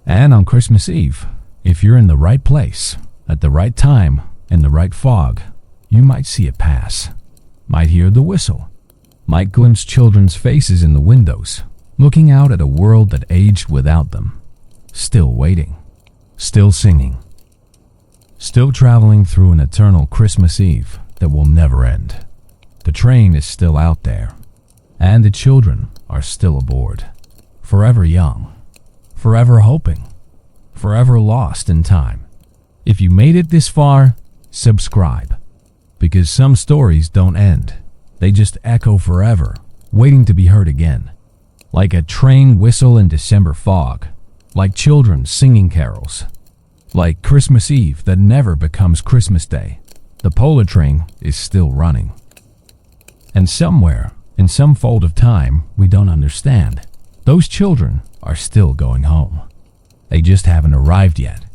And on Christmas Eve, if you're in the right place, at the right time, in the right fog, you might see it pass, might hear the whistle, might glimpse children's faces in the windows, looking out at a world that aged without them, still waiting, still singing, still traveling through an eternal Christmas Eve that will never end. The train is still out there, and the children are still aboard, forever young, forever hoping, forever lost in time. If you made it this far, subscribe, because some stories don't end. They just echo forever, waiting to be heard again. Like a train whistle in December fog, like children singing carols, like Christmas Eve that never becomes Christmas Day. The polar train is still running. And somewhere, in some fold of time we don't understand, those children are still going home. They just haven't arrived yet.